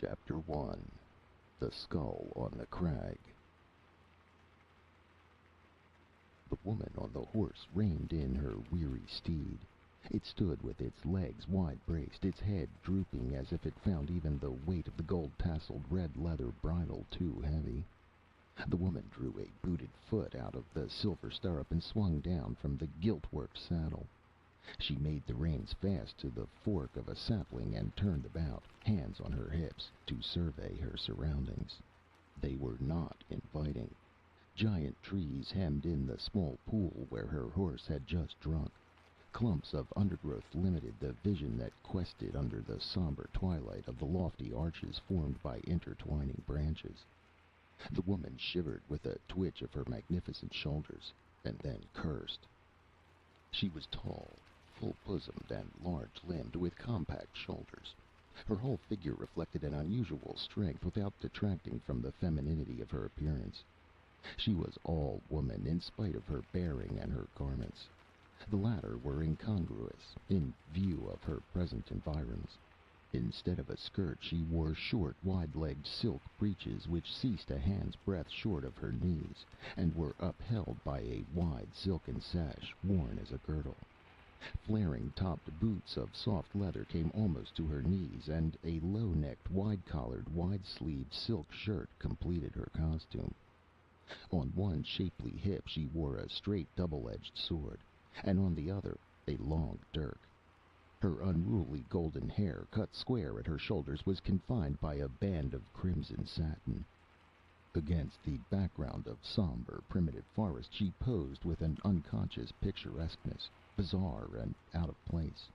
Chapter 1. The Skull on the Crag. The woman on the horse reined in her weary steed. It stood with its legs wide-braced, its head drooping as if it found even the weight of the gold-tasseled red leather bridle too heavy. The woman drew a booted foot out of the silver stirrup and swung down from the gilt-worked saddle. She made the reins fast to the fork of a sapling and turned about, hands on her hips, to survey her surroundings. They were not inviting. Giant trees hemmed in the small pool where her horse had just drunk. Clumps of undergrowth limited the vision that quested under the somber twilight of the lofty arches formed by intertwining branches. The woman shivered with a twitch of her magnificent shoulders, and then cursed. She was tall, full-bosomed and large-limbed, with compact shoulders. Her whole figure reflected an unusual strength without detracting from the femininity of her appearance. She was all woman in spite of her bearing and her garments. The latter were incongruous in view of her present environs. Instead of a skirt, she wore short, wide-legged silk breeches which ceased a hand's breadth short of her knees, and were upheld by a wide silken sash worn as a girdle. Flaring topped boots of soft leather came almost to her knees, and a low-necked, wide-collared, wide-sleeved silk shirt completed her costume. On one shapely hip she wore a straight double-edged sword, and on the other a long dirk. Her unruly golden hair, cut square at her shoulders, was confined by a band of crimson satin. Against the background of somber, primitive forest she posed with an unconscious picturesqueness, bizarre and out of place.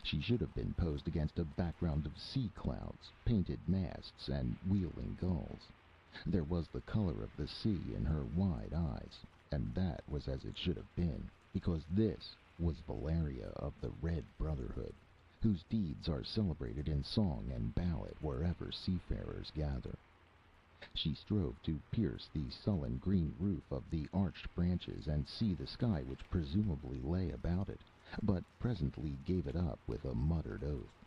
She should have been posed against a background of sea clouds, painted masts, and wheeling gulls. There was the color of the sea in her wide eyes, and that was as it should have been, because this was Valeria of the Red Brotherhood, whose deeds are celebrated in song and ballad wherever seafarers gather. She strove to pierce the sullen green roof of the arched branches and see the sky which presumably lay about it, but presently gave it up with a muttered oath.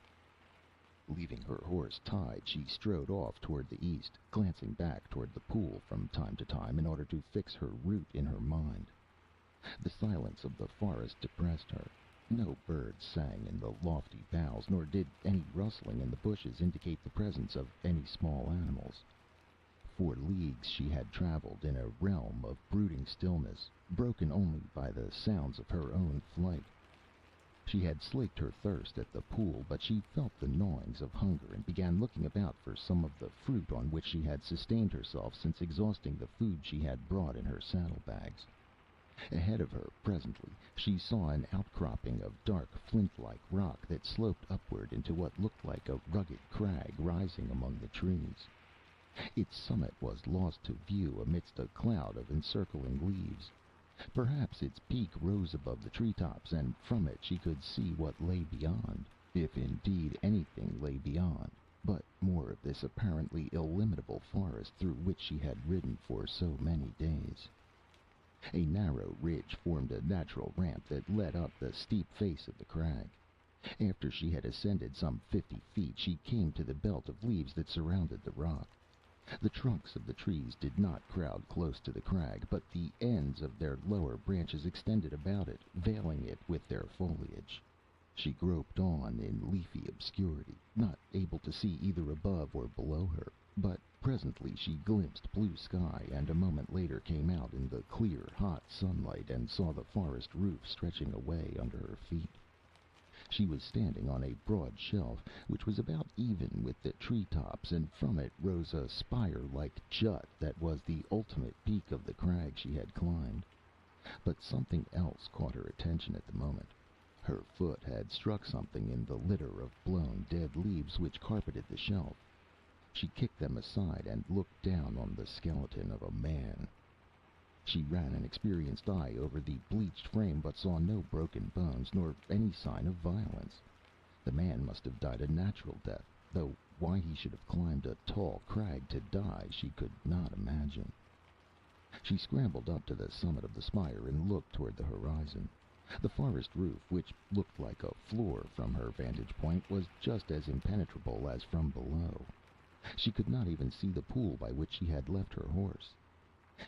Leaving her horse tied, she strode off toward the east, glancing back toward the pool from time to time in order to fix her route in her mind. The silence of the forest depressed her. No birds sang in the lofty boughs, nor did any rustling in the bushes indicate the presence of any small animals. For leagues she had traveled in a realm of brooding stillness, broken only by the sounds of her own flight. She had slaked her thirst at the pool, but she felt the gnawings of hunger and began looking about for some of the fruit on which she had sustained herself since exhausting the food she had brought in her saddlebags. Ahead of her, presently, she saw an outcropping of dark, flint-like rock that sloped upward into what looked like a rugged crag rising among the trees. Its summit was lost to view amidst a cloud of encircling leaves. Perhaps its peak rose above the treetops, and from it she could see what lay beyond, if indeed anything lay beyond, but more of this apparently illimitable forest through which she had ridden for so many days. A narrow ridge formed a natural ramp that led up the steep face of the crag. After she had ascended some 50 feet, she came to the belt of leaves that surrounded the rock. The trunks of the trees did not crowd close to the crag, but the ends of their lower branches extended about it, veiling it with their foliage. She groped on in leafy obscurity, not able to see either above or below her, but presently she glimpsed blue sky, and a moment later came out in the clear, hot sunlight and saw the forest roof stretching away under her feet. She was standing on a broad shelf, which was about even with the treetops, and from it rose a spire-like jut that was the ultimate peak of the crag she had climbed. But something else caught her attention at the moment. Her foot had struck something in the litter of blown dead leaves which carpeted the shelf. She kicked them aside and looked down on the skeleton of a man. She ran an experienced eye over the bleached frame, but saw no broken bones, nor any sign of violence. The man must have died a natural death, though why he should have climbed a tall crag to die she could not imagine. She scrambled up to the summit of the spire and looked toward the horizon. The forest roof, which looked like a floor from her vantage point, was just as impenetrable as from below. She could not even see the pool by which she had left her horse.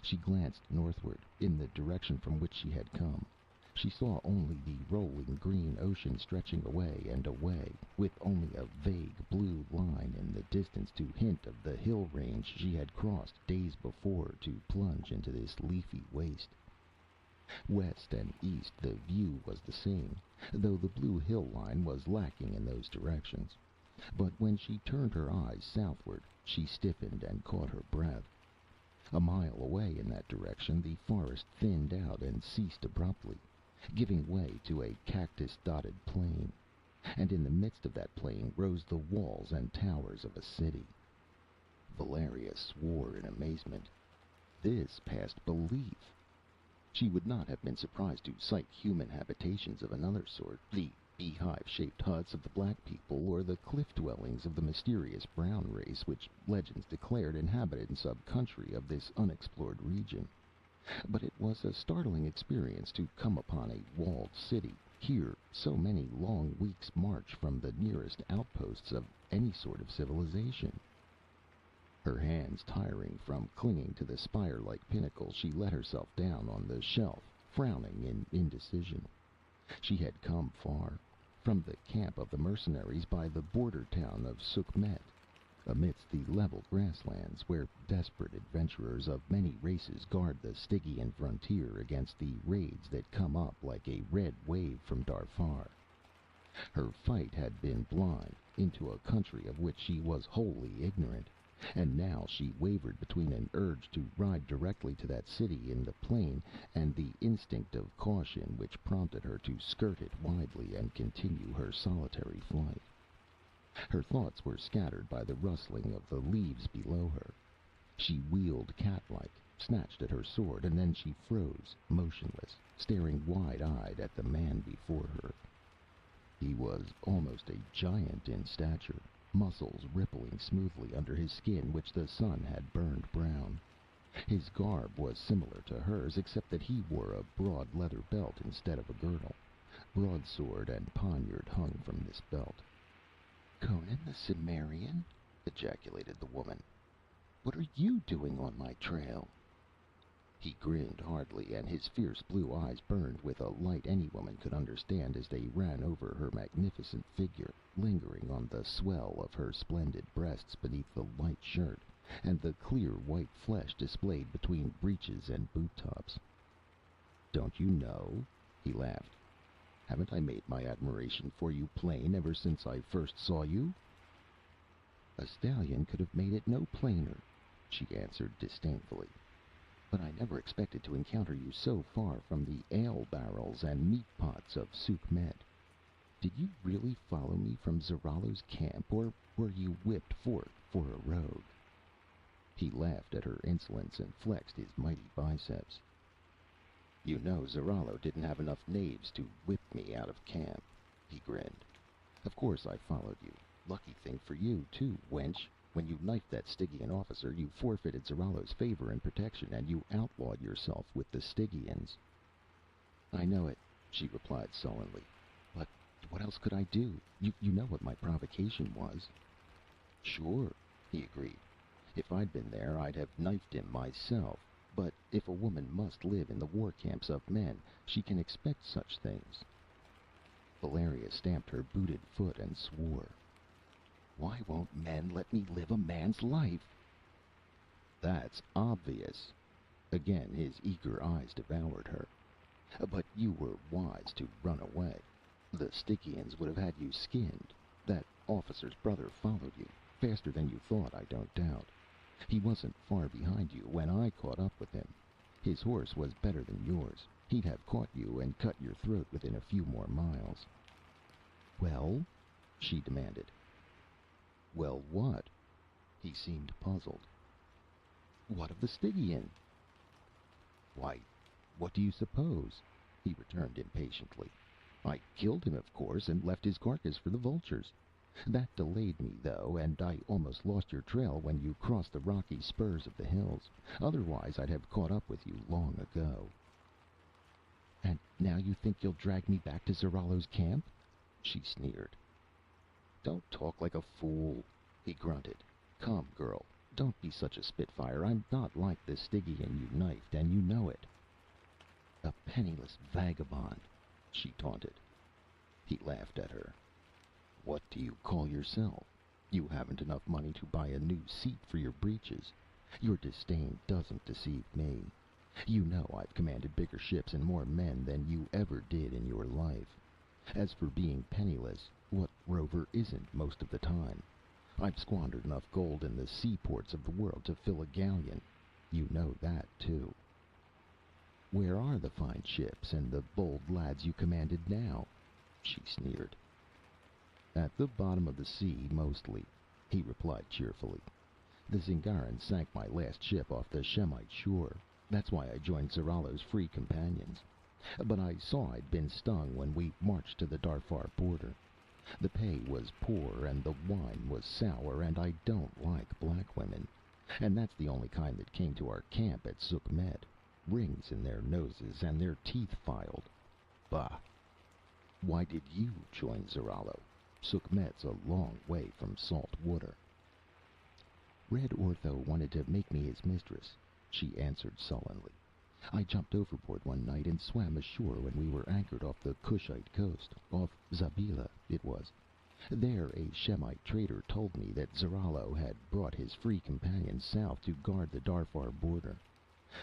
She glanced northward, in the direction from which she had come. She saw only the rolling green ocean stretching away and away, with only a vague blue line in the distance to hint of the hill range she had crossed days before to plunge into this leafy waste. West and east the view was the same, though the blue hill line was lacking in those directions. But when she turned her eyes southward, she stiffened and caught her breath. A mile away in that direction the forest thinned out and ceased abruptly, giving way to a cactus-dotted plain, and in the midst of that plain rose the walls and towers of a city. Valeria swore in amazement. This passed belief. She would not have been surprised to sight human habitations of another sort, the beehive-shaped huts of the black people, or the cliff dwellings of the mysterious brown race which legends declared inhabited some country of this unexplored region. But it was a startling experience to come upon a walled city, here, so many long weeks' march from the nearest outposts of any sort of civilization. Her hands tiring from clinging to the spire-like pinnacle, she let herself down on the shelf, frowning in indecision. She had come far, from the camp of the mercenaries by the border town of Sukhmet, amidst the level grasslands where desperate adventurers of many races guard the Stygian frontier against the raids that come up like a red wave from Darfur. Her fight had been blind, into a country of which she was wholly ignorant, and now she wavered between an urge to ride directly to that city in the plain and the instinct of caution which prompted her to skirt it widely and continue her solitary flight. Her thoughts were scattered by the rustling of the leaves below her. She wheeled cat-like, snatched at her sword, and then she froze, motionless, staring wide-eyed at the man before her. He was almost a giant in stature, muscles rippling smoothly under his skin which the sun had burned brown. His garb was similar to hers, except that he wore a broad leather belt instead of a girdle. Broadsword and poniard hung from this belt. "Conan the Cimmerian?" ejaculated the woman. "What are you doing on my trail?" He grinned hardly, and his fierce blue eyes burned with a light any woman could understand as they ran over her magnificent figure, lingering on the swell of her splendid breasts beneath the light shirt, and the clear white flesh displayed between breeches and boot tops. "Don't you know?" he laughed. "Haven't I made my admiration for you plain ever since I first saw you?" "A stallion could have made it no plainer," she answered disdainfully. "But I never expected to encounter you so far from the ale barrels and meat pots of Sukhmet. Did you really follow me from Zarallo's camp, or were you whipped forth for a rogue?" He laughed at her insolence and flexed his mighty biceps. "You know Zarallo didn't have enough knaves to whip me out of camp," he grinned. "Of course I followed you. Lucky thing for you, too, wench. When you knifed that Stygian officer, you forfeited Zarallo's favor and protection, and you outlawed yourself with the Stygians." "I know it," she replied sullenly. "But what else could I do? You know what my provocation was." "Sure," he agreed. "If I'd been there, I'd have knifed him myself. But if a woman must live in the war camps of men, she can expect such things." Valeria stamped her booted foot and swore. "Why won't men let me live a man's life?" "That's obvious." Again his eager eyes devoured her. "But you were wise to run away. The Stygians would have had you skinned. That officer's brother followed you, faster than you thought, I don't doubt. He wasn't far behind you when I caught up with him. His horse was better than yours. He'd have caught you and cut your throat within a few more miles." "Well?" she demanded. "Well, what?" He seemed puzzled. "What of the Stygian?" "Why, what do you suppose?" he returned impatiently. "I killed him, of course, and left his carcass for the vultures. That delayed me, though, and I almost lost your trail when you crossed the rocky spurs of the hills. Otherwise I'd have caught up with you long ago." "And now you think you'll drag me back to Zarallo's camp?" she sneered. "Don't talk like a fool," he grunted. Come, girl, don't be such a spitfire. I'm not like the Stygian you knifed, and you know it. A penniless vagabond, she taunted. He laughed at her. What do you call yourself? You haven't enough money to buy a new seat for your breeches. Your disdain doesn't deceive me. You know I've commanded bigger ships and more men than you ever did in your life. As for being penniless, what rover isn't most of the time? I've squandered enough gold in the seaports of the world to fill a galleon. You know that, too. Where are the fine ships and the bold lads you commanded now? She sneered. At the bottom of the sea, mostly, he replied cheerfully. The Zingarans sank my last ship off the Shemite shore. That's why I joined Zarallo's free companions. But I saw I'd been stung when we marched to the Darfar border. The pay was poor and the wine was sour, and I don't like black women. And that's the only kind that came to our camp at Sukhmet. Rings in their noses and their teeth filed. Bah! Why did you join Zarallo? Sukhmet's a long way from salt water. Red Ortho wanted to make me his mistress, she answered sullenly. I jumped overboard one night and swam ashore when we were anchored off the Kushite coast, off Zabila, it was. There a Shemite trader told me that Zarallo had brought his free companions south to guard the Darfar border.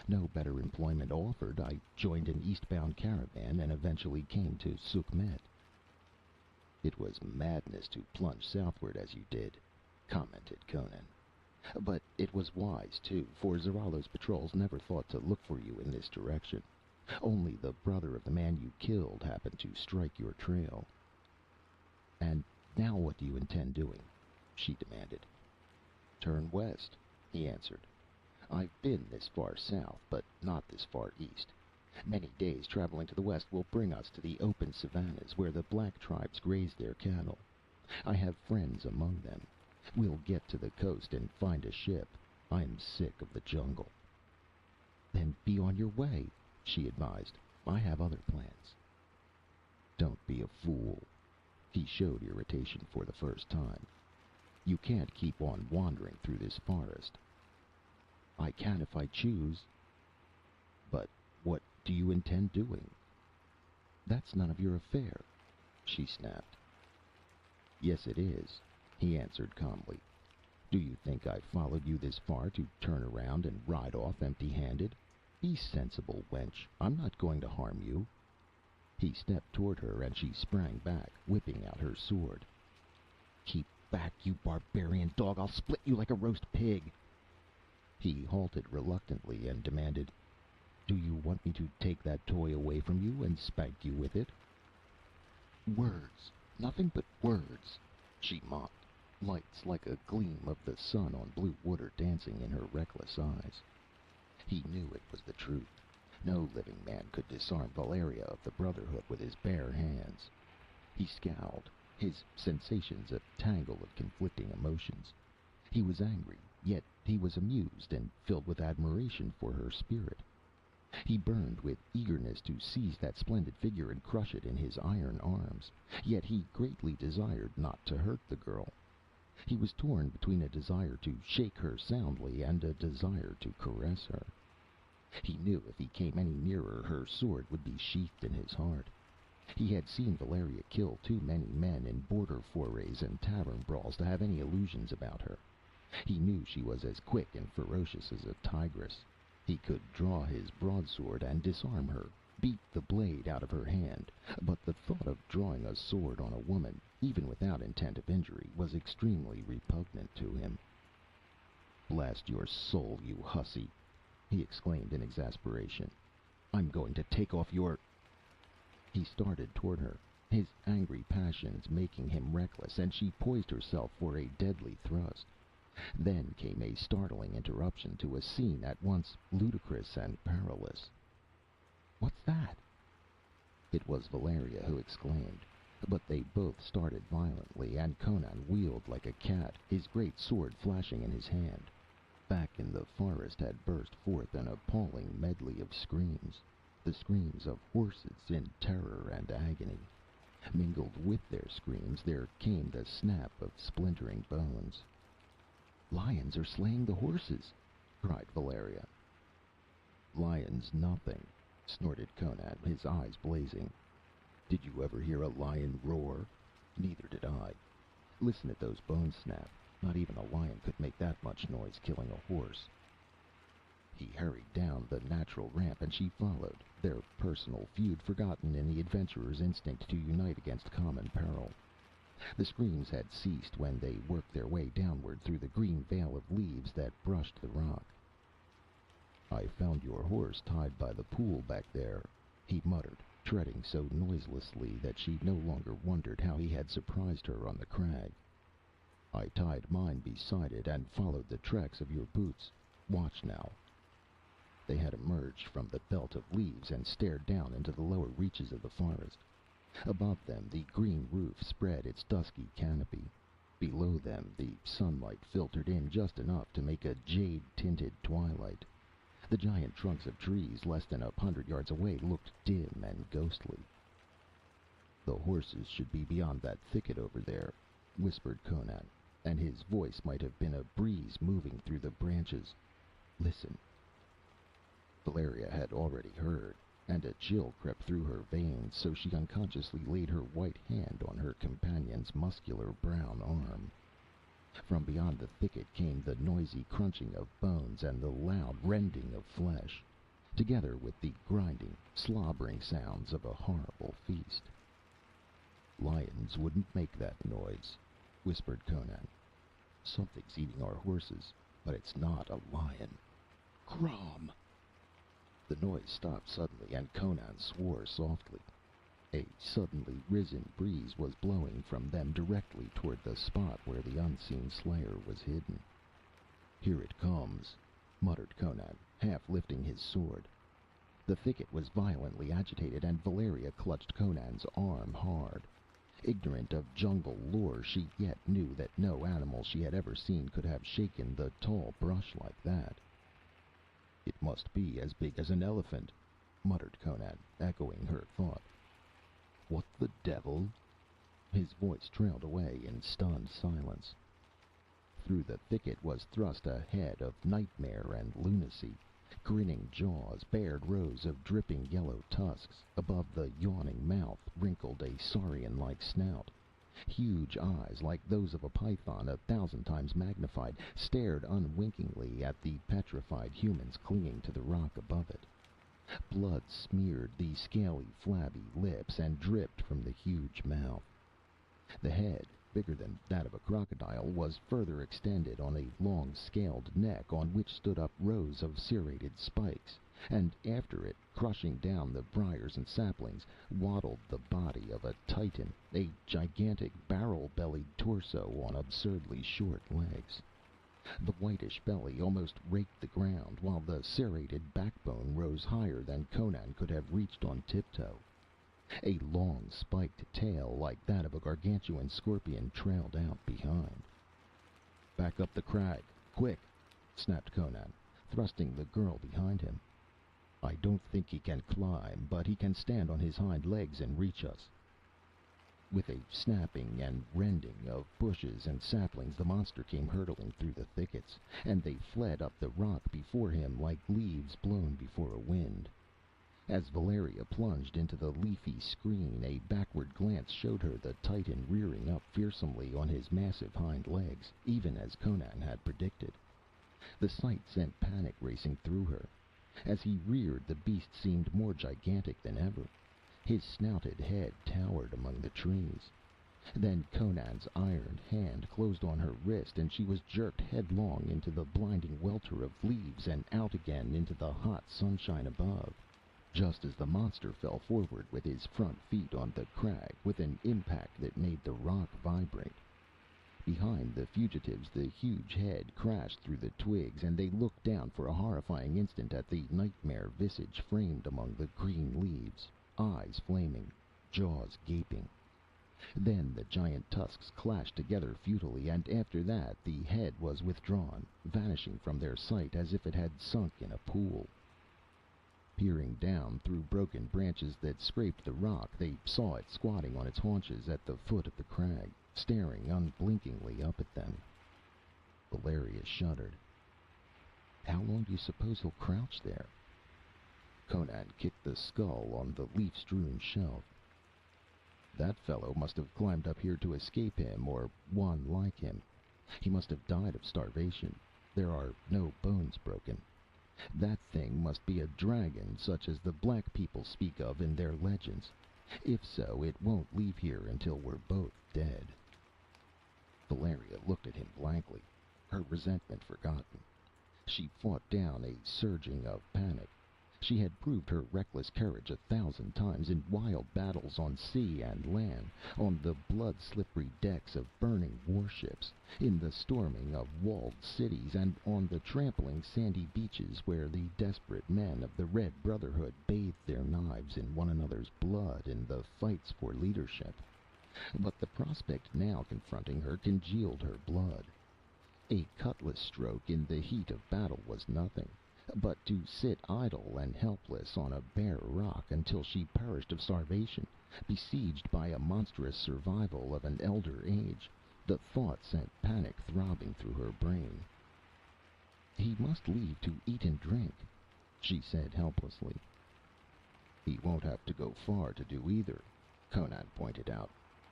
No better employment offered, I joined an eastbound caravan and eventually came to Sukhmet. It was madness to plunge southward as you did, commented Conan. But it was wise, too, for Zarallo's patrols never thought to look for you in this direction. Only the brother of the man you killed happened to strike your trail. And now what do you intend doing? She demanded. Turn west, he answered. I've been this far south, but not this far east. Many days traveling to the west will bring us to the open savannas where the black tribes graze their cattle. I have friends among them. We'll get to the coast and find a ship. I'm sick of the jungle. Then be on your way, she advised. I have other plans. Don't be a fool. He showed irritation for the first time. You can't keep on wandering through this forest. I can if I choose. But what do you intend doing? That's none of your affair, she snapped. Yes, it is, he answered calmly. Do you think I followed you this far to turn around and ride off empty-handed? Be sensible, wench. I'm not going to harm you. He stepped toward her, and she sprang back, whipping out her sword. Keep back, you barbarian dog! I'll split you like a roast pig! He halted reluctantly and demanded, Do you want me to take that toy away from you and spank you with it? Words. Nothing but words, she mocked, lights like a gleam of the sun on blue water dancing in her reckless eyes. He knew it was the truth. No living man could disarm Valeria of the Brotherhood with his bare hands. He scowled, his sensations a tangle of conflicting emotions. He was angry, yet he was amused and filled with admiration for her spirit. He burned with eagerness to seize that splendid figure and crush it in his iron arms, yet he greatly desired not to hurt the girl. He was torn between a desire to shake her soundly and a desire to caress her. He knew if he came any nearer, her sword would be sheathed in his heart. He had seen Valeria kill too many men in border forays and tavern brawls to have any illusions about her. He knew she was as quick and ferocious as a tigress. He could draw his broadsword and disarm her, beat the blade out of her hand, but the thought of drawing a sword on a woman, even without intent of injury, was extremely repugnant to him. Blast your soul, you hussy! He exclaimed in exasperation. I'm going to take off your... He started toward her, his angry passions making him reckless, and she poised herself for a deadly thrust. Then came a startling interruption to a scene at once ludicrous and perilous. What's that? It was Valeria who exclaimed, but they both started violently, and Conan wheeled like a cat, his great sword flashing in his hand. Back in the forest had burst forth an appalling medley of screams, the screams of horses in terror and agony. Mingled with their screams there came the snap of splintering bones. Lions are slaying the horses, cried Valeria. Lions nothing, snorted Conan, his eyes blazing. Did you ever hear a lion roar? Neither did I. Listen at those bones snap. Not even a lion could make that much noise killing a horse. He hurried down the natural ramp, and she followed, their personal feud forgotten in the adventurer's instinct to unite against common peril. The screams had ceased when they worked their way downward through the green veil of leaves that brushed the rock. I found your horse tied by the pool back there, he muttered, treading so noiselessly that she no longer wondered how he had surprised her on the crag. I tied mine beside it and followed the tracks of your boots. Watch now. They had emerged from the belt of leaves and stared down into the lower reaches of the forest. Above them, the green roof spread its dusky canopy. Below them, the sunlight filtered in just enough to make a jade-tinted twilight. The giant trunks of trees less than 100 yards away looked dim and ghostly. The horses should be beyond that thicket over there, whispered Conan, and his voice might have been a breeze moving through the branches. Listen. Valeria had already heard, and a chill crept through her veins, so she unconsciously laid her white hand on her companion's muscular brown arm. From beyond the thicket came the noisy crunching of bones and the loud rending of flesh, together with the grinding, slobbering sounds of a horrible feast. Lions wouldn't make that noise, whispered Conan. Something's eating our horses, but it's not a lion. Crom! The noise stopped suddenly, and Conan swore softly. A suddenly risen breeze was blowing from them directly toward the spot where the unseen slayer was hidden. Here it comes, muttered Conan, half lifting his sword. The thicket was violently agitated, and Valeria clutched Conan's arm hard. Ignorant of jungle lore, she yet knew that no animal she had ever seen could have shaken the tall brush like that. It must be as big as an elephant, muttered Conan, echoing her thought. What the devil? His voice trailed away in stunned silence. Through the thicket was thrust a head of nightmare and lunacy. Grinning jaws bared rows of dripping yellow tusks. Above the yawning mouth wrinkled a saurian-like snout. Huge eyes, like those of a python 1,000 times magnified, stared unwinkingly at the petrified humans clinging to the rock above it. Blood smeared the scaly, flabby lips and dripped from the huge mouth. The head, bigger than that of a crocodile, was further extended on a long, scaled neck on which stood up rows of serrated spikes, and after it, crushing down the briars and saplings, waddled the body of a titan, a gigantic barrel-bellied torso on absurdly short legs. The whitish belly almost raked the ground, while the serrated backbone rose higher than Conan could have reached on tiptoe. A long, spiked tail, like that of a gargantuan scorpion, trailed out behind. Back up the crag, quick! Snapped Conan, thrusting the girl behind him. I don't think he can climb, but he can stand on his hind legs and reach us. With a snapping and rending of bushes and saplings, the monster came hurtling through the thickets, and they fled up the rock before him like leaves blown before a wind. As Valeria plunged into the leafy screen, a backward glance showed her the titan rearing up fearsomely on his massive hind legs, even as Conan had predicted. The sight sent panic racing through her. As he reared, the beast seemed more gigantic than ever. His snouted head towered among the trees. Then Conan's iron hand closed on her wrist, and she was jerked headlong into the blinding welter of leaves and out again into the hot sunshine above, just as the monster fell forward with his front feet on the crag with an impact that made the rock vibrate. Behind the fugitives, the huge head crashed through the twigs, and they looked down for a horrifying instant at the nightmare visage framed among the green leaves, eyes flaming, jaws gaping. Then the giant tusks clashed together futilely, and after that the head was withdrawn, vanishing from their sight as if it had sunk in a pool. Peering down through broken branches that scraped the rock, they saw it squatting on its haunches at the foot of the crag, staring unblinkingly up at them. Valeria shuddered. How long do you suppose he'll crouch there? Conan kicked the skull on the leaf-strewn shelf. That fellow must have climbed up here to escape him, or one like him. He must have died of starvation. There are no bones broken. That thing must be a dragon, such as the black people speak of in their legends. If so, it won't leave here until we're both dead. Valeria looked at him blankly, her resentment forgotten. She fought down a surging of panic. She had proved her reckless courage 1,000 times in wild battles on sea and land, on the blood-slippery decks of burning warships, in the storming of walled cities, and on the trampling sandy beaches where the desperate men of the Red Brotherhood bathed their knives in one another's blood in the fights for leadership. But the prospect now confronting her congealed her blood. A cutlass stroke in the heat of battle was nothing. But to sit idle and helpless on a bare rock until she perished of starvation, besieged by a monstrous survival of an elder age, the thought sent panic throbbing through her brain. He must leave to eat and drink, she said helplessly. He won't have to go far to do either, Conan pointed out.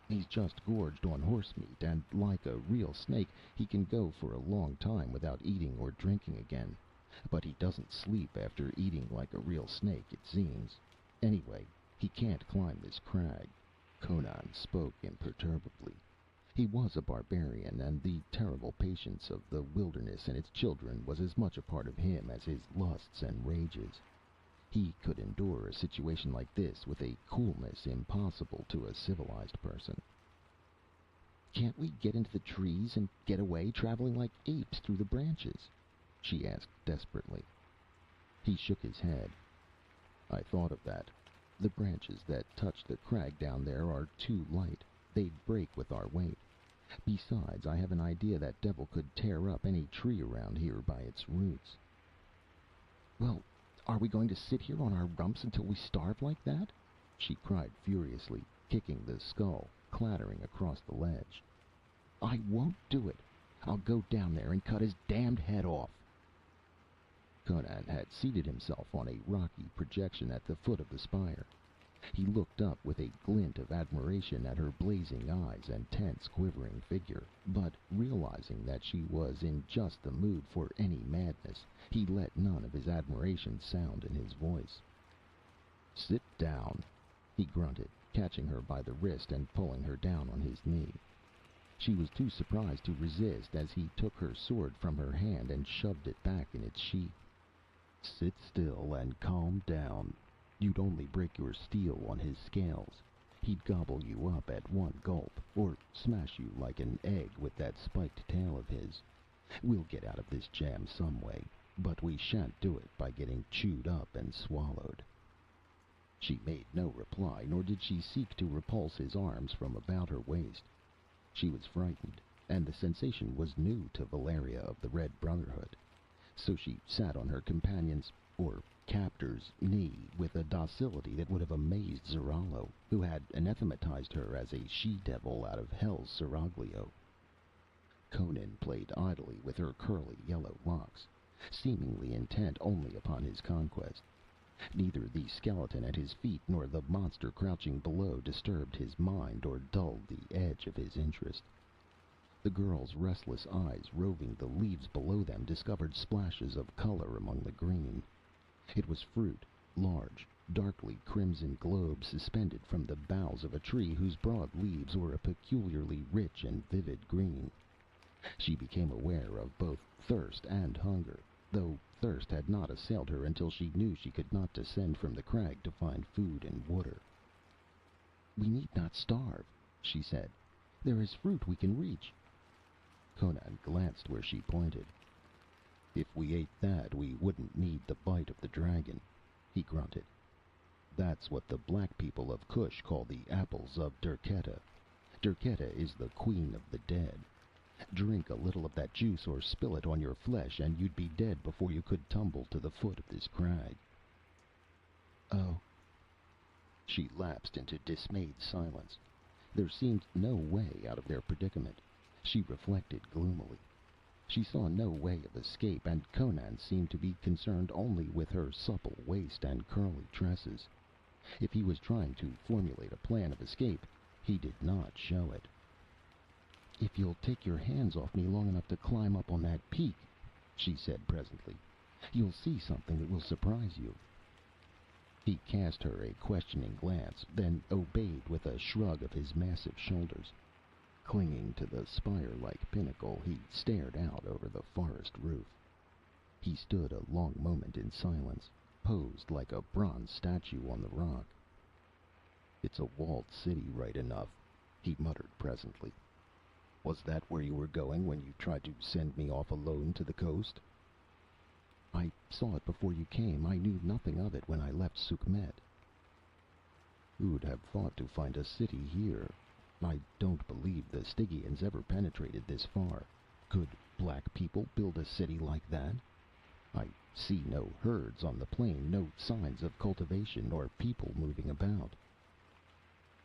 He's just gorged on horse meat, and like a real snake, he can go for a long time without eating or drinking again. But he doesn't sleep after eating like a real snake, it seems. Anyway, he can't climb this crag. Conan spoke imperturbably. He was a barbarian, and the terrible patience of the wilderness and its children was as much a part of him as his lusts and rages. He could endure a situation like this with a coolness impossible to a civilized person. "Can't we get into the trees and get away, traveling like apes through the branches?" she asked desperately. He shook his head. "I thought of that. The branches that touch the crag down there are too light. They'd break with our weight. Besides, I have an idea that devil could tear up any tree around here by its roots." "Well, are we going to sit here on our rumps until we starve like that?" she cried furiously, kicking the skull, clattering across the ledge. "I won't do it. I'll go down there and cut his damned head off." Conan had seated himself on a rocky projection at the foot of the spire. He looked up with a glint of admiration at her blazing eyes and tense, quivering figure, but realizing that she was in just the mood for any madness, he let none of his admiration sound in his voice. "Sit down," he grunted, catching her by the wrist and pulling her down on his knee. She was too surprised to resist as he took her sword from her hand and shoved it back in its sheath. "Sit still and calm down. You'd only break your steel on his scales. He'd gobble you up at one gulp, or smash you like an egg with that spiked tail of his. We'll get out of this jam some way, but we shan't do it by getting chewed up and swallowed." She made no reply, nor did she seek to repulse his arms from about her waist. She was frightened, and the sensation was new to Valeria of the Red Brotherhood. So she sat on her companion's, or captor's, knee with a docility that would have amazed Zarallo, who had anathematized her as a she-devil out of hell's seraglio. Conan played idly with her curly yellow locks, seemingly intent only upon his conquest. Neither the skeleton at his feet nor the monster crouching below disturbed his mind or dulled the edge of his interest. The girl's restless eyes, roving the leaves below them, discovered splashes of color among the green. It was fruit, large, darkly crimson globes suspended from the boughs of a tree whose broad leaves were a peculiarly rich and vivid green. She became aware of both thirst and hunger, though thirst had not assailed her until she knew she could not descend from the crag to find food and water. "We need not starve," she said. "There is fruit we can reach." Conan glanced where she pointed. "If we ate that, we wouldn't need the bite of the dragon," he grunted. "That's what the black people of Kush call the apples of Derketa. Derketa is the queen of the dead. Drink a little of that juice or spill it on your flesh, and you'd be dead before you could tumble to the foot of this crag." "Oh." She lapsed into dismayed silence. There seemed no way out of their predicament. She reflected gloomily. She saw no way of escape, and Conan seemed to be concerned only with her supple waist and curly tresses. If he was trying to formulate a plan of escape, he did not show it. "If you'll take your hands off me long enough to climb up on that peak," she said presently, "you'll see something that will surprise you." He cast her a questioning glance, then obeyed with a shrug of his massive shoulders. Clinging to the spire-like pinnacle, he stared out over the forest roof. He stood a long moment in silence, posed like a bronze statue on the rock. "It's a walled city, right enough," he muttered presently. "Was that where you were going when you tried to send me off alone to the coast?" "I saw it before you came. I knew nothing of it when I left Sukhmet." "Who'd have thought to find a city here? I don't believe the Stygians ever penetrated this far. Could black people build a city like that? I see no herds on the plain, no signs of cultivation or people moving about."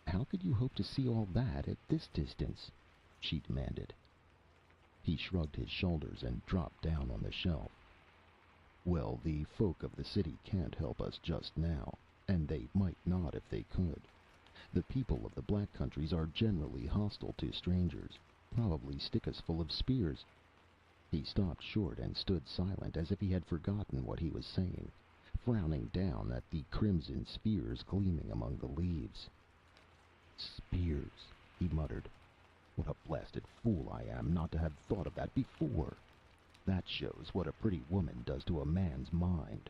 "How could you hope to see all that at this distance?" she demanded. He shrugged his shoulders and dropped down on the shelf. "Well, the folk of the city can't help us just now, and they might not if they could. The people of the Black Countries are generally hostile to strangers. Probably stick us full of spears." He stopped short and stood silent, as if he had forgotten what he was saying, frowning down at the crimson spears gleaming among the leaves. "Spears," he muttered. "What a blasted fool I am not to have thought of that before. That shows what a pretty woman does to a man's mind."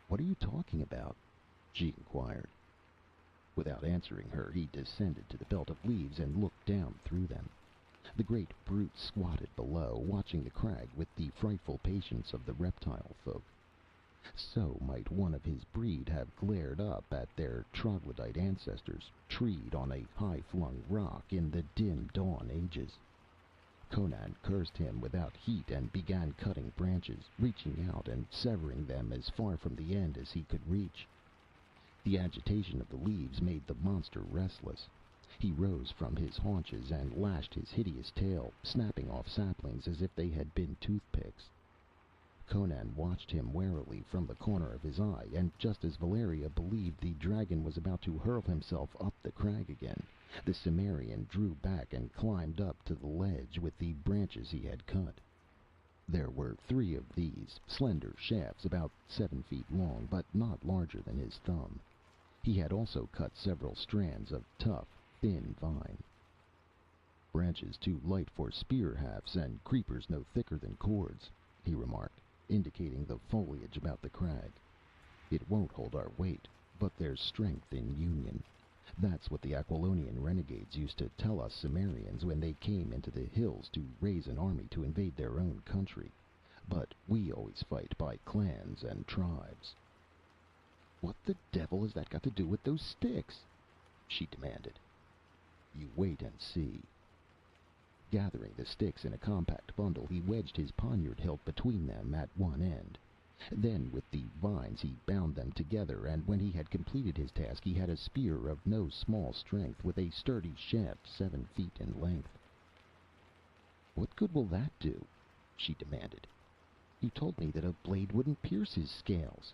"What are you talking about?" she inquired. Without answering her, he descended to the belt of leaves and looked down through them. The great brute squatted below, watching the crag with the frightful patience of the reptile folk. So might one of his breed have glared up at their troglodyte ancestors, treed on a high-flung rock in the dim dawn ages. Conan cursed him without heat and began cutting branches, reaching out and severing them as far from the end as he could reach. The agitation of the leaves made the monster restless. He rose from his haunches and lashed his hideous tail, snapping off saplings as if they had been toothpicks. Conan watched him warily from the corner of his eye, and just as Valeria believed the dragon was about to hurl himself up the crag again, the Cimmerian drew back and climbed up to the ledge with the branches he had cut. There were 3 of these, slender shafts about 7 feet long, but not larger than his thumb. He had also cut several strands of tough, thin vine. "Branches too light for spear hafts, and creepers no thicker than cords," he remarked, indicating the foliage about the crag. "It won't hold our weight, but there's strength in union. That's what the Aquilonian renegades used to tell us Cimmerians when they came into the hills to raise an army to invade their own country. But we always fight by clans and tribes." "What the devil has that got to do with those sticks?" she demanded. "You wait and see." Gathering the sticks in a compact bundle, he wedged his poniard hilt between them at one end. Then with the vines he bound them together, and when he had completed his task he had a spear of no small strength, with a sturdy shaft 7 feet in length. "What good will that do?" she demanded. "You told me that a blade wouldn't pierce his scales."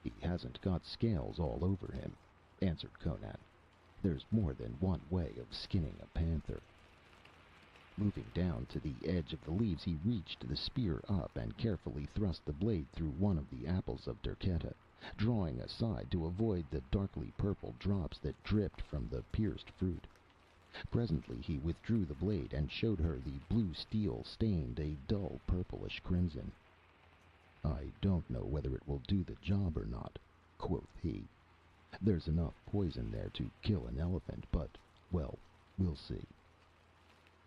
"He hasn't got scales all over him," answered Conan. "There's more than one way of skinning a panther." Moving down to the edge of the leaves, he reached the spear up and carefully thrust the blade through one of the apples of Derketa, drawing aside to avoid the darkly purple drops that dripped from the pierced fruit. Presently he withdrew the blade and showed her the blue steel stained a dull purplish crimson. "I don't know whether it will do the job or not," quoth he. "There's enough poison there to kill an elephant, but, well, we'll see."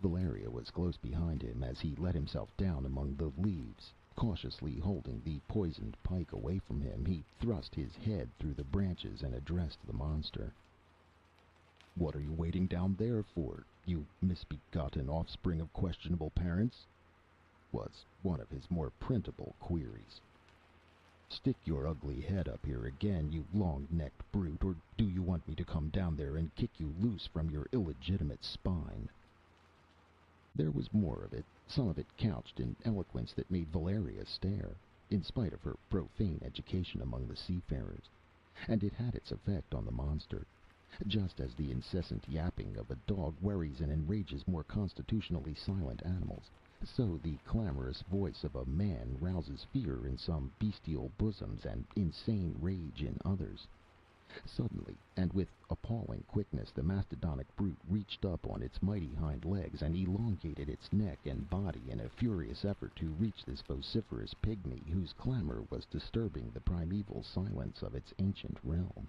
Valeria was close behind him as he let himself down among the leaves. Cautiously holding the poisoned pike away from him, he thrust his head through the branches and addressed the monster. "What are you waiting down there for, you misbegotten offspring of questionable parents?" was one of his more printable queries. "Stick your ugly head up here again, you long-necked brute, or do you want me to come down there and kick you loose from your illegitimate spine?" There was more of it, some of it couched in eloquence that made Valeria stare, in spite of her profane education among the seafarers. And it had its effect on the monster. Just as the incessant yapping of a dog worries and enrages more constitutionally silent animals, so the clamorous voice of a man rouses fear in some bestial bosoms and insane rage in others. Suddenly, and with appalling quickness, the mastodonic brute reached up on its mighty hind legs and elongated its neck and body in a furious effort to reach this vociferous pygmy whose clamor was disturbing the primeval silence of its ancient realm.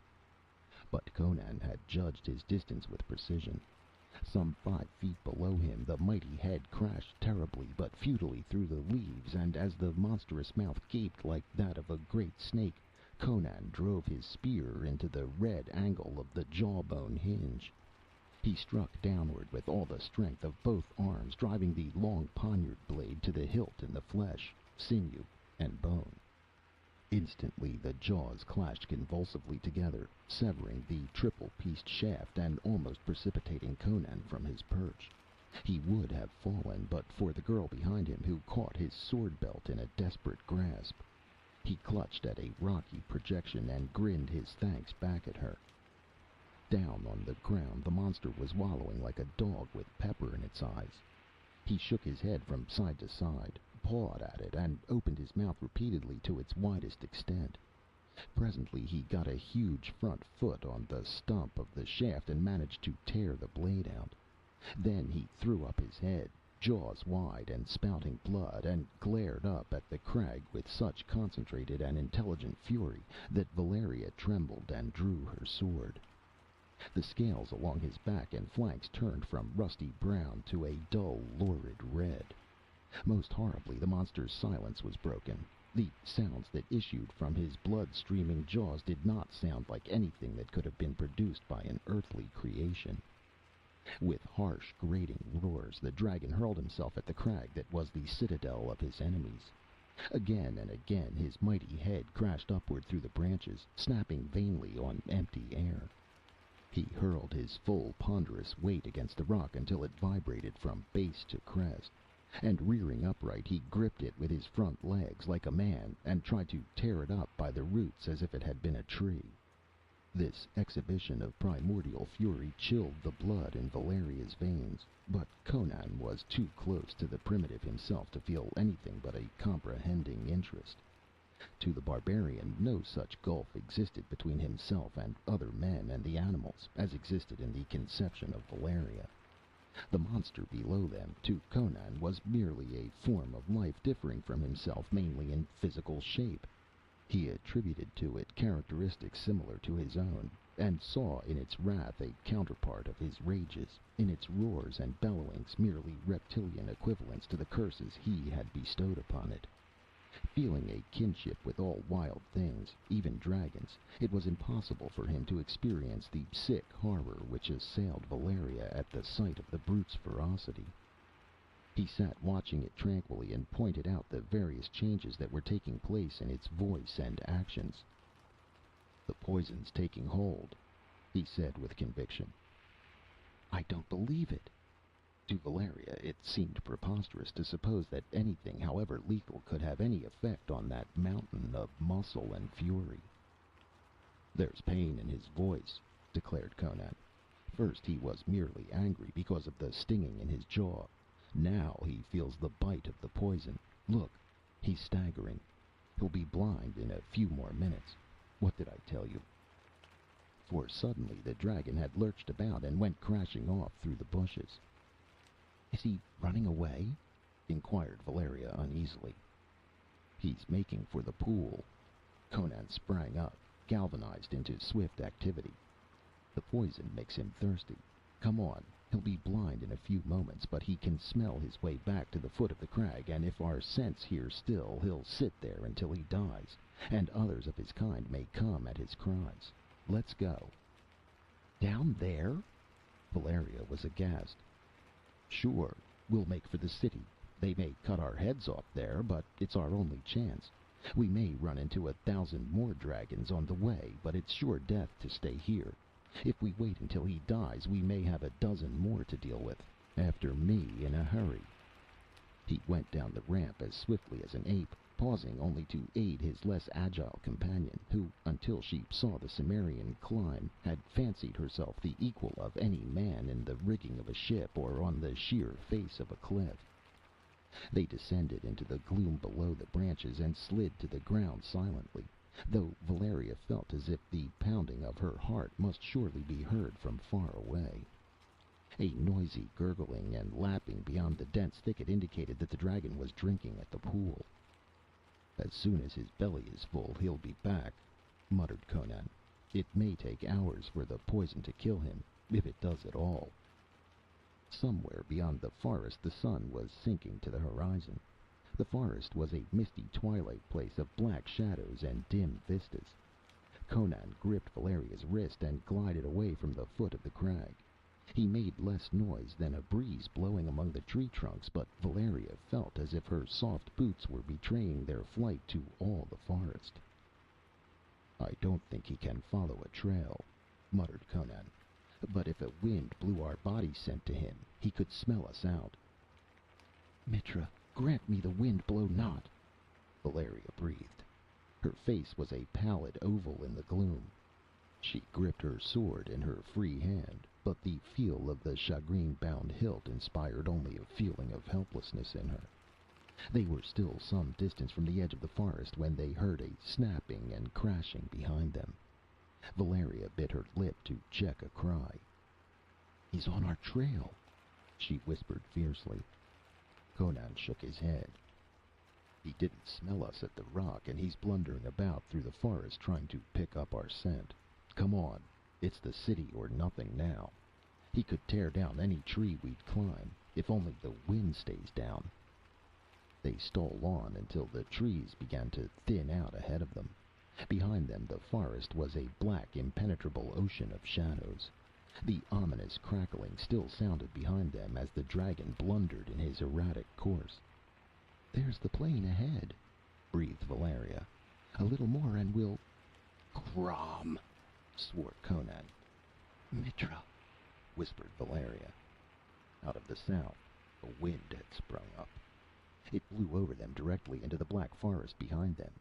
But Conan had judged his distance with precision. Some 5 feet below him, the mighty head crashed terribly but futilely through the leaves, and as the monstrous mouth gaped like that of a great snake, Conan drove his spear into the red angle of the jawbone hinge. He struck downward with all the strength of both arms, driving the long poniard blade to the hilt in the flesh, sinew, and bone. Instantly the jaws clashed convulsively together, severing the triple-pieced shaft and almost precipitating Conan from his perch. He would have fallen but for the girl behind him, who caught his sword belt in a desperate grasp. He clutched at a rocky projection and grinned his thanks back at her. Down on the ground, the monster was wallowing like a dog with pepper in its eyes. He shook his head from side to side, pawed at it, and opened his mouth repeatedly to its widest extent. Presently he got a huge front foot on the stump of the shaft and managed to tear the blade out. Then he threw up his head, jaws wide and spouting blood, and glared up at the crag with such concentrated and intelligent fury that Valeria trembled and drew her sword. The scales along his back and flanks turned from rusty brown to a dull, lurid red. Most horribly, the monster's silence was broken. The sounds that issued from his blood-streaming jaws did not sound like anything that could have been produced by an earthly creation. With harsh, grating roars, the dragon hurled himself at the crag that was the citadel of his enemies. Again and again his mighty head crashed upward through the branches, snapping vainly on empty air. He hurled his full, ponderous weight against the rock until it vibrated from base to crest, and rearing upright, he gripped it with his front legs like a man and tried to tear it up by the roots as if it had been a tree. This exhibition of primordial fury chilled the blood in Valeria's veins, but Conan was too close to the primitive himself to feel anything but a comprehending interest. To the barbarian, no such gulf existed between himself and other men and the animals as existed in the conception of Valeria. The monster below them, to Conan, was merely a form of life differing from himself mainly in physical shape. He attributed to it characteristics similar to his own, and saw in its wrath a counterpart of his rages, in its roars and bellowings merely reptilian equivalents to the curses he had bestowed upon it. Feeling a kinship with all wild things, even dragons, it was impossible for him to experience the sick horror which assailed Valeria at the sight of the brute's ferocity. He sat watching it tranquilly and pointed out the various changes that were taking place in its voice and actions. "The poison's taking hold," he said with conviction. "I don't believe it." To Valeria it seemed preposterous to suppose that anything, however lethal, could have any effect on that mountain of muscle and fury. "There's pain in his voice," declared Conan. "First he was merely angry because of the stinging in his jaw. Now he feels the bite of the poison. Look, he's staggering. He'll be blind in a few more minutes. What did I tell you?" For suddenly the dragon had lurched about and went crashing off through the bushes. "Is he running away?" inquired Valeria uneasily. "He's making for the pool." Conan sprang up, galvanized into swift activity. "The poison makes him thirsty. Come on. He'll be blind in a few moments, but he can smell his way back to the foot of the crag, and if our scent's here still, he'll sit there until he dies, and others of his kind may come at his cries. Let's go." "Down there?" Valeria was aghast. "Sure. We'll make for the city. They may cut our heads off there, but it's our only chance. We may run into 1,000 more dragons on the way, but it's sure death to stay here. If we wait until he dies, we may have 12 more to deal with. After me in a hurry. He went down the ramp as swiftly as an ape, pausing only to aid his less agile companion, who, until she saw the Cimmerian climb, had fancied herself the equal of any man in the rigging of a ship or on the sheer face of a cliff. They descended into the gloom below the branches and slid to the ground silently, though Valeria felt as if the pounding of her heart must surely be heard from far away. A noisy gurgling and lapping beyond the dense thicket indicated that the dragon was drinking at the pool. "As soon as his belly is full, he'll be back," muttered Conan. "It may take hours for the poison to kill him, if it does at all." Somewhere beyond the forest the sun was sinking to the horizon. The forest was a misty twilight place of black shadows and dim vistas. Conan gripped Valeria's wrist and glided away from the foot of the crag. He made less noise than a breeze blowing among the tree trunks, but Valeria felt as if her soft boots were betraying their flight to all the forest. "I don't think he can follow a trail," muttered Conan. "But if a wind blew our body scent to him, he could smell us out." "Mitra, grant me the wind blow not," Valeria breathed. Her face was a pallid oval in the gloom. She gripped her sword in her free hand, but the feel of the shagreen-bound hilt inspired only a feeling of helplessness in her. They were still some distance from the edge of the forest when they heard a snapping and crashing behind them. Valeria bit her lip to check a cry. "He's on our trail," she whispered fiercely. Conan shook his head. "He didn't smell us at the rock, and he's blundering about through the forest trying to pick up our scent. Come on. It's the city or nothing now. He could tear down any tree we'd climb, if only the wind stays down." They stole on until the trees began to thin out ahead of them. Behind them the forest was a black, impenetrable ocean of shadows. The ominous crackling still sounded behind them as the dragon blundered in his erratic course. "There's the plain ahead," breathed Valeria. "A little more and we'll—" "Crom!" swore Conan. "Mitra," whispered Valeria. Out of the south, a wind had sprung up. It blew over them directly into the black forest behind them.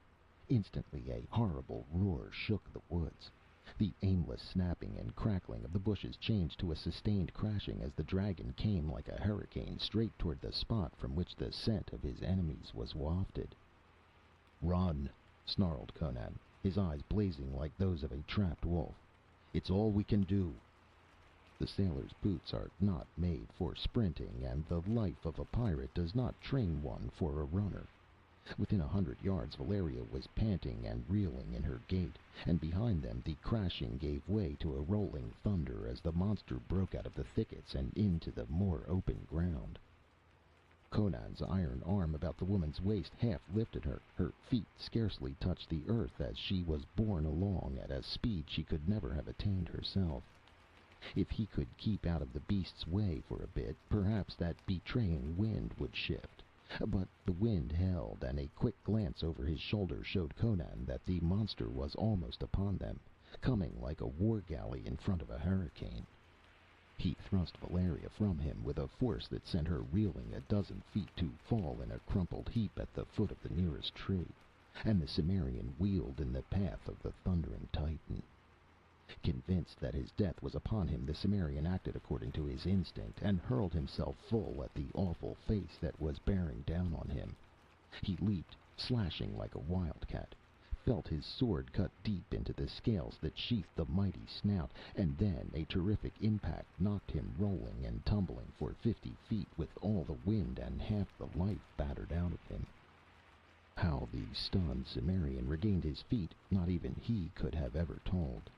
Instantly a horrible roar shook the woods. The aimless snapping and crackling of the bushes changed to a sustained crashing as the dragon came like a hurricane straight toward the spot from which the scent of his enemies was wafted. "Run!" snarled Conan, his eyes blazing like those of a trapped wolf. "It's all we can do." The sailor's boots are not made for sprinting, and the life of a pirate does not train one for a runner. Within 100 yards Valeria was panting and reeling in her gait, and behind them the crashing gave way to a rolling thunder as the monster broke out of the thickets and into the more open ground. Conan's iron arm about the woman's waist half lifted her. Her feet scarcely touched the earth as she was borne along at a speed she could never have attained herself. If he could keep out of the beast's way for a bit, perhaps that betraying wind would shift. But the wind held, and a quick glance over his shoulder showed Conan that the monster was almost upon them, coming like a war galley in front of a hurricane. He thrust Valeria from him with a force that sent her reeling a dozen feet to fall in a crumpled heap at the foot of the nearest tree, and the Cimmerian wheeled in the path of the thundering Titan. Convinced that his death was upon him, the Cimmerian acted according to his instinct, and hurled himself full at the awful face that was bearing down on him. He leaped, slashing like a wildcat, felt his sword cut deep into the scales that sheathed the mighty snout, and then a terrific impact knocked him rolling and tumbling for 50 feet with all the wind and half the life battered out of him. How the stunned Cimmerian regained his feet, not even he could have ever told.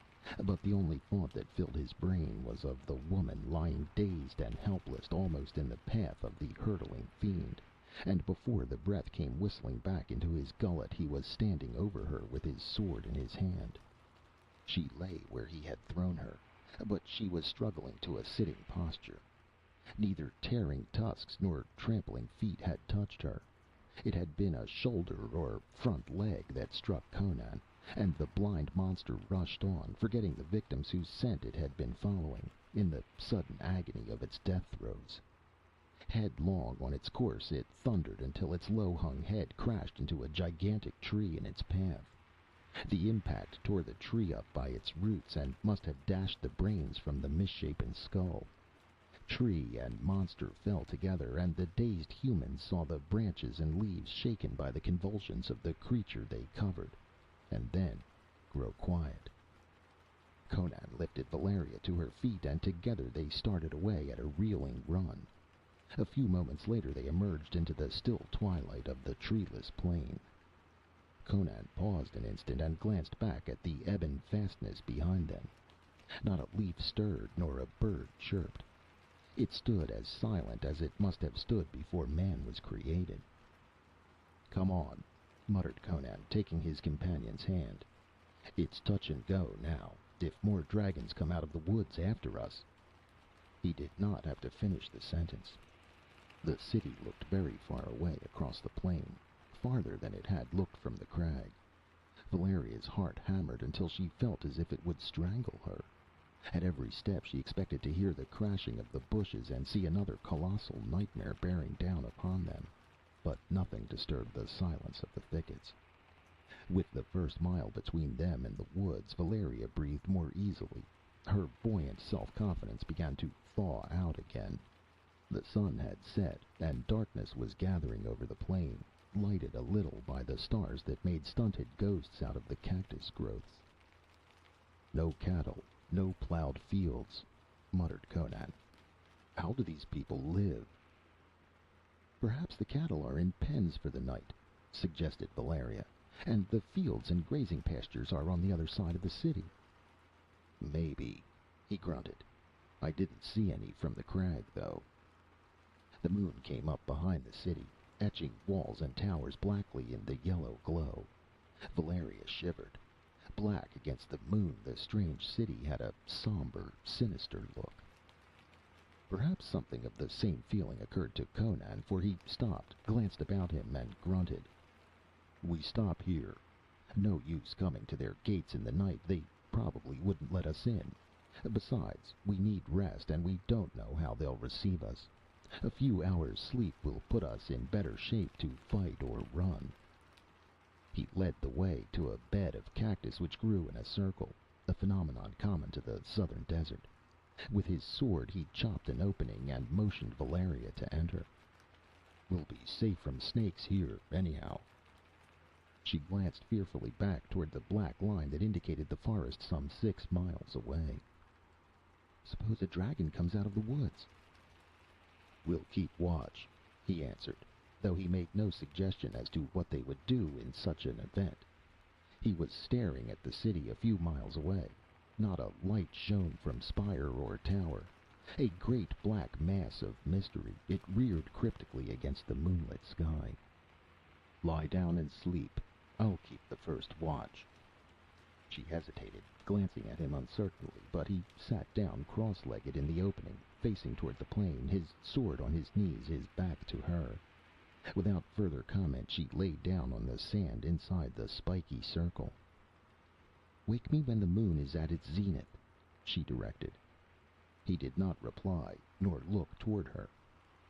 But the only thought that filled his brain was of the woman lying dazed and helpless almost in the path of the hurtling fiend, and before the breath came whistling back into his gullet he was standing over her with his sword in his hand. She lay where he had thrown her, but she was struggling to a sitting posture. Neither tearing tusks nor trampling feet had touched her. It had been a shoulder or front leg that struck Conan, and the blind monster rushed on, forgetting the victims whose scent it had been following, in the sudden agony of its death throes. Headlong on its course, it thundered until its low-hung head crashed into a gigantic tree in its path. The impact tore the tree up by its roots and must have dashed the brains from the misshapen skull. Tree and monster fell together, and the dazed humans saw the branches and leaves shaken by the convulsions of the creature they covered, and then grow quiet. Conan lifted Valeria to her feet, and together they started away at a reeling run. A few moments later they emerged into the still twilight of the treeless plain. Conan paused an instant and glanced back at the ebon fastness behind them. Not a leaf stirred, nor a bird chirped. It stood as silent as it must have stood before man was created. "Come on," muttered Conan, taking his companion's hand. "It's touch and go now, if more dragons come out of the woods after us." He did not have to finish the sentence. The city looked very far away across the plain, farther than it had looked from the crag. Valeria's heart hammered until she felt as if it would strangle her. At every step she expected to hear the crashing of the bushes and see another colossal nightmare bearing down upon them. But nothing disturbed the silence of the thickets. With the first mile between them and the woods, Valeria breathed more easily. Her buoyant self-confidence began to thaw out again. The sun had set, and darkness was gathering over the plain, lighted a little by the stars that made stunted ghosts out of the cactus growths. "No cattle, no plowed fields," muttered Conan. "How do these people live?" "Perhaps the cattle are in pens for the night," suggested Valeria, "and the fields and grazing pastures are on the other side of the city." "Maybe," he grunted. "I didn't see any from the crag, though." The moon came up behind the city, etching walls and towers blackly in the yellow glow. Valeria shivered. Black against the moon, the strange city had a somber, sinister look. Perhaps something of the same feeling occurred to Conan, for he stopped, glanced about him, and grunted. "We stop here. No use coming to their gates in the night. They probably wouldn't let us in. Besides, we need rest, and we don't know how they'll receive us. A few hours' sleep will put us in better shape to fight or run." He led the way to a bed of cactus which grew in a circle, a phenomenon common to the southern desert. With his sword he chopped an opening and motioned Valeria to enter. "We'll be safe from snakes here, anyhow." She glanced fearfully back toward the black line that indicated the forest some 6 miles away. "Suppose a dragon comes out of the woods?" "We'll keep watch," he answered, though he made no suggestion as to what they would do in such an event. He was staring at the city a few miles away. Not a light shone from spire or tower. A great black mass of mystery, it reared cryptically against the moonlit sky. "Lie down and sleep. I'll keep the first watch." She hesitated, glancing at him uncertainly, but he sat down cross-legged in the opening, facing toward the plain, his sword on his knees, his back to her. Without further comment, she lay down on the sand inside the spiky circle. "Wake me when the moon is at its zenith," she directed. He did not reply, nor look toward her.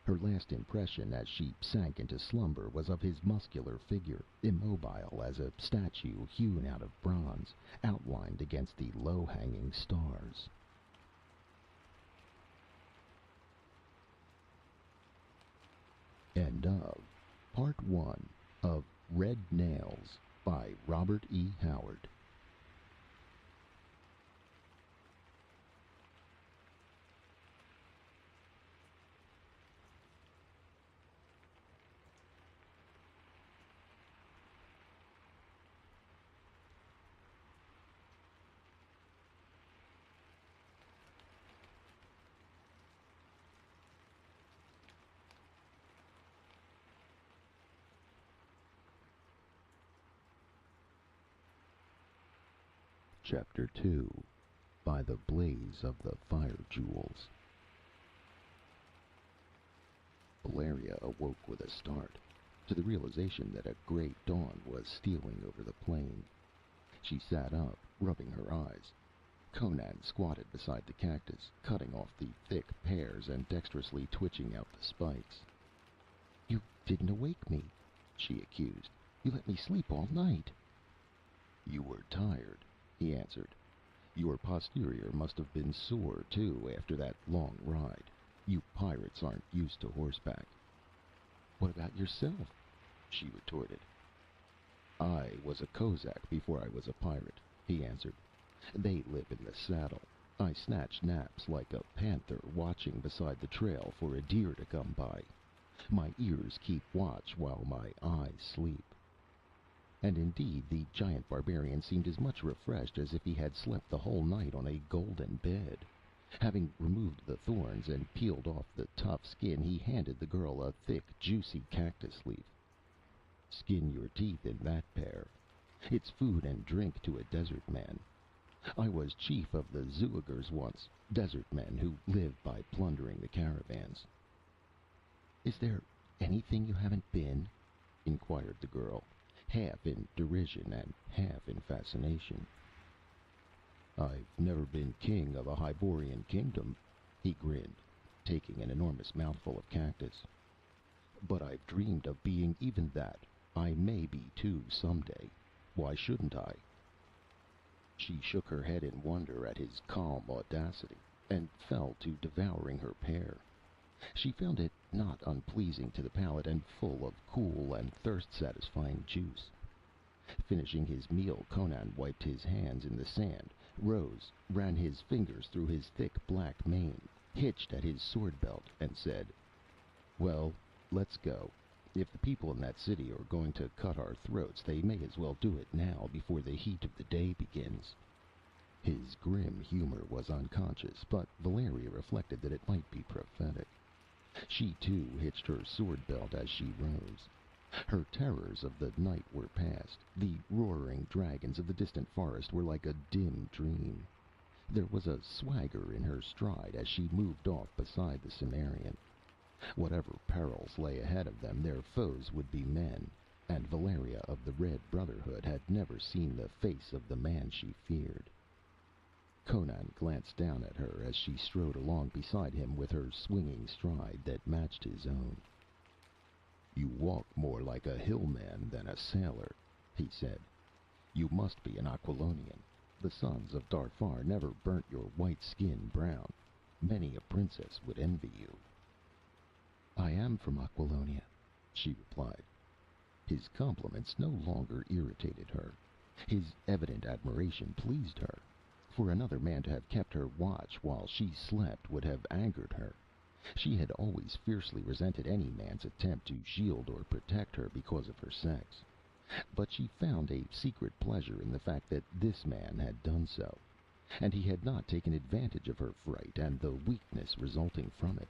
Her last impression as she sank into slumber was of his muscular figure, immobile as a statue hewn out of bronze, outlined against the low-hanging stars. End of Part 1 of Red Nails by Robert E. Howard. Chapter 2 By the Blaze of the Fire Jewels. Valeria awoke with a start, to the realization that a great dawn was stealing over the plain. She sat up, rubbing her eyes. Conan squatted beside the cactus, cutting off the thick pears and dexterously twitching out the spikes. "You didn't awake me," she accused. "You let me sleep all night." "You were tired," he answered. "Your posterior must have been sore, too, after that long ride. You pirates aren't used to horseback." "What about yourself?" she retorted. "I was a Kozak before I was a pirate," he answered. "They live in the saddle. I snatch naps like a panther watching beside the trail for a deer to come by. My ears keep watch while my eyes sleep." And indeed, the giant barbarian seemed as much refreshed as if he had slept the whole night on a golden bed. Having removed the thorns and peeled off the tough skin, he handed the girl a thick, juicy cactus leaf. "Skin your teeth in that pear. It's food and drink to a desert man. I was chief of the Zuagers once, desert men who live by plundering the caravans." "Is there anything you haven't been?" inquired the girl, half in derision and half in fascination. "I've never been king of a Hyborian kingdom," he grinned, taking an enormous mouthful of cactus. "But I've dreamed of being even that. I may be too, some day. Why shouldn't I?" She shook her head in wonder at his calm audacity, and fell to devouring her pear. She found it not unpleasing to the palate, and full of cool and thirst-satisfying juice. Finishing his meal, Conan wiped his hands in the sand, rose, ran his fingers through his thick black mane, hitched at his sword belt, and said, "Well, let's go. If the people in that city are going to cut our throats, they may as well do it now, before the heat of the day begins." His grim humor was unconscious, but Valeria reflected that it might be prophetic. She, too, hitched her sword belt as she rose. Her terrors of the night were past. The roaring dragons of the distant forest were like a dim dream. There was a swagger in her stride as she moved off beside the Cimmerian. Whatever perils lay ahead of them, their foes would be men, and Valeria of the Red Brotherhood had never seen the face of the man she feared. Conan glanced down at her as she strode along beside him with her swinging stride that matched his own. "You walk more like a hillman than a sailor," he said. "You must be an Aquilonian. The sons of Darfar never burnt your white skin brown. Many a princess would envy you." "I am from Aquilonia," she replied. His compliments no longer irritated her. His evident admiration pleased her. For another man to have kept her watch while she slept would have angered her. She had always fiercely resented any man's attempt to shield or protect her because of her sex. But she found a secret pleasure in the fact that this man had done so, and he had not taken advantage of her fright and the weakness resulting from it.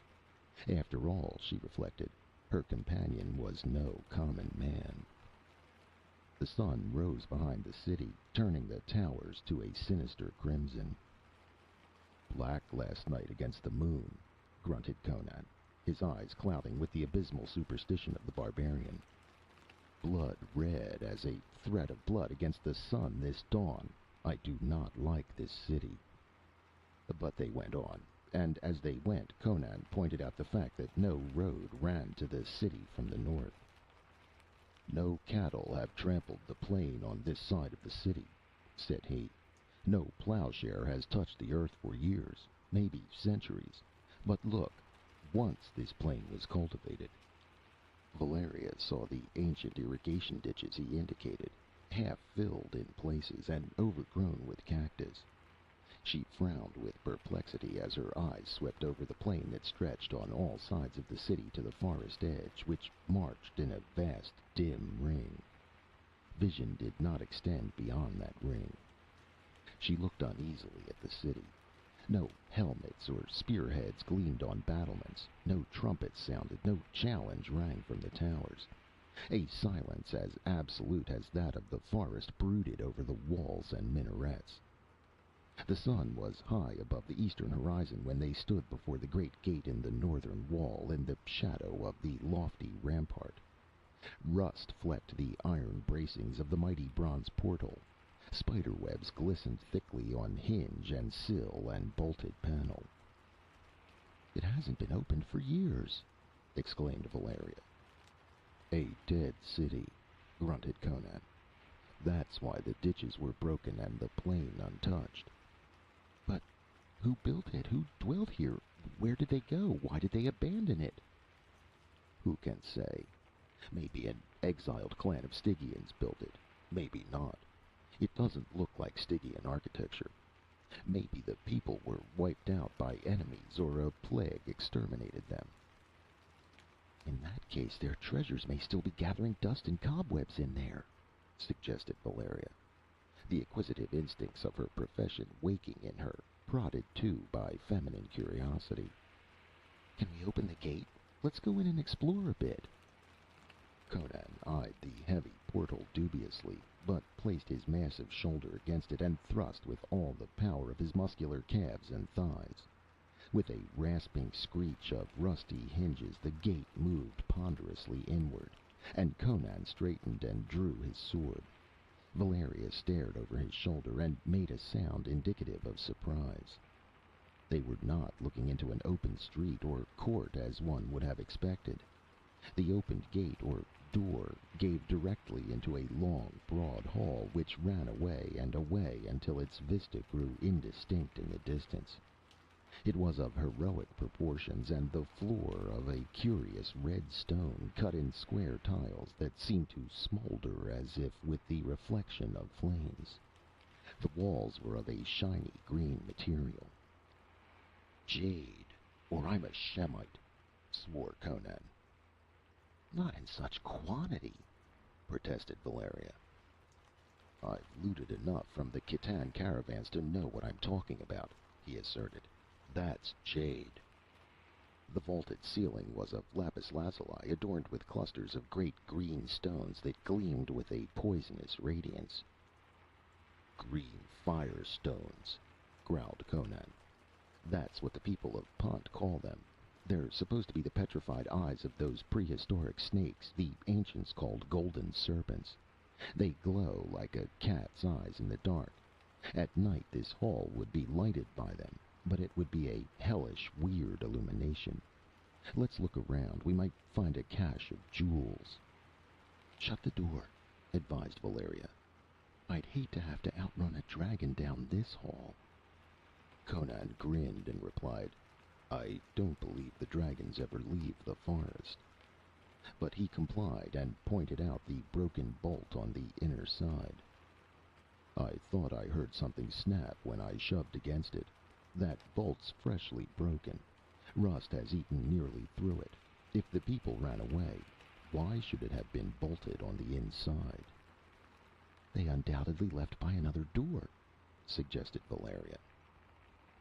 After all, she reflected, her companion was no common man. The sun rose behind the city, turning the towers to a sinister crimson. "Black last night against the moon," grunted Conan, his eyes clouding with the abysmal superstition of the barbarian. "Blood red as a thread of blood against the sun this dawn. I do not like this city." But they went on, and as they went, Conan pointed out the fact that no road ran to the city from the north. "No cattle have trampled the plain on this side of the city," said he. "No plowshare has touched the earth for years, maybe centuries. But look, once this plain was cultivated." Valeria saw the ancient irrigation ditches he indicated, half filled in places, and overgrown with cactus. She frowned with perplexity as her eyes swept over the plain that stretched on all sides of the city to the forest edge, which marched in a vast, dim ring. Vision did not extend beyond that ring. She looked uneasily at the city. No helmets or spearheads gleamed on battlements, no trumpets sounded, no challenge rang from the towers. A silence as absolute as that of the forest brooded over the walls and minarets. The sun was high above the eastern horizon when they stood before the great gate in the northern wall, in the shadow of the lofty rampart. Rust flecked the iron bracings of the mighty bronze portal. Spiderwebs glistened thickly on hinge and sill and bolted panel. "It hasn't been opened for years!" exclaimed Valeria. "A dead city," grunted Conan. "That's why the ditches were broken and the plain untouched." "But who built it? Who dwelt here? Where did they go? Why did they abandon it?" "Who can say? Maybe an exiled clan of Stygians built it. Maybe not. It doesn't look like Stygian architecture. Maybe the people were wiped out by enemies or a plague exterminated them." "In that case, their treasures may still be gathering dust and cobwebs in there," suggested Valeria, the acquisitive instincts of her profession waking in her, prodded too by feminine curiosity. "Can we open the gate? Let's go in and explore a bit." Conan eyed the heavy portal dubiously, but placed his massive shoulder against it and thrust with all the power of his muscular calves and thighs. With a rasping screech of rusty hinges, the gate moved ponderously inward, and Conan straightened and drew his sword. Valeria stared over his shoulder and made a sound indicative of surprise. They were not looking into an open street or court as one would have expected. The opened gate or door gave directly into a long, broad hall which ran away and away until its vista grew indistinct in the distance. It was of heroic proportions, and the floor of a curious red stone cut in square tiles that seemed to smolder as if with the reflection of flames. The walls were of a shiny green material. "Jade, or I'm a Shemite," swore Conan. "Not in such quantity," protested Valeria. "I've looted enough from the Khitan caravans to know what I'm talking about," he asserted. "That's jade." The vaulted ceiling was of lapis lazuli, adorned with clusters of great green stones that gleamed with a poisonous radiance. "Green fire stones," growled Conan. "That's what the people of Punt call them. They're supposed to be the petrified eyes of those prehistoric snakes the ancients called golden serpents. They glow like a cat's eyes in the dark. At night this hall would be lighted by them, but it would be a hellish, weird illumination. Let's look around. We might find a cache of jewels." "Shut the door," advised Valeria. "I'd hate to have to outrun a dragon down this hall." Conan grinned and replied, "I don't believe the dragons ever leave the forest." But he complied and pointed out the broken bolt on the inner side. "I thought I heard something snap when I shoved against it. That bolt's freshly broken. Rust has eaten nearly through it. If the people ran away, why should it have been bolted on the inside?" "They undoubtedly left by another door," suggested Valeria.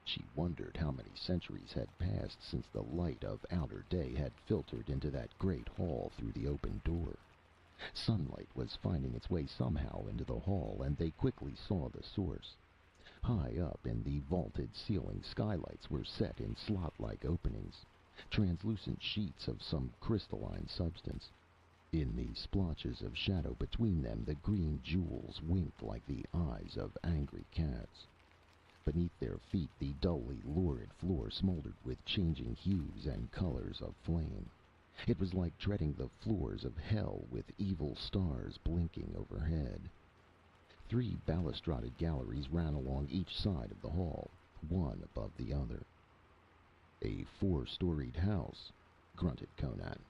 She wondered how many centuries had passed since the light of outer day had filtered into that great hall through the open door. Sunlight was finding its way somehow into the hall, and they quickly saw the source. High up in the vaulted ceiling, skylights were set in slot-like openings, translucent sheets of some crystalline substance. In the splotches of shadow between them, the green jewels winked like the eyes of angry cats. Beneath their feet, the dully lurid floor smoldered with changing hues and colors of flame. It was like treading the floors of hell with evil stars blinking overhead. 3 balustraded galleries ran along each side of the hall, one above the other. "A 4-storied house," grunted Conan.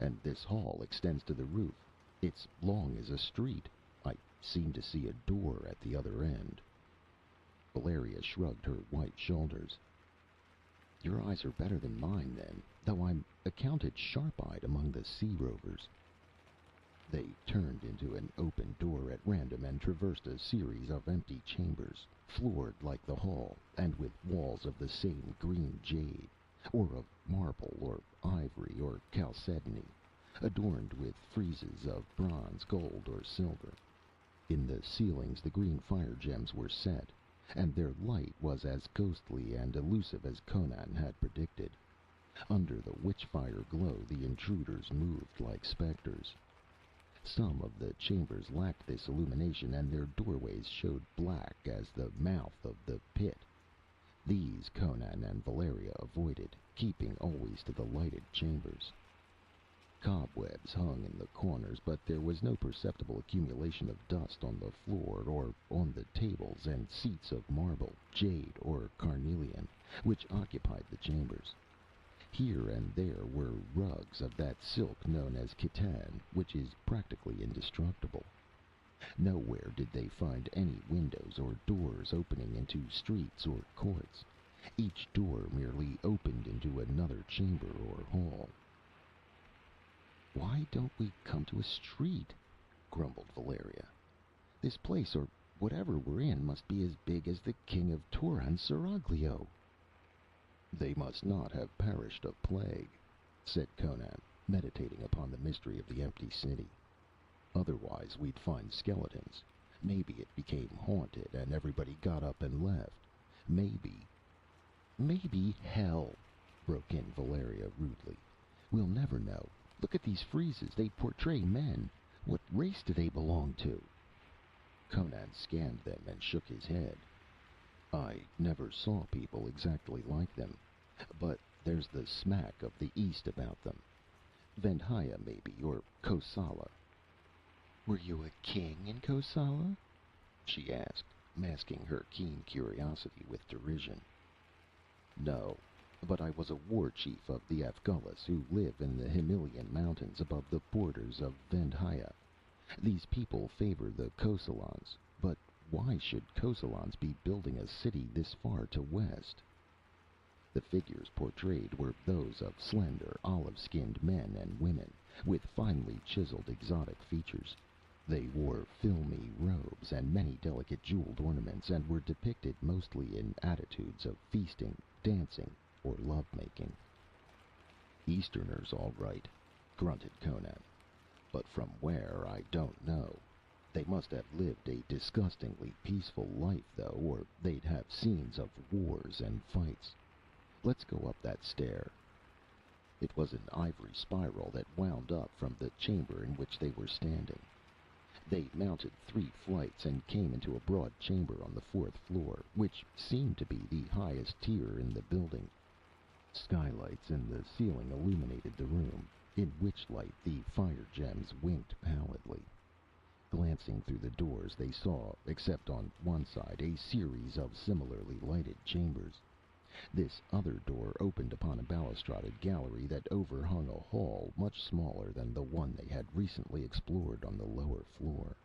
"And this hall extends to the roof. It's long as a street. I seem to see a door at the other end." Valeria shrugged her white shoulders. "Your eyes are better than mine, then, though I'm accounted sharp-eyed among the sea rovers." They turned into an open door at random and traversed a series of empty chambers, floored like the hall, and with walls of the same green jade, or of marble or ivory or chalcedony, adorned with friezes of bronze, gold, or silver. In the ceilings the green fire gems were set, and their light was as ghostly and elusive as Conan had predicted. Under the witch-fire glow the intruders moved like specters. Some of the chambers lacked this illumination, and their doorways showed black as the mouth of the pit. These Conan and Valeria avoided, keeping always to the lighted chambers. Cobwebs hung in the corners, but there was no perceptible accumulation of dust on the floor or on the tables and seats of marble, jade, or carnelian, which occupied the chambers. Here and there were rugs of that silk known as khitan, which is practically indestructible. Nowhere did they find any windows or doors opening into streets or courts. Each door merely opened into another chamber or hall. "Why don't we come to a street?" grumbled Valeria. "This place, or whatever we're in, must be as big as the king of Turan's seraglio." "They must not have perished of plague," said Conan, meditating upon the mystery of the empty city. "Otherwise we'd find skeletons. Maybe it became haunted and everybody got up and left. Maybe—" "Maybe hell," broke in Valeria rudely. "We'll never know. Look at these friezes. They portray men. What race do they belong to?" Conan scanned them and shook his head. "I never saw people exactly like them. But there's the smack of the East about them. Vendhya, maybe, or Kosala." "Were you a king in Kosala?" she asked, masking her keen curiosity with derision. "No, but I was a war chief of the Afghulis, who live in the Himalayan mountains above the borders of Vendhya. These people favor the Kosalans, but why should Kosalans be building a city this far to west?" The figures portrayed were those of slender, olive-skinned men and women, with finely chiseled exotic features. They wore filmy robes and many delicate jeweled ornaments, and were depicted mostly in attitudes of feasting, dancing, or love-making. "Easterners, all right," grunted Conan. "But from where, I don't know. They must have lived a disgustingly peaceful life, though, or they'd have scenes of wars and fights. Let's go up that stair." It was an ivory spiral that wound up from the chamber in which they were standing. They mounted 3 flights and came into a broad chamber on the 4th floor, which seemed to be the highest tier in the building. Skylights in the ceiling illuminated the room, in which light the fire gems winked pallidly. Glancing through the doors, they saw, except on one side, a series of similarly lighted chambers. This other door opened upon a balustraded gallery that overhung a hall much smaller than the one they had recently explored on the lower floor.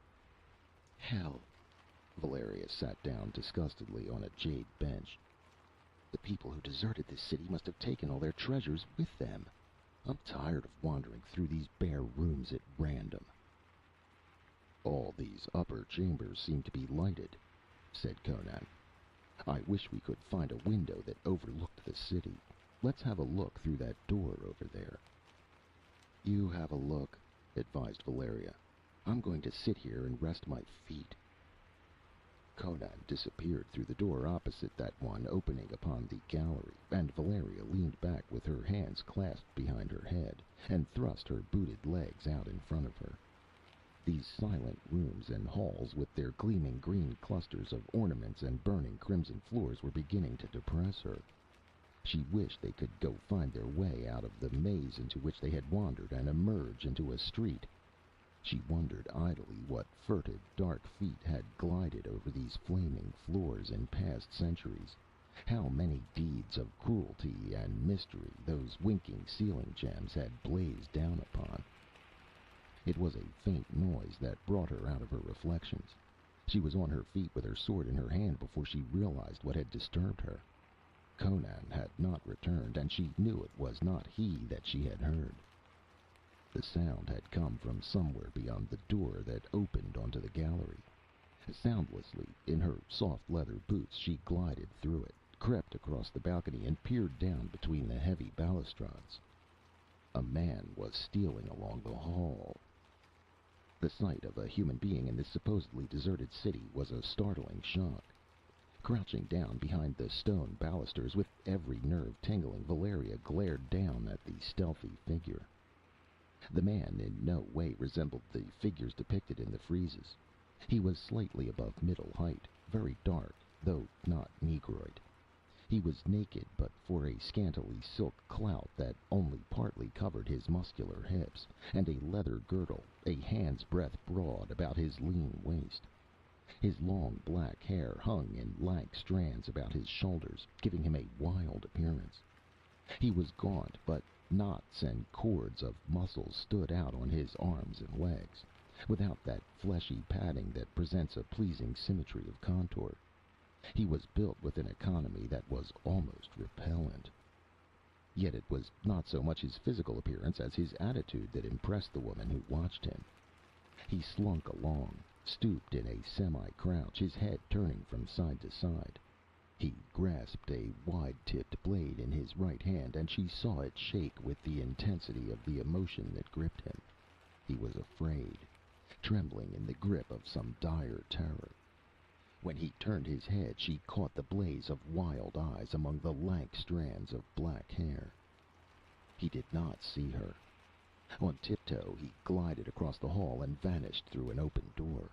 "Hell!" Valeria sat down disgustedly on a jade bench. "The people who deserted this city must have taken all their treasures with them. I'm tired of wandering through these bare rooms at random." "All these upper chambers seem to be lighted," said Conan. "I wish we could find a window that overlooked the city. Let's have a look through that door over there." "You have a look," advised Valeria. "I'm going to sit here and rest my feet." Conan disappeared through the door opposite that one opening upon the gallery, and Valeria leaned back with her hands clasped behind her head, and thrust her booted legs out in front of her. These silent rooms and halls, with their gleaming green clusters of ornaments and burning crimson floors, were beginning to depress her. She wished they could go find their way out of the maze into which they had wandered and emerge into a street. She wondered idly what furtive, dark feet had glided over these flaming floors in past centuries, how many deeds of cruelty and mystery those winking ceiling gems had blazed down upon. It was a faint noise that brought her out of her reflections. She was on her feet with her sword in her hand before she realized what had disturbed her. Conan had not returned, and she knew it was not he that she had heard. The sound had come from somewhere beyond the door that opened onto the gallery. Soundlessly, in her soft leather boots, she glided through it, crept across the balcony, and peered down between the heavy balustrades. A man was stealing along the hall. The sight of a human being in this supposedly deserted city was a startling shock. Crouching down behind the stone balusters, with every nerve tingling, Valeria glared down at the stealthy figure. The man in no way resembled the figures depicted in the friezes. He was slightly above middle height, very dark, though not negroid. He was naked but for a scantily silk clout that only partly covered his muscular hips, and a leather girdle, a hand's breadth broad, about his lean waist. His long black hair hung in lank strands about his shoulders, giving him a wild appearance. He was gaunt, but knots and cords of muscles stood out on his arms and legs, without that fleshy padding that presents a pleasing symmetry of contour. He was built with an economy that was almost repellent. Yet it was not so much his physical appearance as his attitude that impressed the woman who watched him. He slunk along, stooped in a semi-crouch, his head turning from side to side. He grasped a wide-tipped blade in his right hand, and she saw it shake with the intensity of the emotion that gripped him. He was afraid, trembling in the grip of some dire terror. When he turned his head, she caught the blaze of wild eyes among the lank strands of black hair. He did not see her. On tiptoe, he glided across the hall and vanished through an open door.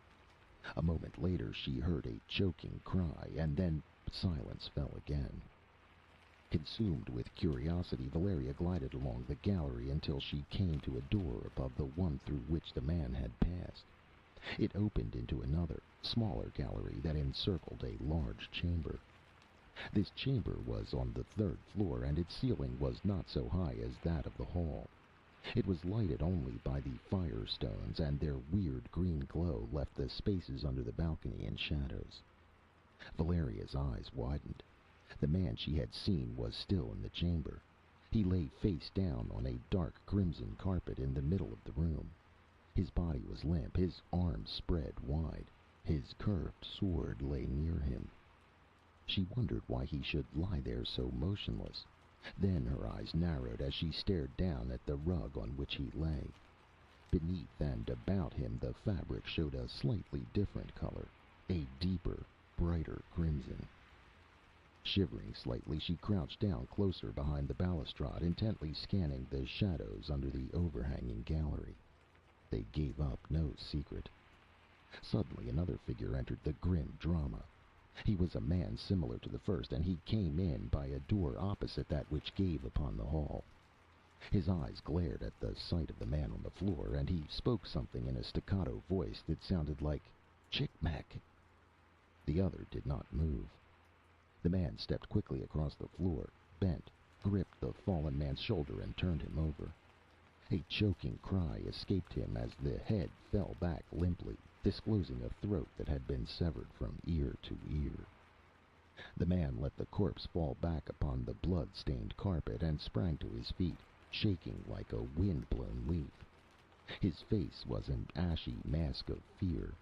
A moment later, she heard a choking cry, and then silence fell again. Consumed with curiosity, Valeria glided along the gallery until she came to a door above the one through which the man had passed. It opened into another, smaller gallery that encircled a large chamber. This chamber was on the third floor, and its ceiling was not so high as that of the hall. It was lighted only by the firestones, and their weird green glow left the spaces under the balcony in shadows. Valeria's eyes widened. The man she had seen was still in the chamber. He lay face down on a dark crimson carpet in the middle of the room. His body was limp, his arms spread wide. His curved sword lay near him. She wondered why he should lie there so motionless. Then her eyes narrowed as she stared down at the rug on which he lay. Beneath and about him the fabric showed a slightly different color, a deeper, brighter crimson. Shivering slightly, she crouched down closer behind the balustrade, intently scanning the shadows under the overhanging gallery. They gave up no secret. Suddenly another figure entered the grim drama. He was a man similar to the first, and he came in by a door opposite that which gave upon the hall. His eyes glared at the sight of the man on the floor, and he spoke something in a staccato voice that sounded like "Chickmack." The other did not move. The man stepped quickly across the floor, bent, gripped the fallen man's shoulder, and turned him over. A choking cry escaped him as the head fell back limply, disclosing a throat that had been severed from ear to ear. The man let the corpse fall back upon the blood-stained carpet and sprang to his feet, shaking like a wind-blown leaf. His face was an ashy mask of fear.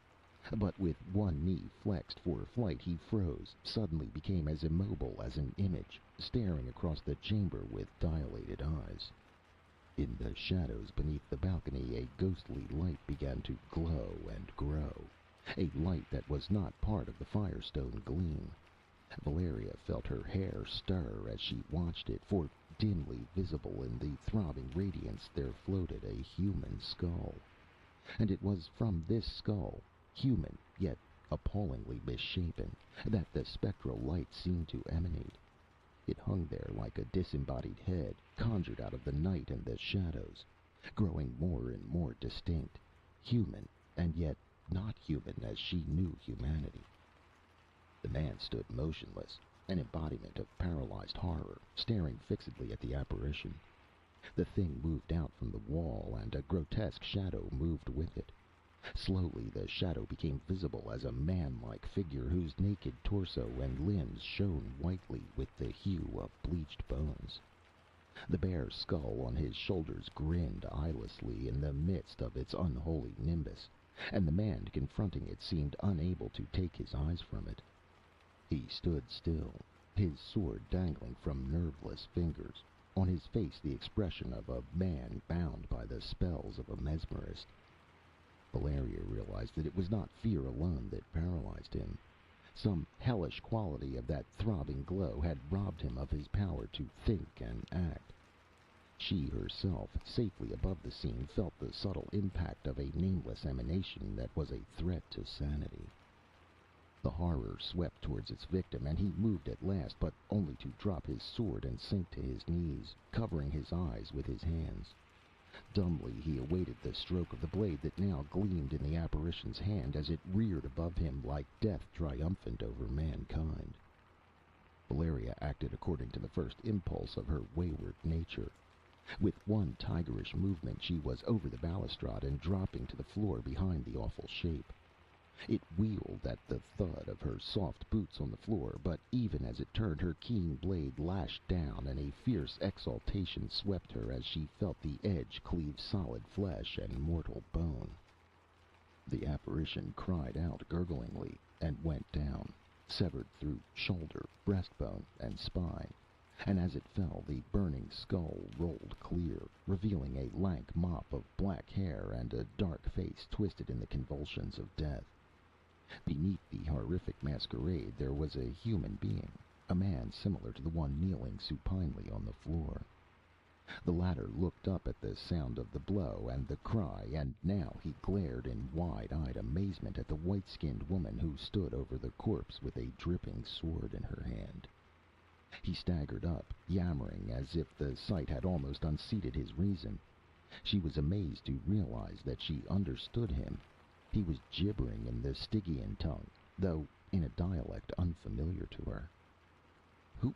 But with one knee flexed for flight, he froze, suddenly became as immobile as an image, staring across the chamber with dilated eyes. In the shadows beneath the balcony, a ghostly light began to glow and grow, a light that was not part of the firestone gleam. Valeria felt her hair stir as she watched it, for dimly visible in the throbbing radiance there floated a human skull. And it was from this skull, human yet appallingly misshapen, that the spectral light seemed to emanate. It hung there like a disembodied head, conjured out of the night and the shadows, growing more and more distinct, human, and yet not human as she knew humanity. The man stood motionless, an embodiment of paralyzed horror, staring fixedly at the apparition. The thing moved out from the wall, and a grotesque shadow moved with it. Slowly the shadow became visible as a man-like figure whose naked torso and limbs shone whitely with the hue of bleached bones. The bare skull on his shoulders grinned eyelessly in the midst of its unholy nimbus, and the man confronting it seemed unable to take his eyes from it. He stood still, his sword dangling from nerveless fingers, on his face the expression of a man bound by the spells of a mesmerist. Valeria realized that it was not fear alone that paralyzed him. Some hellish quality of that throbbing glow had robbed him of his power to think and act. She herself, safely above the scene, felt the subtle impact of a nameless emanation that was a threat to sanity. The horror swept towards its victim, and he moved at last, but only to drop his sword and sink to his knees, covering his eyes with his hands. Dumbly he awaited the stroke of the blade that now gleamed in the apparition's hand as it reared above him like death triumphant over mankind. Valeria acted according to the first impulse of her wayward nature. With one tigerish movement she was over the balustrade and dropping to the floor behind the awful shape. It wheeled at the thud of her soft boots on the floor, but even as it turned, her keen blade lashed down, and a fierce exultation swept her as she felt the edge cleave solid flesh and mortal bone. The apparition cried out gurglingly and went down, severed through shoulder, breastbone, and spine, and as it fell the burning skull rolled clear, revealing a lank mop of black hair and a dark face twisted in the convulsions of death. Beneath the horrific masquerade there was a human being, a man similar to the one kneeling supinely on the floor. The latter looked up at the sound of the blow and the cry, and now he glared in wide-eyed amazement at the white-skinned woman who stood over the corpse with a dripping sword in her hand. He staggered up, yammering as if the sight had almost unseated his reason. She was amazed to realize that she understood him. He was gibbering in the Stygian tongue, though in a dialect unfamiliar to her.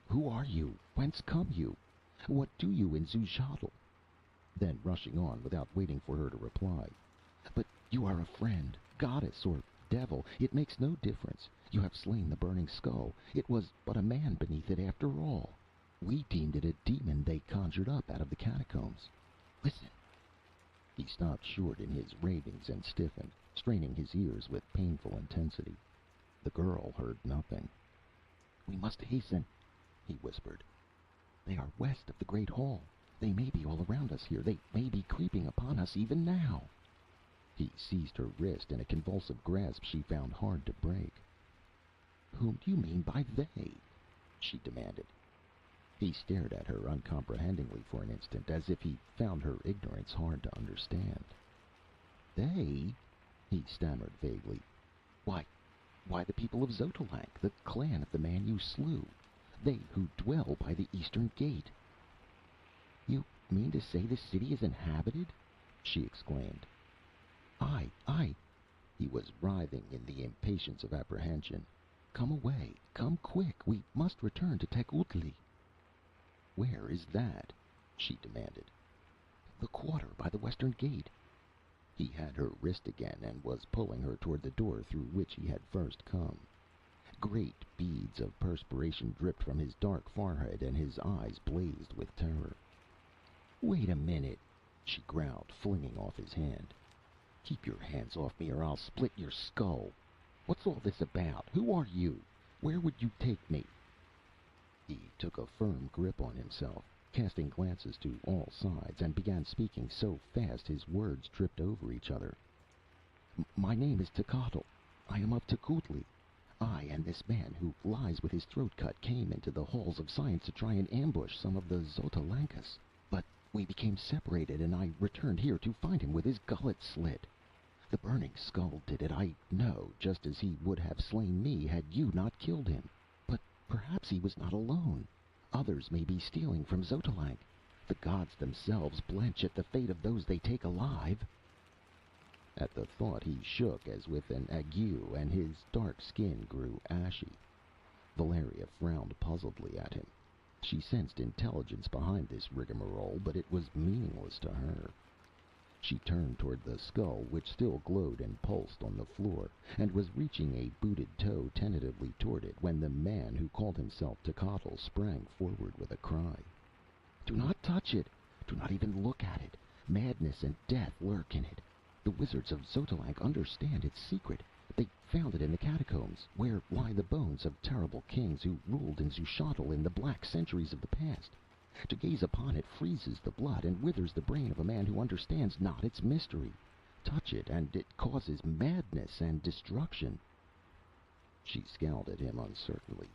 Who are you? Whence come you? What do you in Zushotl?" Then rushing on, without waiting for her to reply. "But you are a friend, goddess or devil, it makes no difference. You have slain the burning skull. It was but a man beneath it after all. We deemed it a demon they conjured up out of the catacombs. Listen." He stopped short in his ravings and stiffened, straining his ears with painful intensity. The girl heard nothing. "We must hasten," he whispered. "They are west of the great hall. They may be all around us here. They may be creeping upon us even now." He seized her wrist in a convulsive grasp she found hard to break. "Whom do you mean by they?" she demanded. He stared at her uncomprehendingly for an instant, as if he found her ignorance hard to understand. "They?" he stammered vaguely. Why, the people of Xotalanc, the clan of the man you slew. They who dwell by the eastern gate." "You mean to say this city is inhabited?" she exclaimed. Aye. He was writhing in the impatience of apprehension. "Come away. Come quick. We must return to Tecuhltli." "Where is that?" she demanded. "The quarter by the western gate." He had her wrist again and was pulling her toward the door through which he had first come. Great beads of perspiration dripped from his dark forehead, and his eyes blazed with terror. "Wait a minute," she growled, flinging off his hand. "Keep your hands off me or I'll split your skull. What's all this about? Who are you? Where would you take me?" He took a firm grip on himself, casting glances to all sides, and began speaking so fast his words tripped over each other. "My name is Zushotl. I am of Tecuhltli. I and this man who lies with his throat cut came into the halls of science to try and ambush some of the Xotalancas. But we became separated, and I returned here to find him with his gullet slit. The burning skull did it, I know, just as he would have slain me had you not killed him. But perhaps he was not alone. Others may be stealing from Xotalanc. The gods themselves blench at the fate of those they take alive." At the thought he shook as with an ague, and his dark skin grew ashy. Valeria frowned puzzledly at him. She sensed intelligence behind this rigmarole, but it was meaningless to her. She turned toward the skull, which still glowed and pulsed on the floor, and was reaching a booted toe tentatively toward it, when the man who called himself Zushotl sprang forward with a cry. "Do not touch it! Do not even look at it! Madness and death lurk in it. The wizards of Xotalanc understand its secret. They found it in the catacombs, where lie the bones of terrible kings who ruled in Zushotl in the black centuries of the past. To gaze upon it freezes the blood and withers the brain of a man who understands not its mystery. Touch it, and it causes madness and destruction." She scowled at him uncertainly.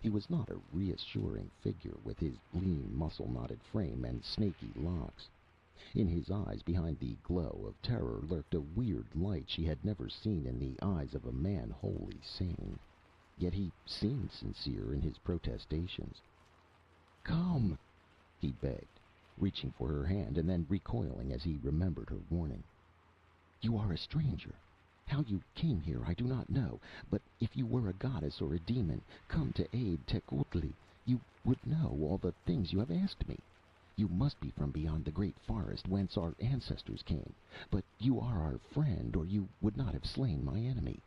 He was not a reassuring figure with his lean, muscle-knotted frame and snaky locks. In his eyes, behind the glow of terror, lurked a weird light she had never seen in the eyes of a man wholly sane. Yet he seemed sincere in his protestations. "Come!" he begged, reaching for her hand and then recoiling as he remembered her warning. "You are a stranger. How you came here I do not know, but if you were a goddess or a demon, come to aid Zushotl, you would know all the things you have asked me. You must be from beyond the great forest whence our ancestors came, but you are our friend, or you would not have slain my enemy.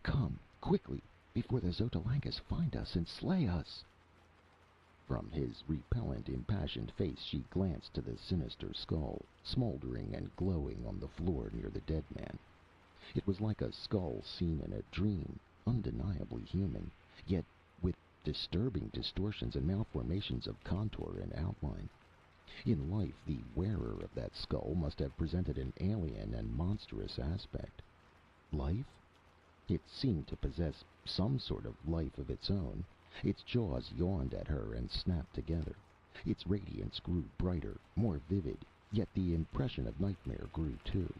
Come, quickly, before the Xotalangas find us and slay us." From his repellent, impassioned face she glanced to the sinister skull, smoldering and glowing on the floor near the dead man. It was like a skull seen in a dream, undeniably human, yet with disturbing distortions and malformations of contour and outline. In life, the wearer of that skull must have presented an alien and monstrous aspect. Life? It seemed to possess some sort of life of its own. Its jaws yawned at her and snapped together. Its radiance grew brighter, more vivid, yet the impression of nightmare grew too.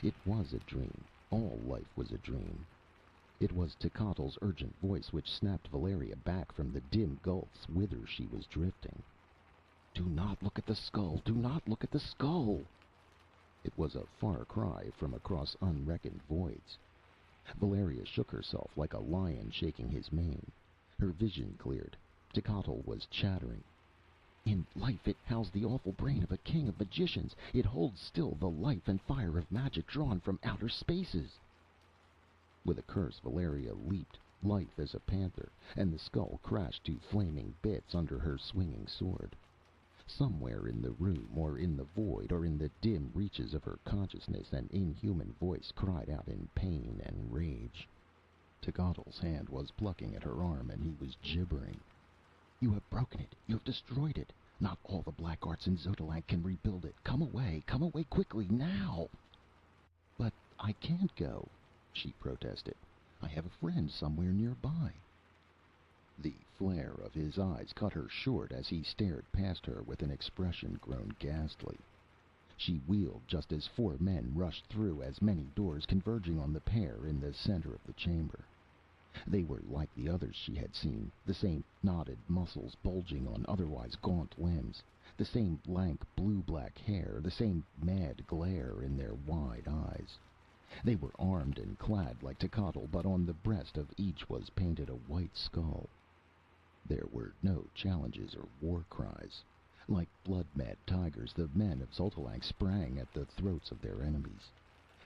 It was a dream. All life was a dream. It was Zushottl's urgent voice which snapped Valeria back from the dim gulfs whither she was drifting. "Do not look at the skull! Do not look at the skull!" It was a far cry from across unreckoned voids. Valeria shook herself like a lion shaking his mane. Her vision cleared. Zushotl was chattering. "In life it housed the awful brain of a king of magicians. It holds still the life and fire of magic drawn from outer spaces." With a curse, Valeria leaped, lithe as a panther, and the skull crashed to flaming bits under her swinging sword. Somewhere in the room, or in the void, or in the dim reaches of her consciousness, an inhuman voice cried out in pain and rage. Zushottl's hand was plucking at her arm, and he was gibbering. "You have broken it. You have destroyed it. Not all the black arts in Xotalanc can rebuild it. Come away. Come away quickly, now!" "But I can't go," she protested. "I have a friend somewhere nearby." The flare of his eyes cut her short as he stared past her with an expression grown ghastly. She wheeled just as four men rushed through as many doors, converging on the pair in the center of the chamber. They were like the others she had seen, the same knotted muscles bulging on otherwise gaunt limbs, the same lank blue-black hair, the same mad glare in their wide eyes. They were armed and clad like Zushotl, but on the breast of each was painted a white skull. There were no challenges or war cries. Like blood-mad tigers, the men of Xotalanc sprang at the throats of their enemies.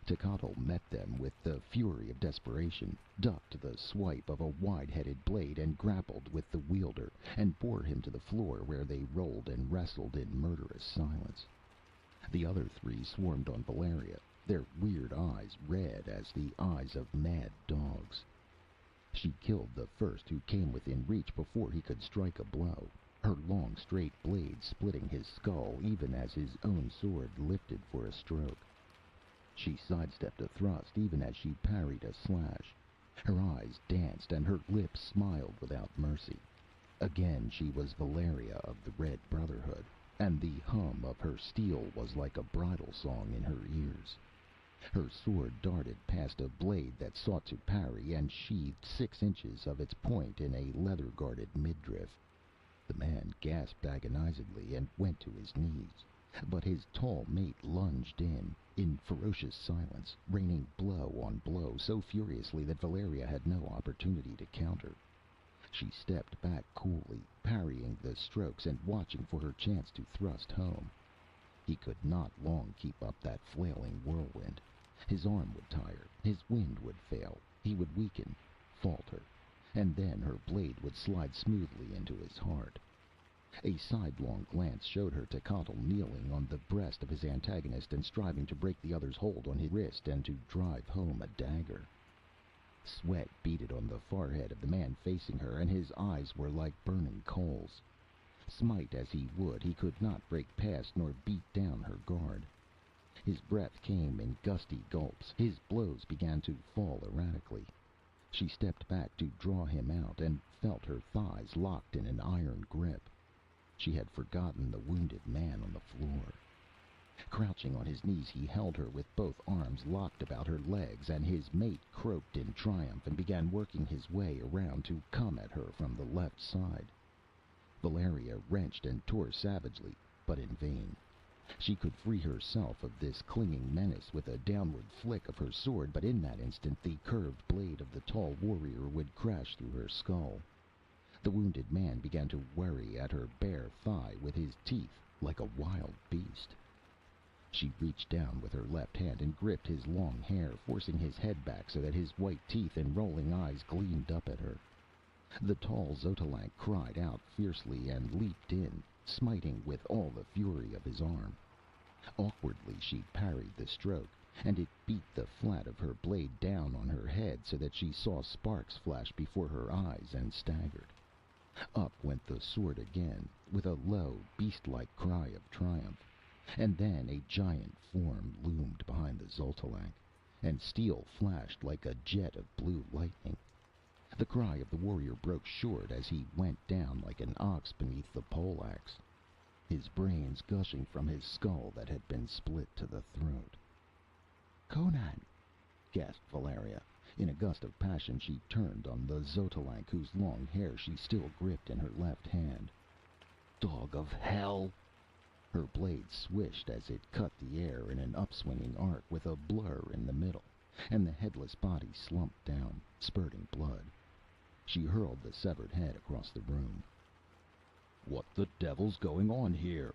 Zushotl met them with the fury of desperation, ducked the swipe of a wide-headed blade, and grappled with the wielder, and bore him to the floor, where they rolled and wrestled in murderous silence. The other three swarmed on Valeria, their weird eyes red as the eyes of mad dogs. She killed the first who came within reach before he could strike a blow, her long straight blade splitting his skull even as his own sword lifted for a stroke. She sidestepped a thrust even as she parried a slash. Her eyes danced and her lips smiled without mercy. Again she was Valeria of the Red Brotherhood, and the hum of her steel was like a bridal song in her ears. Her sword darted past a blade that sought to parry, and sheathed 6 inches of its point in a leather-guarded midriff. The man gasped agonizedly and went to his knees, but his tall mate lunged in ferocious silence, raining blow on blow so furiously that Valeria had no opportunity to counter. She stepped back coolly, parrying the strokes and watching for her chance to thrust home. He could not long keep up that flailing whirlwind. His arm would tire, his wind would fail, he would weaken, falter, and then her blade would slide smoothly into his heart. A sidelong glance showed her Zushotl kneeling on the breast of his antagonist and striving to break the other's hold on his wrist and to drive home a dagger. Sweat beaded on the forehead of the man facing her, and his eyes were like burning coals. Smite as he would, he could not break past nor beat down her guard. His breath came in gusty gulps, his blows began to fall erratically. She stepped back to draw him out and felt her thighs locked in an iron grip. She had forgotten the wounded man on the floor. Crouching on his knees, he held her with both arms locked about her legs, and his mate croaked in triumph and began working his way around to come at her from the left side. Valeria wrenched and tore savagely, but in vain. She could free herself of this clinging menace with a downward flick of her sword, but in that instant the curved blade of the tall warrior would crash through her skull. The wounded man began to worry at her bare thigh with his teeth like a wild beast. She reached down with her left hand and gripped his long hair, forcing his head back so that his white teeth and rolling eyes gleamed up at her. The tall Xotalanc cried out fiercely and leaped in, smiting with all the fury of his arm. Awkwardly she parried the stroke, and it beat the flat of her blade down on her head so that she saw sparks flash before her eyes and staggered. Up went the sword again, with a low, beast-like cry of triumph, and then a giant form loomed behind the Xotalanc, and steel flashed like a jet of blue lightning. The cry of the warrior broke short as he went down like an ox beneath the poleaxe, his brains gushing from his skull that had been split to the throat. "Conan!" gasped Valeria. In a gust of passion she turned on the Xotalanc, whose long hair she still gripped in her left hand. "Dog of hell!" Her blade swished as it cut the air in an upswinging arc with a blur in the middle, and the headless body slumped down, spurting blood. She hurled the severed head across the room. "What the devil's going on here?"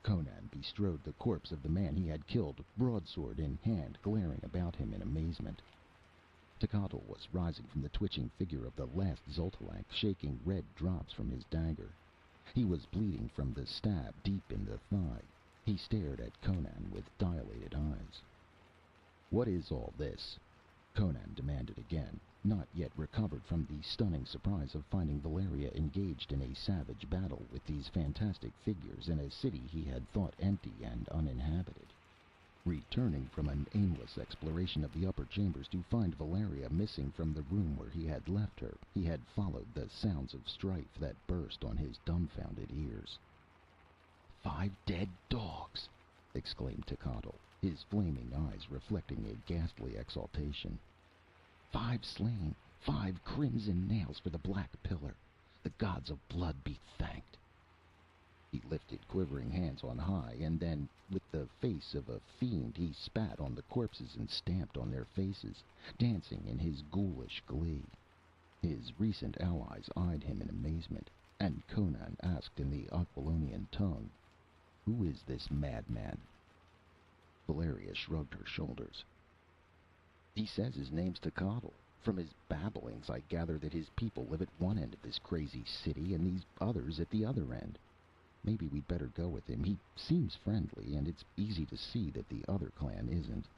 Conan bestrode the corpse of the man he had killed, broadsword in hand, glaring about him in amazement. Zushotl was rising from the twitching figure of the last Xotalanc, shaking red drops from his dagger. He was bleeding from the stab deep in the thigh. He stared at Conan with dilated eyes. "What is all this?" Conan demanded again, not yet recovered from the stunning surprise of finding Valeria engaged in a savage battle with these fantastic figures in a city he had thought empty and uninhabited. Returning from an aimless exploration of the upper chambers to find Valeria missing from the room where he had left her, he had followed the sounds of strife that burst on his dumbfounded ears. "5 dead dogs!" exclaimed Zushotl, his flaming eyes reflecting a ghastly exultation. "5 slain, 5 crimson nails for the black pillar. The gods of blood be thanked." He lifted quivering hands on high, and then, with the face of a fiend, he spat on the corpses and stamped on their faces, dancing in his ghoulish glee. His recent allies eyed him in amazement, and Conan asked in the Aquilonian tongue, "Who is this madman?" Valeria shrugged her shoulders. "He says his name's Zushotl. From his babblings, I gather that his people live at one end of this crazy city, and these others at the other end. Maybe we'd better go with him. He seems friendly, and it's easy to see that the other clan isn't."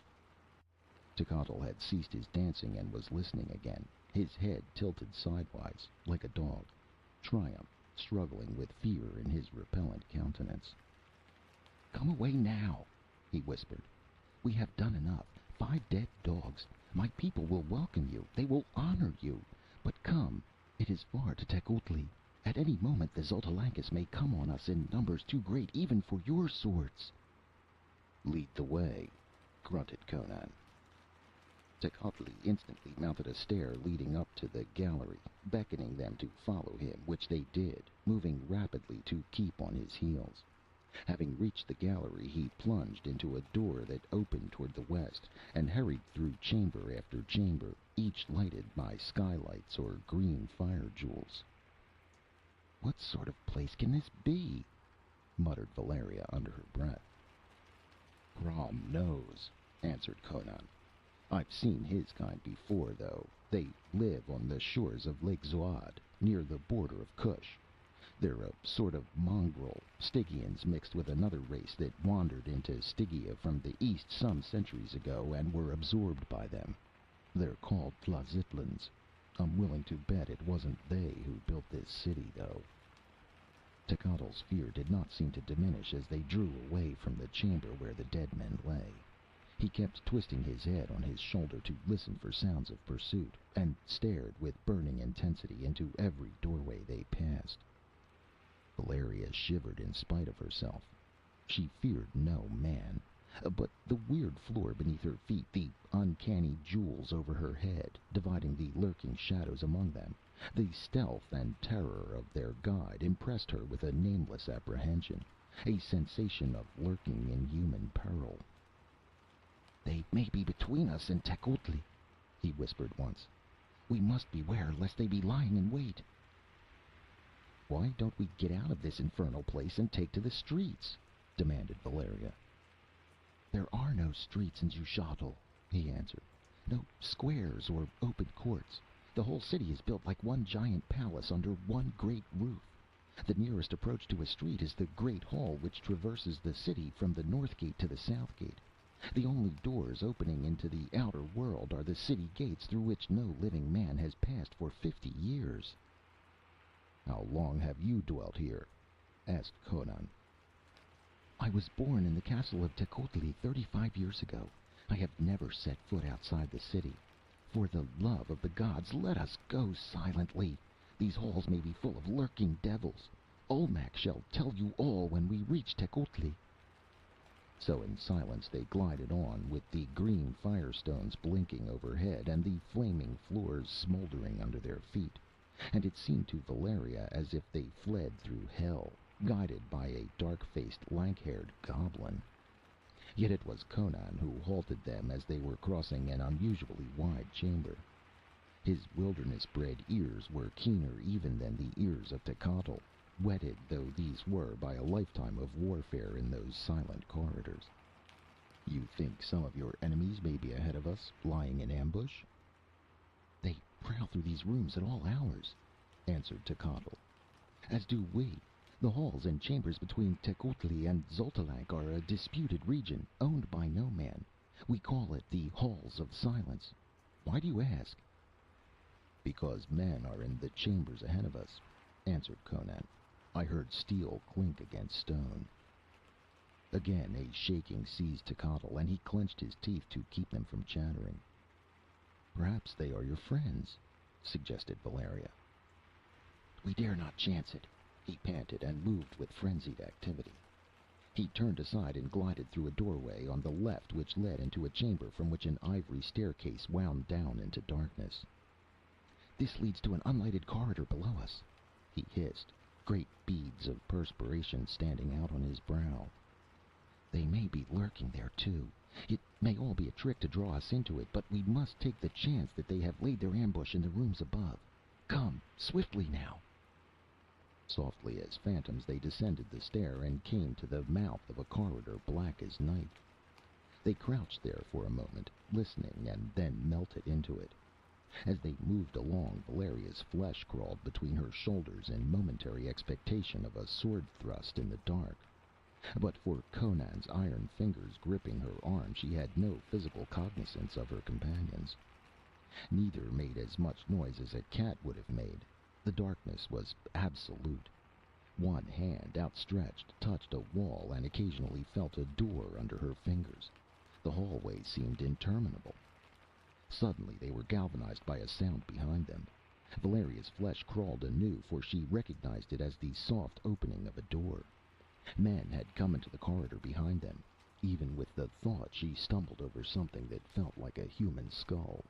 Zushotl had ceased his dancing and was listening again, his head tilted sidewise, like a dog, triumph struggling with fear in his repellent countenance. "Come away now," he whispered. "We have done enough. 5 dead dogs. My people will welcome you. They will honor you. But come. It is far to Tecuhltli. At any moment the Xotalancus may come on us in numbers too great even for your swords." "Lead the way," grunted Conan. Tecuhltli instantly mounted a stair leading up to the gallery, beckoning them to follow him, which they did, moving rapidly to keep on his heels. Having reached the gallery, he plunged into a door that opened toward the west, and hurried through chamber after chamber, each lighted by skylights or green fire jewels. "What sort of place can this be?" muttered Valeria under her breath. "Crom knows," answered Conan. "I've seen his kind before, though. They live on the shores of Lake Zuad, near the border of Kush. They're a sort of mongrel, Stygians mixed with another race that wandered into Stygia from the east some centuries ago and were absorbed by them. They're called Tlazitlans. I'm willing to bet it wasn't they who built this city, though." Techotl's fear did not seem to diminish as they drew away from the chamber where the dead men lay. He kept twisting his head on his shoulder to listen for sounds of pursuit, and stared with burning intensity into every doorway they passed. Valeria shivered in spite of herself. She feared no man, but the weird floor beneath her feet, the uncanny jewels over her head, dividing the lurking shadows among them, the stealth and terror of their guide impressed her with a nameless apprehension, a sensation of lurking inhuman peril. "They may be between us and Tecuhltli," he whispered once. "We must beware lest they be lying in wait." "Why don't we get out of this infernal place and take to the streets?" demanded Valeria. "There are no streets in Zushotl," he answered. "No squares or open courts. The whole city is built like one giant palace under one great roof. The nearest approach to a street is the great hall which traverses the city from the north gate to the south gate. The only doors opening into the outer world are the city gates through which no living man has passed for 50 years. "How long have you dwelt here?" asked Conan. "I was born in the castle of Tecuhltli 35 years ago. I have never set foot outside the city. For the love of the gods, let us go silently. These halls may be full of lurking devils. Olmec shall tell you all when we reach Tecuhltli." So in silence they glided on, with the green firestones blinking overhead and the flaming floors smoldering under their feet. And it seemed to Valeria as if they fled through hell, guided by a dark-faced, lank-haired goblin. Yet it was Conan who halted them as they were crossing an unusually wide chamber. His wilderness-bred ears were keener even than the ears of Zushotl, whetted though these were by a lifetime of warfare in those silent corridors. "You think some of your enemies may be ahead of us, lying in ambush?" "They prowl through these rooms at all hours," answered Zushotl. "As do we. The halls and chambers between Tecuhltli and Xotalanc are a disputed region, owned by no man. We call it the Halls of Silence. Why do you ask?" "Because men are in the chambers ahead of us," answered Conan. "I heard steel clink against stone." Again a shaking seized Zushotl, and he clenched his teeth to keep them from chattering. "Perhaps they are your friends," suggested Valeria. "We dare not chance it," he panted, and moved with frenzied activity. He turned aside and glided through a doorway on the left which led into a chamber from which an ivory staircase wound down into darkness. "This leads to an unlighted corridor below us," he hissed, great beads of perspiration standing out on his brow. "They may be lurking there, too. It may all be a trick to draw us into it, but we must take the chance that they have laid their ambush in the rooms above. Come, swiftly now." Softly as phantoms they descended the stair and came to the mouth of a corridor black as night. They crouched there for a moment, listening, and then melted into it. As they moved along, Valeria's flesh crawled between her shoulders in momentary expectation of a sword thrust in the dark. But for Conan's iron fingers gripping her arm, she had no physical cognizance of her companions. Neither made as much noise as a cat would have made. The darkness was absolute. One hand, outstretched, touched a wall and occasionally felt a door under her fingers. The hallway seemed interminable. Suddenly they were galvanized by a sound behind them. Valeria's flesh crawled anew, for she recognized it as the soft opening of a door. Men had come into the corridor behind them. Even with the thought, she stumbled over something that felt like a human skull.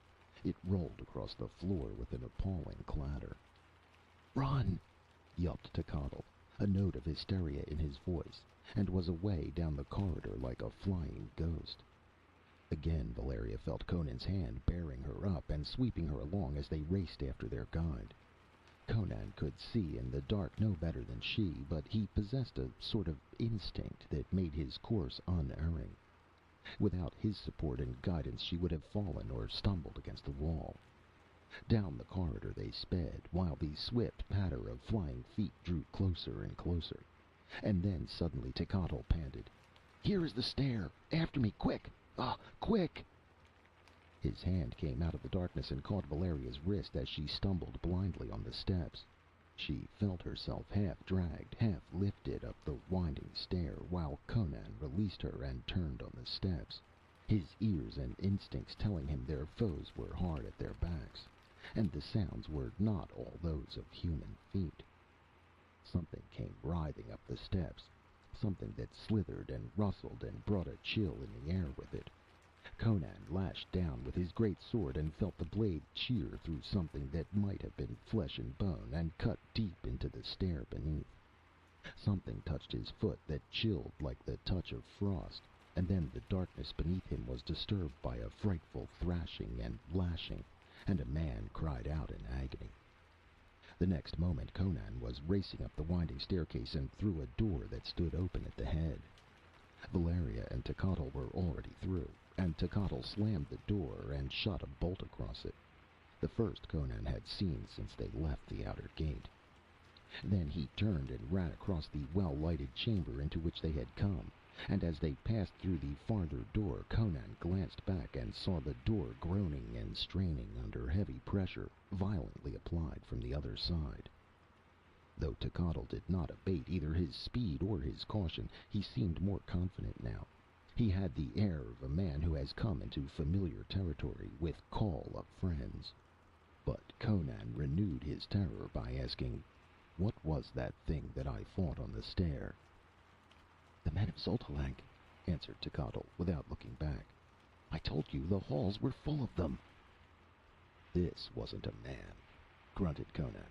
It rolled across the floor with an appalling clatter. "Run!" yelped Zushotl, a note of hysteria in his voice, and was away down the corridor like a flying ghost. Again Valeria felt Conan's hand bearing her up and sweeping her along as they raced after their guide. Conan could see in the dark no better than she, but he possessed a sort of instinct that made his course unerring. Without his support and guidance she would have fallen or stumbled against the wall. Down the corridor they sped, while the swift patter of flying feet drew closer and closer. And then suddenly Zushotl panted, "Here is the stair! After me! Quick! Ah, quick!" His hand came out of the darkness and caught Valeria's wrist as she stumbled blindly on the steps. She felt herself half dragged, half lifted up the winding stair, while Conan released her and turned on the steps. his ears and instincts telling him their foes were hard at their backs, and the sounds were not all those of human feet. Something came writhing up the steps, something that slithered and rustled and brought a chill in the air with it. Conan lashed down with his great sword and felt the blade shear through something that might have been flesh and bone and cut deep into the stair beneath. Something touched his foot that chilled like the touch of frost, and then the darkness beneath him was disturbed by a frightful thrashing and lashing, and a man cried out in agony. The next moment Conan was racing up the winding staircase and through a door that stood open at the head. Valeria and Zushotl were already through, and Zushotl slammed the door and shot a bolt across it, the first Conan had seen since they left the outer gate. Then he turned and ran across the well-lighted chamber into which they had come, and as they passed through the farther door, Conan glanced back and saw the door groaning and straining under heavy pressure, violently applied from the other side. Though Zushotl did not abate either his speed or his caution, he seemed more confident now. He had the air of a man who has come into familiar territory with call of friends. But Conan renewed his terror by asking, "What was that thing that I fought on the stair?" "The men of Xotalanc," answered Zushotl, without looking back. "I told you the halls were full of them." "This wasn't a man," grunted Conan.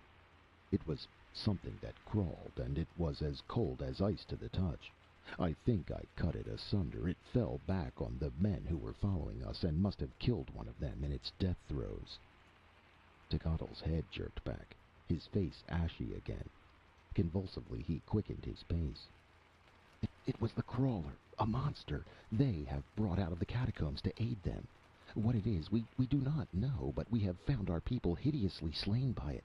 "It was something that crawled, and it was as cold as ice to the touch. I think I cut it asunder. It fell back on the men who were following us, and must have killed one of them in its death throes." Zuchotl's head jerked back, his face ashy again. Convulsively he quickened his pace. It was the crawler, a monster they have brought out of the catacombs to aid them. What it is, we do not know, but we have found our people hideously slain by it.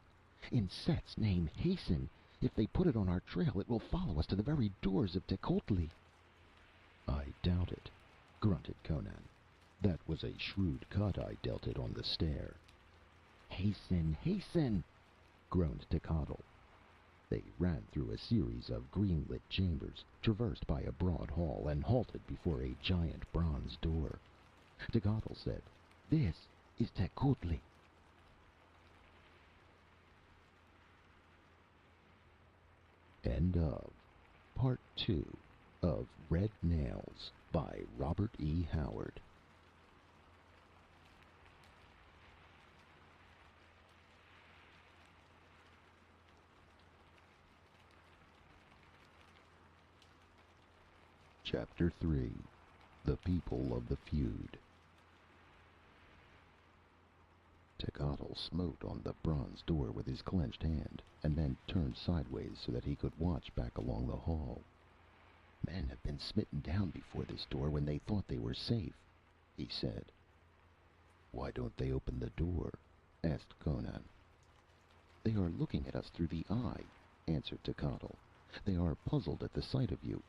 In Set's name, hasten! If they put it on our trail, it will follow us to the very doors of Tecuhltli." "I doubt it," grunted Conan. "That was a shrewd cut I dealt it on the stair." "Hasten, hasten!" groaned Zushotl. They ran through a series of green-lit chambers, traversed by a broad hall, and halted before a giant bronze door. Zushotl said, "This is Tecuhltli." End of Part 2 of Red Nails by Robert E. Howard. Chapter 3. The People of the Feud. Zushotl smote on the bronze door with his clenched hand, and then turned sideways so that he could watch back along the hall. "Men have been smitten down before this door when they thought they were safe," he said. "Why don't they open the door?" asked Conan. "They are looking at us through the eye," answered Zushotl. "They are puzzled at the sight of you."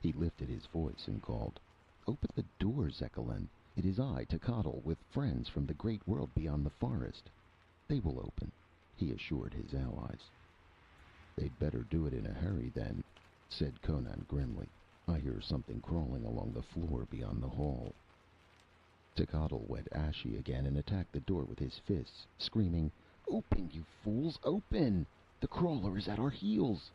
He lifted his voice and called, "Open the door, Zekelin. It is I, Zushotl, with friends from the great world beyond the forest." "They will open," he assured his allies. "They'd better do it in a hurry, then," said Conan grimly. "I hear something crawling along the floor beyond the hall." Zushotl went ashy again and attacked the door with his fists, screaming, "Open, you fools, open! The crawler is at our heels!"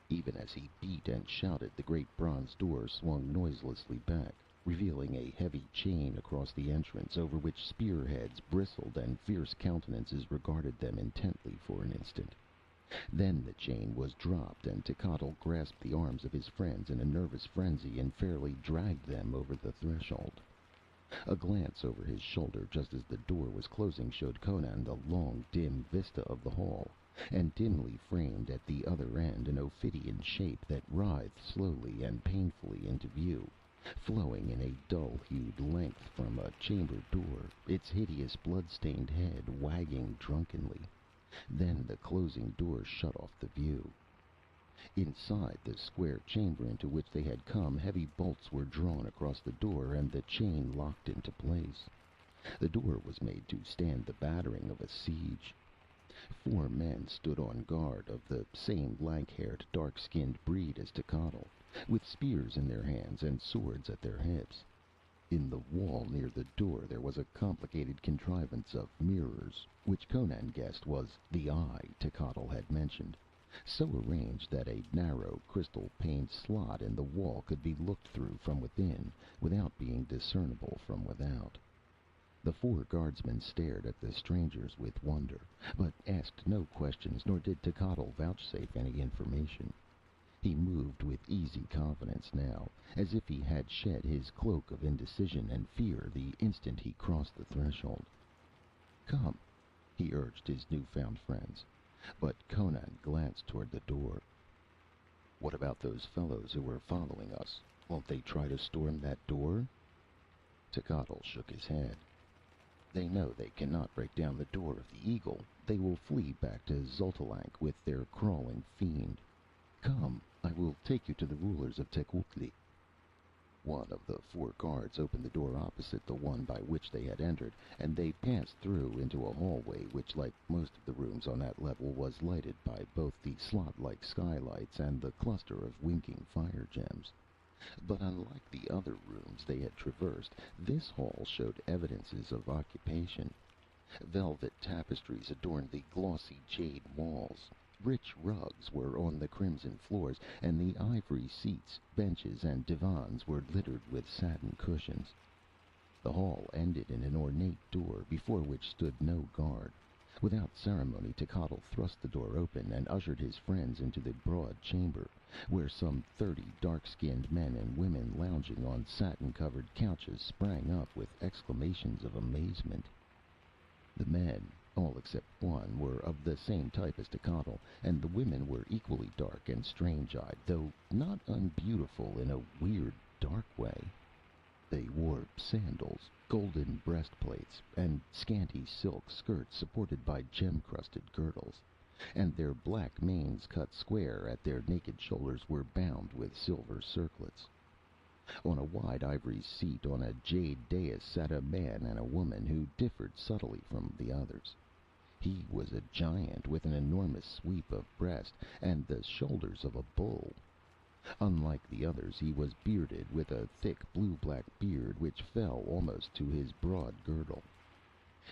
Even as he beat and shouted, the great bronze door swung noiselessly back, revealing a heavy chain across the entrance, over which spearheads bristled and fierce countenances regarded them intently for an instant. Then the chain was dropped, and Zushotl grasped the arms of his friends in a nervous frenzy and fairly dragged them over the threshold. A glance over his shoulder just as the door was closing showed Conan the long, dim vista of the hall, and dimly framed at the other end an ophidian shape that writhed slowly and painfully into view, flowing in a dull-hued length from a chamber door, its hideous blood-stained head wagging drunkenly. Then the closing door shut off the view. Inside the square chamber into which they had come, heavy bolts were drawn across the door, and the chain locked into place. The door was made to stand the battering of a siege. 4 men stood on guard, of the same lank-haired, dark-skinned breed as Zushotl, with spears in their hands and swords at their hips. In the wall near the door there was a complicated contrivance of mirrors, which Conan guessed was the eye Techotl had mentioned, so arranged that a narrow, crystal-paned slot in the wall could be looked through from within without being discernible from without. The four guardsmen stared at the strangers with wonder, but asked no questions, nor did Techotl vouchsafe any information. He moved with easy confidence now, as if he had shed his cloak of indecision and fear the instant he crossed the threshold. "Come," he urged his new-found friends, but Conan glanced toward the door. "What about those fellows who were following us? Won't they try to storm that door?" Techotl shook his head. "They know they cannot break down the door of the Eagle. They will flee back to Xotalanc with their crawling fiend. Come, I will take you to the rulers of Tecuhltli." One of the four guards opened the door opposite the one by which they had entered, and they passed through into a hallway which, like most of the rooms on that level, was lighted by both the slot-like skylights and the cluster of winking fire gems. But unlike the other rooms they had traversed, this hall showed evidences of occupation. Velvet tapestries adorned the glossy jade walls. Rich rugs were on the crimson floors, and the ivory seats, benches, and divans were littered with satin cushions. The hall ended in an ornate door, before which stood no guard. Without ceremony, Techotl thrust the door open and ushered his friends into the broad chamber, where some 30 dark-skinned men and women lounging on satin-covered couches sprang up with exclamations of amazement. The men, all except one, were of the same type as Techotl, and the women were equally dark and strange-eyed, though not unbeautiful in a weird, dark way. They wore sandals, golden breastplates, and scanty silk skirts supported by gem-crusted girdles, and their black manes cut square at their naked shoulders were bound with silver circlets. On a wide ivory seat on a jade dais sat a man and a woman who differed subtly from the others. He was a giant with an enormous sweep of breast and the shoulders of a bull. Unlike the others, he was bearded, with a thick blue-black beard which fell almost to his broad girdle.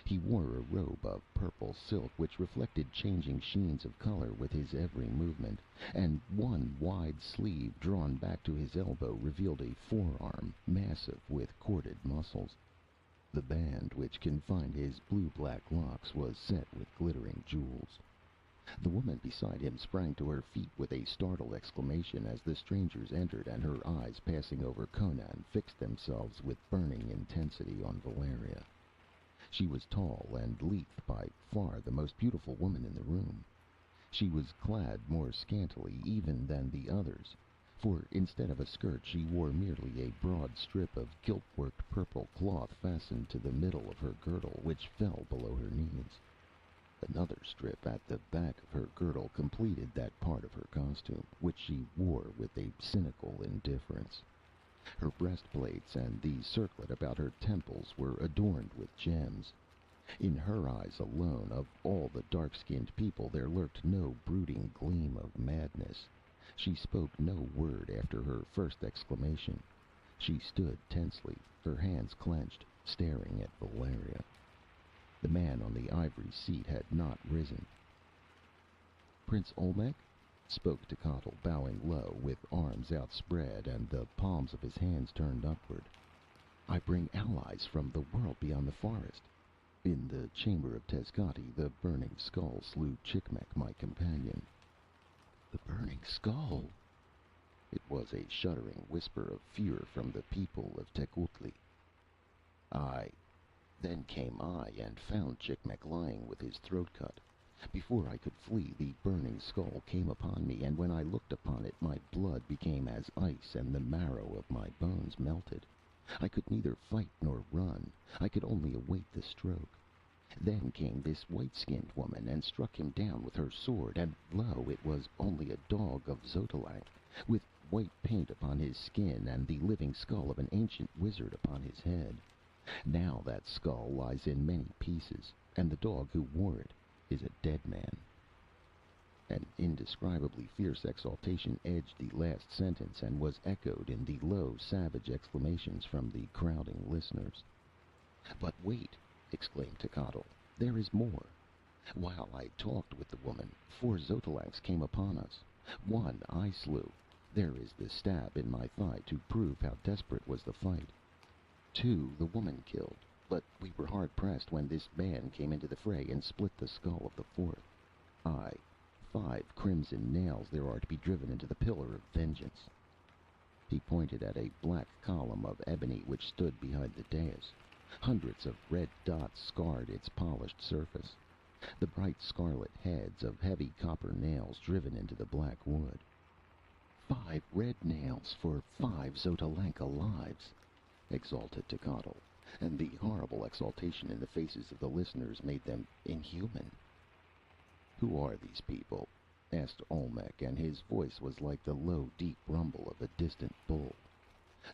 He wore a robe of purple silk which reflected changing sheens of color with his every movement, and one wide sleeve drawn back to his elbow revealed a forearm massive with corded muscles. The band which confined his blue-black locks was set with glittering jewels. The woman beside him sprang to her feet with a startled exclamation as the strangers entered, and her eyes, passing over Conan, fixed themselves with burning intensity on Valeria. She was tall and lithe, by far the most beautiful woman in the room. She was clad more scantily even than the others, for instead of a skirt she wore merely a broad strip of gilt-worked purple cloth fastened to the middle of her girdle, which fell below her knees. Another strip at the back of her girdle completed that part of her costume, which she wore with a cynical indifference. Her breastplates and the circlet about her temples were adorned with gems. In her eyes alone, of all the dark-skinned people, there lurked no brooding gleam of madness. She spoke no word after her first exclamation. She stood tensely, her hands clenched, staring at Valeria. The man on the ivory seat had not risen. "Prince Olmec?" spoke Techotl, bowing low, with arms outspread and the palms of his hands turned upward. "I bring allies from the world beyond the forest. In the chamber of Tezcati, the burning skull slew Chicmec, my companion." "The burning skull!" It was a shuddering whisper of fear from the people of Tecuhltli. "Aye. Then came I and found Chicmec lying with his throat cut. Before I could flee, the burning skull came upon me, and when I looked upon it, my blood became as ice, and the marrow of my bones melted. I could neither fight nor run. I could only await the stroke. Then came this white-skinned woman and struck him down with her sword, and lo, it was only a dog of Xotalanc, with white paint upon his skin and the living skull of an ancient wizard upon his head. Now that skull lies in many pieces, and the dog who wore it is a dead man." An indescribably fierce exultation edged the last sentence and was echoed in the low, savage exclamations from the crowding listeners. "But wait!" exclaimed Techotl. "There is more. While I talked with the woman, 4 Xotalancas came upon us. 1 I slew. There is the stab in my thigh to prove how desperate was the fight. 2 the woman killed, but we were hard pressed when this man came into the fray and split the skull of the 4th. 5 crimson nails there are to be driven into the pillar of vengeance." He pointed at a black column of ebony which stood behind the dais. Hundreds of red dots scarred its polished surface. The bright scarlet heads of heavy copper nails driven into the black wood. 5 red nails for 5 Xotalanca lives!" exulted Techotl, and the horrible exultation in the faces of the listeners made them inhuman. "Who are these people?" asked Olmec, and his voice was like the low, deep rumble of a distant bull.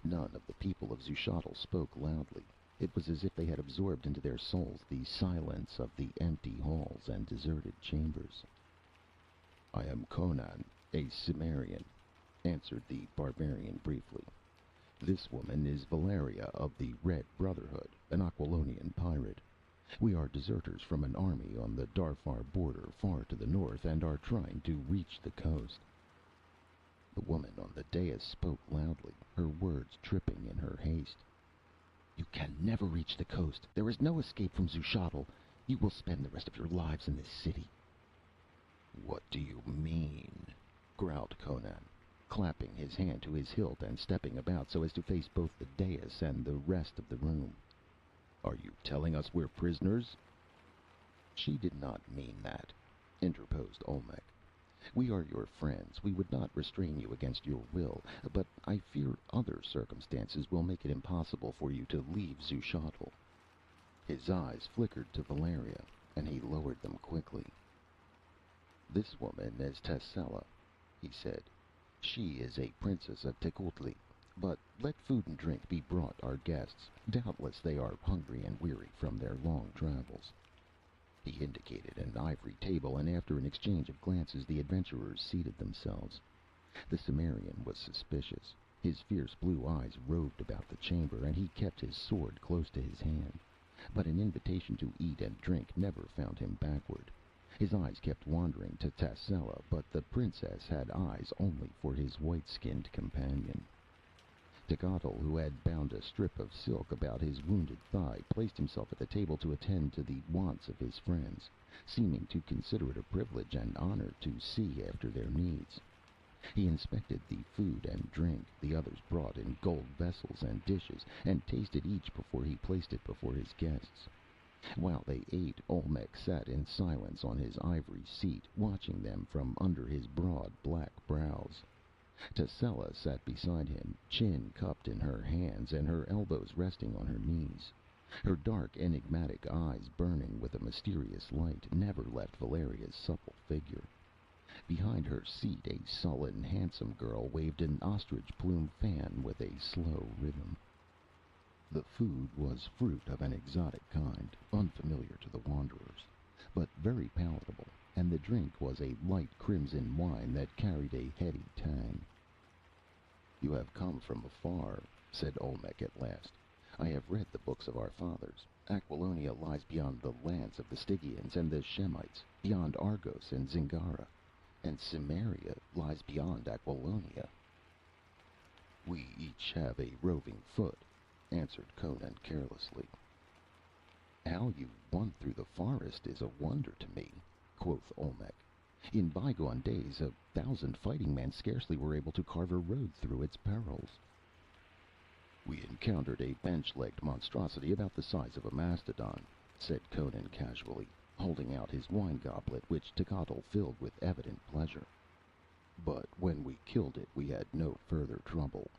None of the people of Zushotl spoke loudly. It was as if they had absorbed into their souls the silence of the empty halls and deserted chambers. "I am Conan, a Cimmerian," answered the barbarian briefly. "This woman is Valeria of the Red Brotherhood, an Aquilonian pirate. We are deserters from an army on the Darfar border far to the north, and are trying to reach the coast." The woman on the dais spoke loudly, her words tripping in her haste. "You can never reach the coast. There is no escape from Zushotl. You will spend the rest of your lives in this city." "What do you mean?" growled Conan, clapping his hand to his hilt and stepping about so as to face both the dais and the rest of the room. "Are you telling us we're prisoners?" "She did not mean that," interposed Olmec. "We are your friends. We would not restrain you against your will, but I fear other circumstances will make it impossible for you to leave Zushotl." His eyes flickered to Valeria, and he lowered them quickly. "This woman is Tassella," he said. "She is a princess of Tecuhltli. But let food and drink be brought our guests. Doubtless they are hungry and weary from their long travels." He indicated an ivory table, and after an exchange of glances the adventurers seated themselves. The Cimmerian was suspicious. His fierce blue eyes roved about the chamber, and he kept his sword close to his hand. But an invitation to eat and drink never found him backward. His eyes kept wandering to Tassella, but the princess had eyes only for his white-skinned companion. Techotl, who had bound a strip of silk about his wounded thigh, placed himself at the table to attend to the wants of his friends, seeming to consider it a privilege and honor to see after their needs. He inspected the food and drink the others brought in gold vessels and dishes, and tasted each before he placed it before his guests. While they ate, Olmec sat in silence on his ivory seat, watching them from under his broad black brows. Tassella sat beside him, chin cupped in her hands and her elbows resting on her knees. Her dark, enigmatic eyes, burning with a mysterious light, never left Valeria's supple figure. Behind her seat a sullen, handsome girl waved an ostrich plume fan with a slow rhythm. The food was fruit of an exotic kind, unfamiliar to the wanderers, but very palatable, and the drink was a light crimson wine that carried a heady tang. "You have come from afar," said Olmec at last. "I have read the books of our fathers. Aquilonia lies beyond the lands of the Stygians and the Shemites, beyond Argos and Zingara, and Cimmeria lies beyond Aquilonia." "We each have a roving foot," answered Conan carelessly. "How you won through the forest is a wonder to me," quoth Olmec. "In bygone days 1,000 fighting men scarcely were able to carve a road through its perils." "We encountered a bench-legged monstrosity about the size of a mastodon," said Conan casually, holding out his wine goblet, which Techotl filled with evident pleasure. "But when we killed it, we had no further trouble."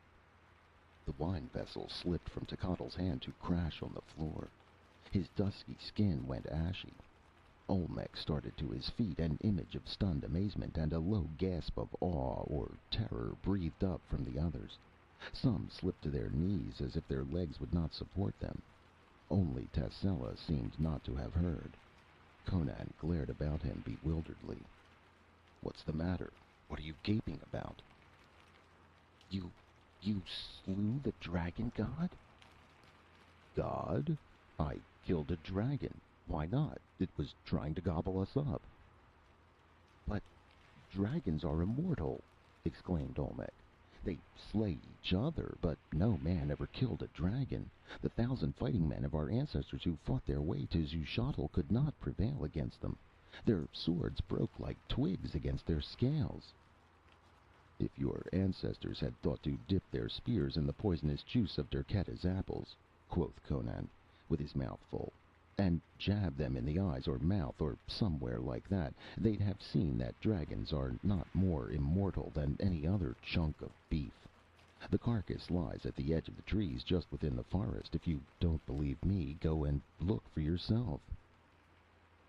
The wine vessel slipped from Techotl's hand to crash on the floor. His dusky skin went ashy. Olmec started to his feet, an image of stunned amazement, and a low gasp of awe or terror breathed up from the others. Some slipped to their knees as if their legs would not support them. Only Tassella seemed not to have heard. Conan glared about him bewilderedly. What's the matter? What are you gaping about?" "You you slew the dragon god?" "God? I killed a dragon. Why not? It was trying to gobble us up." "But dragons are immortal!" exclaimed Olmec. "They slay each other, but no man ever killed a dragon. The 1,000 fighting men of our ancestors who fought their way to Zushotl could not prevail against them. Their swords broke like twigs against their scales." "If your ancestors had thought to dip their spears in the poisonous juice of Derketa's apples," quoth Conan, with his mouth full, "and jab them in the eyes or mouth or somewhere like that, they'd have seen that dragons are not more immortal than any other chunk of beef. The carcass lies at the edge of the trees just within the forest. If you don't believe me, go and look for yourself."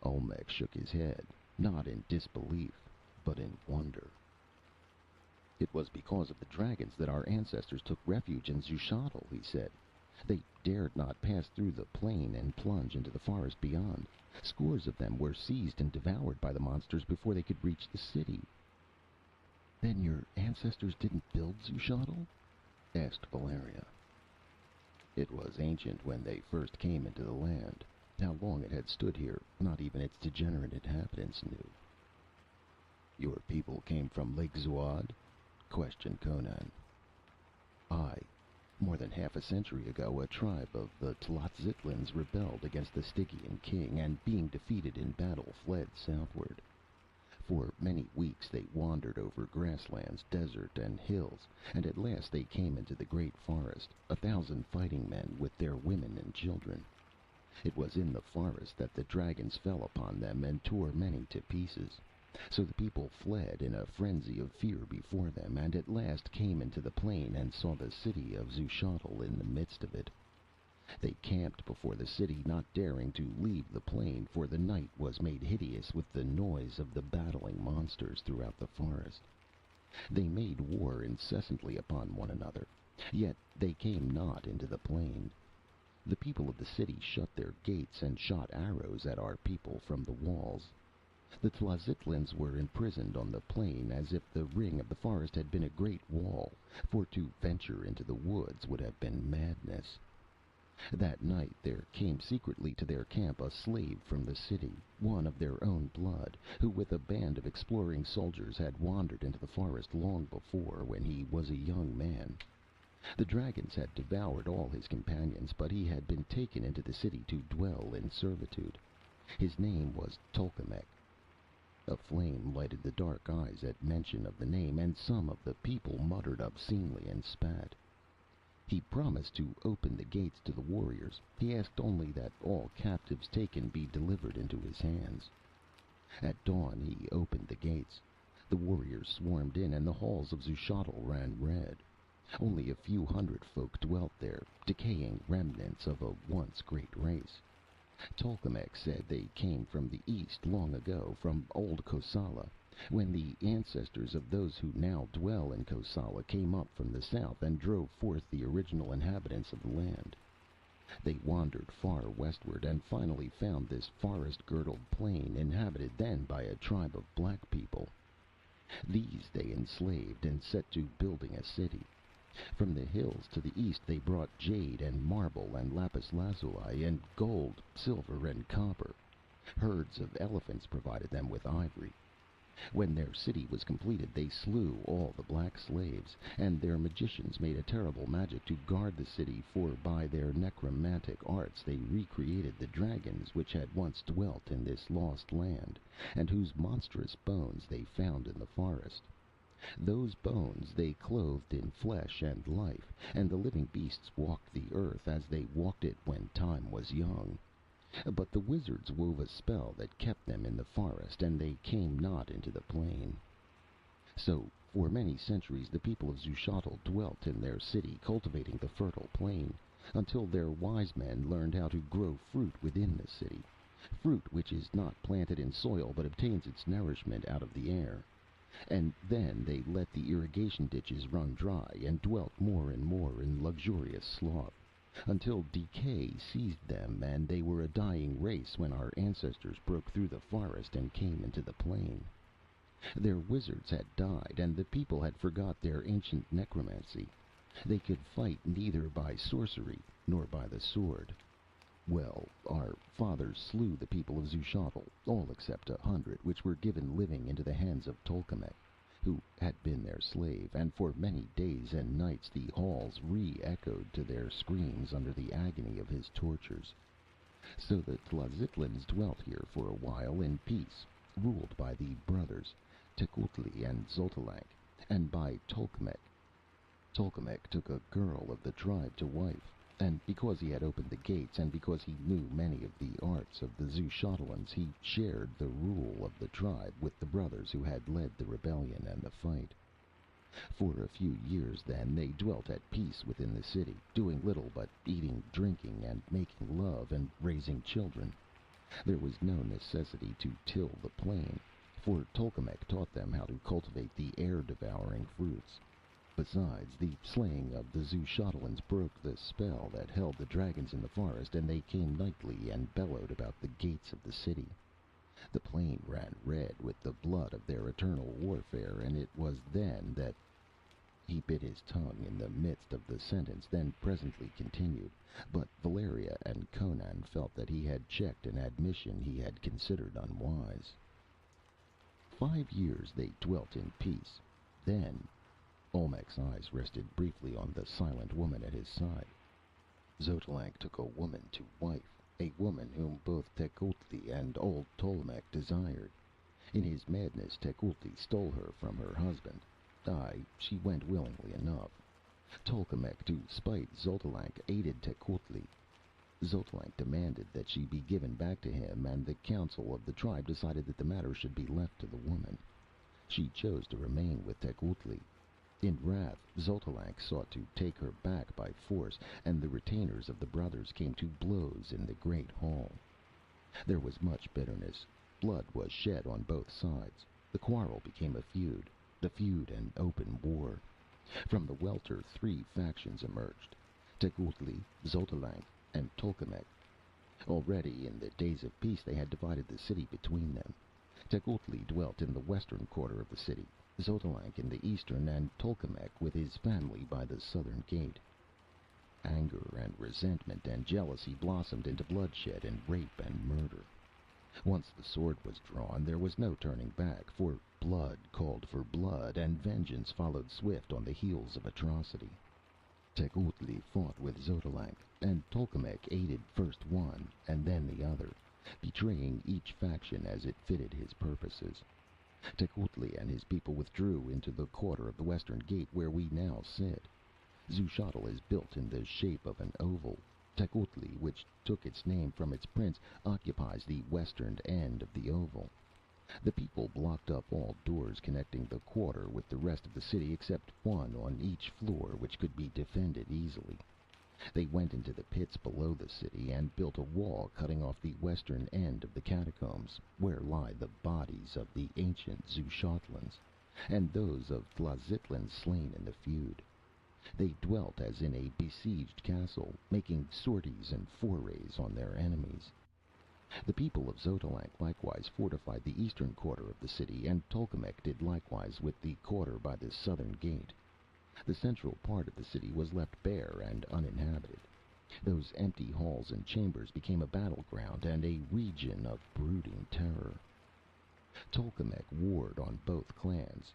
Olmec shook his head, not in disbelief, but in wonder. "It was because of the dragons that our ancestors took refuge in Zushotl," he said. "They dared not pass through the plain and plunge into the forest beyond. Scores of them were seized and devoured by the monsters before they could reach the city." "Then your ancestors didn't build Zushotl?" asked Valeria. "It was ancient when they first came into the land. How long it had stood here, not even its degenerate inhabitants knew." "Your people came from Lake Zuad?" questioned Conan. "Aye. More than half a century ago, a tribe of the Tlazitlans rebelled against the Stygian king, and being defeated in battle, fled southward. For many weeks they wandered over grasslands, desert, and hills, and at last they came into the great forest, 1,000 fighting men with their women and children. It was in the forest that the dragons fell upon them and tore many to pieces. So the people fled in a frenzy of fear before them, and at last came into the plain and saw the city of Zushotl in the midst of it. They camped before the city, not daring to leave the plain, for the night was made hideous with the noise of the battling monsters throughout the forest. They made war incessantly upon one another, yet they came not into the plain. The people of the city shut their gates and shot arrows at our people from the walls. The Tlazitlans were imprisoned on the plain as if the ring of the forest had been a great wall, for to venture into the woods would have been madness. That night there came secretly to their camp a slave from the city, one of their own blood, who with a band of exploring soldiers had wandered into the forest long before, when he was a young man. The dragons had devoured all his companions, but he had been taken into the city to dwell in servitude. His name was Tolkemec. A flame lighted the dark eyes at mention of the name, and some of the people muttered obscenely and spat. He promised to open the gates to the warriors. He asked only that all captives taken be delivered into his hands. At dawn he opened the gates. The warriors swarmed in, and the halls of Zushotl ran red. Only a few hundred folk dwelt there, decaying remnants of a once great race. Tolkemec said they came from the east long ago, from old Kosala, when the ancestors of those who now dwell in Kosala came up from the south and drove forth the original inhabitants of the land. They wandered far westward, and finally found this forest-girdled plain, inhabited then by a tribe of black people. These they enslaved and set to building a city. From the hills to the east they brought jade and marble and lapis lazuli and gold, silver, and copper. Herds of elephants provided them with ivory. When their city was completed, they slew all the black slaves, and their magicians made a terrible magic to guard the city, for by their necromantic arts they recreated the dragons which had once dwelt in this lost land, and whose monstrous bones they found in the forest. Those bones they clothed in flesh and life, and the living beasts walked the earth as they walked it when time was young. But the wizards wove a spell that kept them in the forest, and they came not into the plain. So for many centuries the people of Zushotl dwelt in their city, cultivating the fertile plain, until their wise men learned how to grow fruit within the city, fruit which is not planted in soil but obtains its nourishment out of the air. And then they let the irrigation ditches run dry, and dwelt more and more in luxurious sloth, until decay seized them, and they were a dying race when our ancestors broke through the forest and came into the plain. Their wizards had died, and the people had forgot their ancient necromancy. They could fight neither by sorcery nor by the sword. Well, our fathers slew the people of Zushotl, all except 100, which were given living into the hands of Tolkemec, who had been their slave, and for many days and nights the halls re-echoed to their screams under the agony of his tortures. So the Tlazitlans dwelt here for a while in peace, ruled by the brothers Tecuhtli and Xotalanc, and by Tolkemec. Tolkemec took a girl of the tribe to wife, and because he had opened the gates, and because he knew many of the arts of the Zushotlans, he shared the rule of the tribe with the brothers who had led the rebellion and the fight. For a few years, then, they dwelt at peace within the city, doing little but eating, drinking, and making love, and raising children. There was no necessity to till the plain, for Tolkemec taught them how to cultivate the air-devouring fruits. Besides, the slaying of the Zushotlans broke the spell that held the dragons in the forest, and they came nightly and bellowed about the gates of the city. The plain ran red with the blood of their eternal warfare, and it was then that... He bit his tongue in the midst of the sentence, then presently continued, but Valeria and Conan felt that he had checked an admission he had considered unwise. 5 years they dwelt in peace. Then... Olmec's eyes rested briefly on the silent woman at his side. Xotalanc took a woman to wife, a woman whom both Tecuhtli and old Tolmec desired. In his madness, Tecuhtli stole her from her husband. Aye, she went willingly enough. Tolkemec, to spite Xotalanc, aided Tecuhtli. Xotalanc demanded that she be given back to him, and the council of the tribe decided that the matter should be left to the woman. She chose to remain with Tecuhtli. In wrath, Xotalanc sought to take her back by force, and the retainers of the brothers came to blows in the great hall. There was much bitterness. Blood was shed on both sides. The quarrel became a feud, the feud an open war. From the welter 3 factions emerged: Tecuhtli, Xotalanc, and Tolkemec. Already in the days of peace they had divided the city between them. Tecuhtli dwelt in the western quarter of the city, Xotalanc in the eastern, and Tolkemec with his family by the southern gate. Anger and resentment and jealousy blossomed into bloodshed and rape and murder. Once the sword was drawn, there was no turning back, for blood called for blood, and vengeance followed swift on the heels of atrocity. Tecuhtli fought with Xotalanc, and Tolkemec aided first one and then the other, betraying each faction as it fitted his purposes. Tecuhtli and his people withdrew into the quarter of the western gate where we now sit. Zushotl is built in the shape of an oval. Tecuhtli, which took its name from its prince, occupies the western end of the oval. The people blocked up all doors connecting the quarter with the rest of the city except one on each floor, which could be defended easily. They went into the pits below the city and built a wall cutting off the western end of the catacombs, where lie the bodies of the ancient Zushotlans, and those of Tlazitlans slain in the feud. They dwelt as in a besieged castle, making sorties and forays on their enemies. The people of Xotalanc likewise fortified the eastern quarter of the city, and Tolkemec did likewise with the quarter by the southern gate. The central part of the city was left bare and uninhabited. Those empty halls and chambers became a battleground and a region of brooding terror. Tolkemec warred on both clans.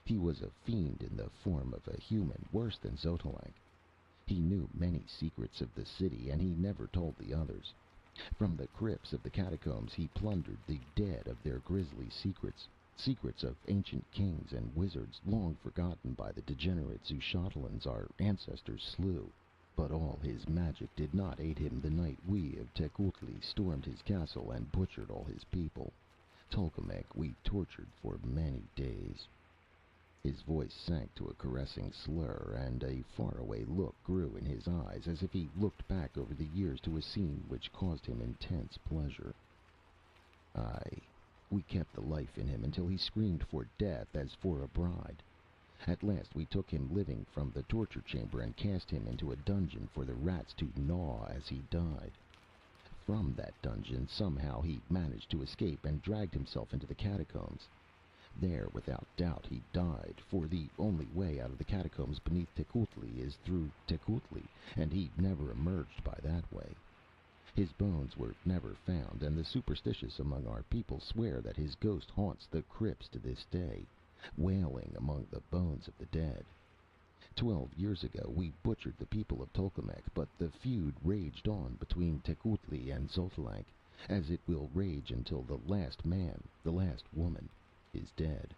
He was a fiend in the form of a human, worse than Xotalanc. He knew many secrets of the city, and he never told the others. From the crypts of the catacombs he plundered the dead of their grisly secrets, secrets of ancient kings and wizards, long forgotten by the degenerate Zushotlans our ancestors slew. But all his magic did not aid him the night we of Tecuhtli stormed his castle and butchered all his people. Tolkemec we tortured for many days. His voice sank to a caressing slur, and a faraway look grew in his eyes, as if he looked back over the years to a scene which caused him intense pleasure. Aye, we kept the life in him until he screamed for death as for a bride. At last we took him living from the torture chamber and cast him into a dungeon for the rats to gnaw as he died. From that dungeon somehow he managed to escape and dragged himself into the catacombs. There, without doubt, he died, for the only way out of the catacombs beneath Tecuhltli is through Tecuhltli, and he never emerged by that way. His bones were never found, and the superstitious among our people swear that his ghost haunts the crypts to this day, wailing among the bones of the dead. 12 years ago we butchered the people of Tolkemec, but the feud raged on between Tecuhltli and Xotalanc, as it will rage until the last man, the last woman, is dead.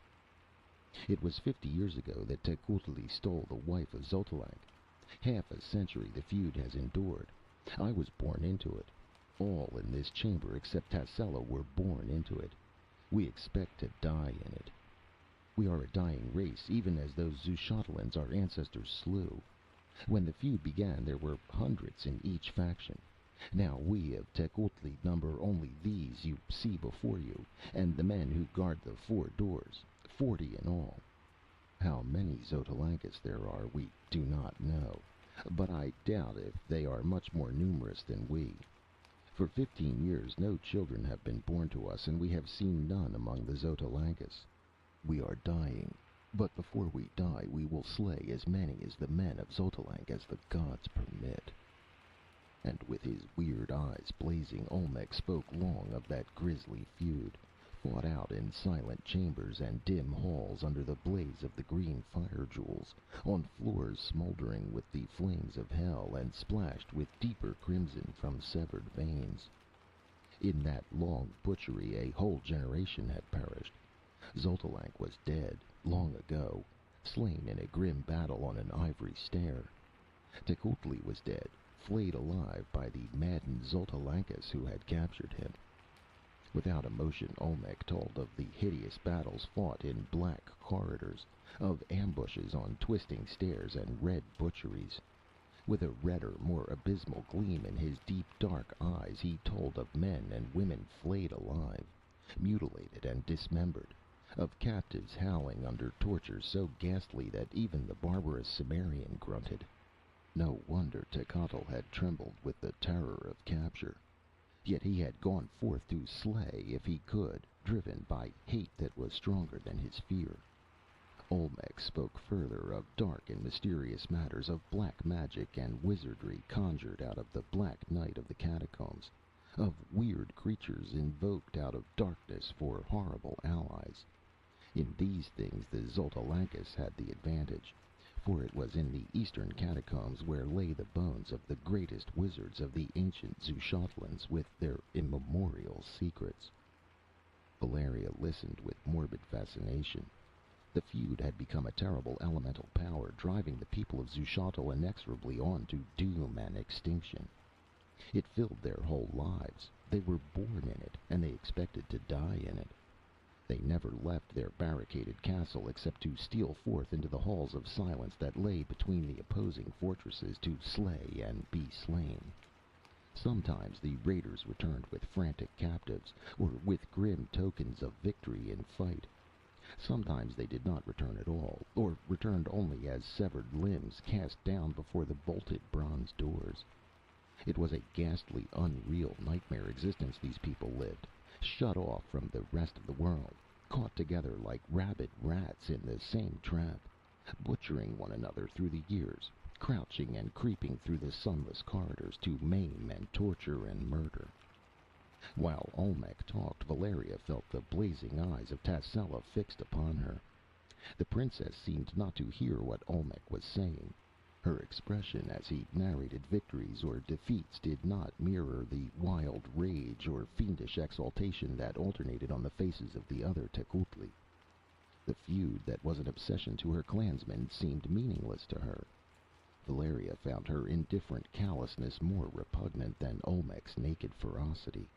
It was 50 years ago that Tecuhltli stole the wife of Xotalanc. Half a century the feud has endured. I was born into it. All in this chamber except Tassella were born into it. We expect to die in it. We are a dying race, even as those Zushotlans our ancestors slew. When the feud began, there were hundreds in each faction. Now we of Tecuhltli number only these you see before you, and the men who guard the 4 doors, 40 in all. How many Xotalancas there are, we do not know, but I doubt if they are much more numerous than we. For 15 years no children have been born to us, and we have seen none among the Xotalancas. We are dying, but before we die we will slay as many as the men of Xotalanc as the gods permit. And with his weird eyes blazing, Olmec spoke long of that grisly feud, fought out in silent chambers and dim halls under the blaze of the green fire jewels, on floors smoldering with the flames of hell and splashed with deeper crimson from severed veins. In that long butchery a whole generation had perished. Xotalanc was dead, long ago, slain in a grim battle on an ivory stair. Tecuhltli was dead, flayed alive by the maddened Xotalancas who had captured him. Without emotion, Olmec told of the hideous battles fought in black corridors, of ambushes on twisting stairs and red butcheries. With a redder, more abysmal gleam in his deep, dark eyes, he told of men and women flayed alive, mutilated and dismembered, of captives howling under tortures so ghastly that even the barbarous Cimmerian grunted. No wonder Techotl had trembled with the terror of capture. Yet he had gone forth to slay if he could, driven by hate that was stronger than his fear. Olmec spoke further of dark and mysterious matters, of black magic and wizardry conjured out of the black night of the catacombs, of weird creatures invoked out of darkness for horrible allies. In these things the Xotalancas had the advantage, for it was in the eastern catacombs where lay the bones of the greatest wizards of the ancient Zushotlans with their immemorial secrets. Valeria listened with morbid fascination. The feud had become a terrible elemental power, driving the people of Zushotl inexorably on to doom and extinction. It filled their whole lives. They were born in it, and they expected to die in it. They never left their barricaded castle except to steal forth into the halls of silence that lay between the opposing fortresses to slay and be slain. Sometimes the raiders returned with frantic captives, or with grim tokens of victory in fight. Sometimes they did not return at all, or returned only as severed limbs cast down before the bolted bronze doors. It was a ghastly, unreal nightmare existence these people lived, shut off from the rest of the world, caught together like rabid rats in the same trap, butchering one another through the years, crouching and creeping through the sunless corridors to maim and torture and murder. While Olmec talked, Valeria felt the blazing eyes of Tassella fixed upon her. The princess seemed not to hear what Olmec was saying. Her expression as he narrated victories or defeats did not mirror the wild rage or fiendish exultation that alternated on the faces of the other Tecuhltli. The feud that was an obsession to her clansmen seemed meaningless to her. Valeria found her indifferent callousness more repugnant than Olmec's naked ferocity.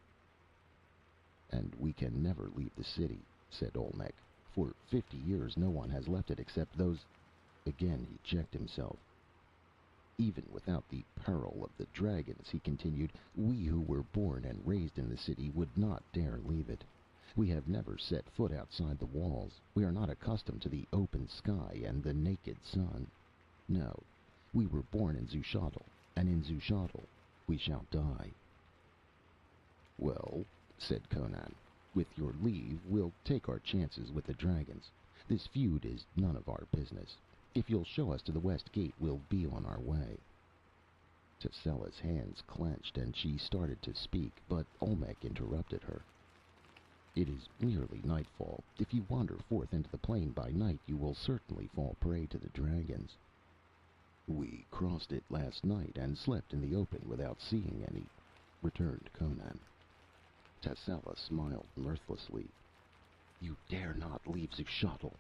"And we can never leave the city," said Olmec. "For 50 years no one has left it except those—" Again he checked himself. "Even without the peril of the dragons," he continued, "we who were born and raised in the city would not dare leave it. We have never set foot outside the walls. We are not accustomed to the open sky and the naked sun. No, we were born in Zushotl, and in Zushotl we shall die." "Well," said Conan, With your leave, we'll take our chances with the dragons. This feud is none of our business. If you'll show us to the west gate, we'll be on our way." Tascela's hands clenched, and she started to speak, but Olmec interrupted her. "It is nearly nightfall. If you wander forth into the plain by night, you will certainly fall prey to the dragons." "We crossed it last night and slept in the open without seeing any," returned Conan. Tascela smiled mirthlessly. "You dare not leave Zushotl."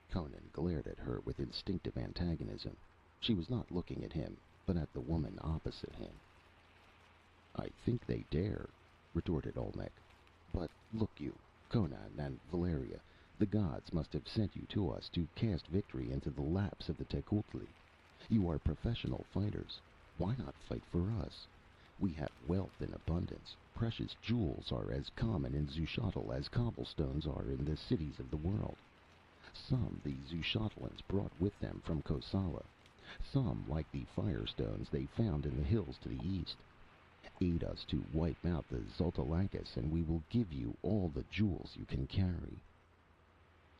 Conan glared at her with instinctive antagonism. She was not looking at him, but at the woman opposite him. "I think they dare," retorted Olmec. "But look you, Conan and Valeria, the gods must have sent you to us to cast victory into the laps of the Tecuhltli. You are professional fighters. Why not fight for us? We have wealth in abundance. Precious jewels are as common in Zushotl as cobblestones are in the cities of the world. Some the Zushotlans brought with them from Kosala. Some, like the firestones, they found in the hills to the east. Aid us to wipe out the Xotalancas, and we will give you all the jewels you can carry."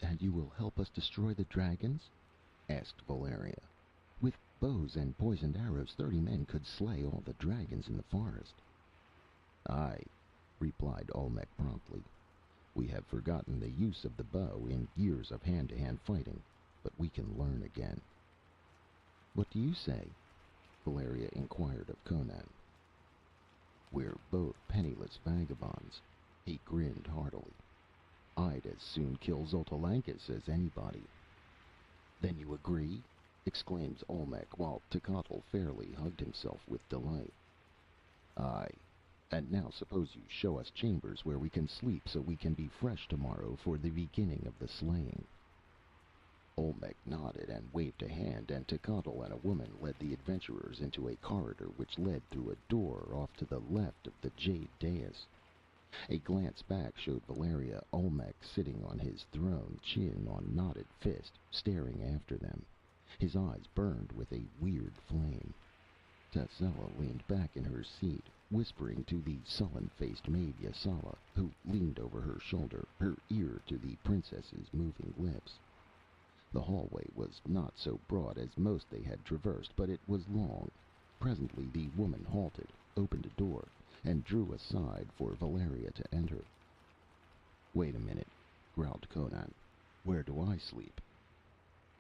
"And you will help us destroy the dragons?" asked Valeria. "With bows and poisoned arrows, 30 men could slay all the dragons in the forest." "Aye," replied Olmec promptly. "We have forgotten the use of the bow in years of hand-to-hand fighting, but we can learn again." "What do you say?" Valeria inquired of Conan. "We're both penniless vagabonds." He grinned heartily. "I'd as soon kill Xotalancas as anybody." "Then you agree?" exclaimed Olmec, while Tecuhltli fairly hugged himself with delight. "Aye. And now suppose you show us chambers where we can sleep, so we can be fresh tomorrow for the beginning of the slaying." Olmec nodded and waved a hand, and Tecuhltli and a woman led the adventurers into a corridor which led through a door off to the left of the jade dais. A glance back showed Valeria Olmec sitting on his throne, chin on knotted fist, staring after them. His eyes burned with a weird flame. Tascela leaned back in her seat, whispering to the sullen-faced maid Yasala, who leaned over her shoulder, her ear to the princess's moving lips. The hallway was not so broad as most they had traversed, but it was long. Presently the woman halted, opened a door, and drew aside for Valeria to enter. "Wait a minute," growled Conan. "Where do I sleep?"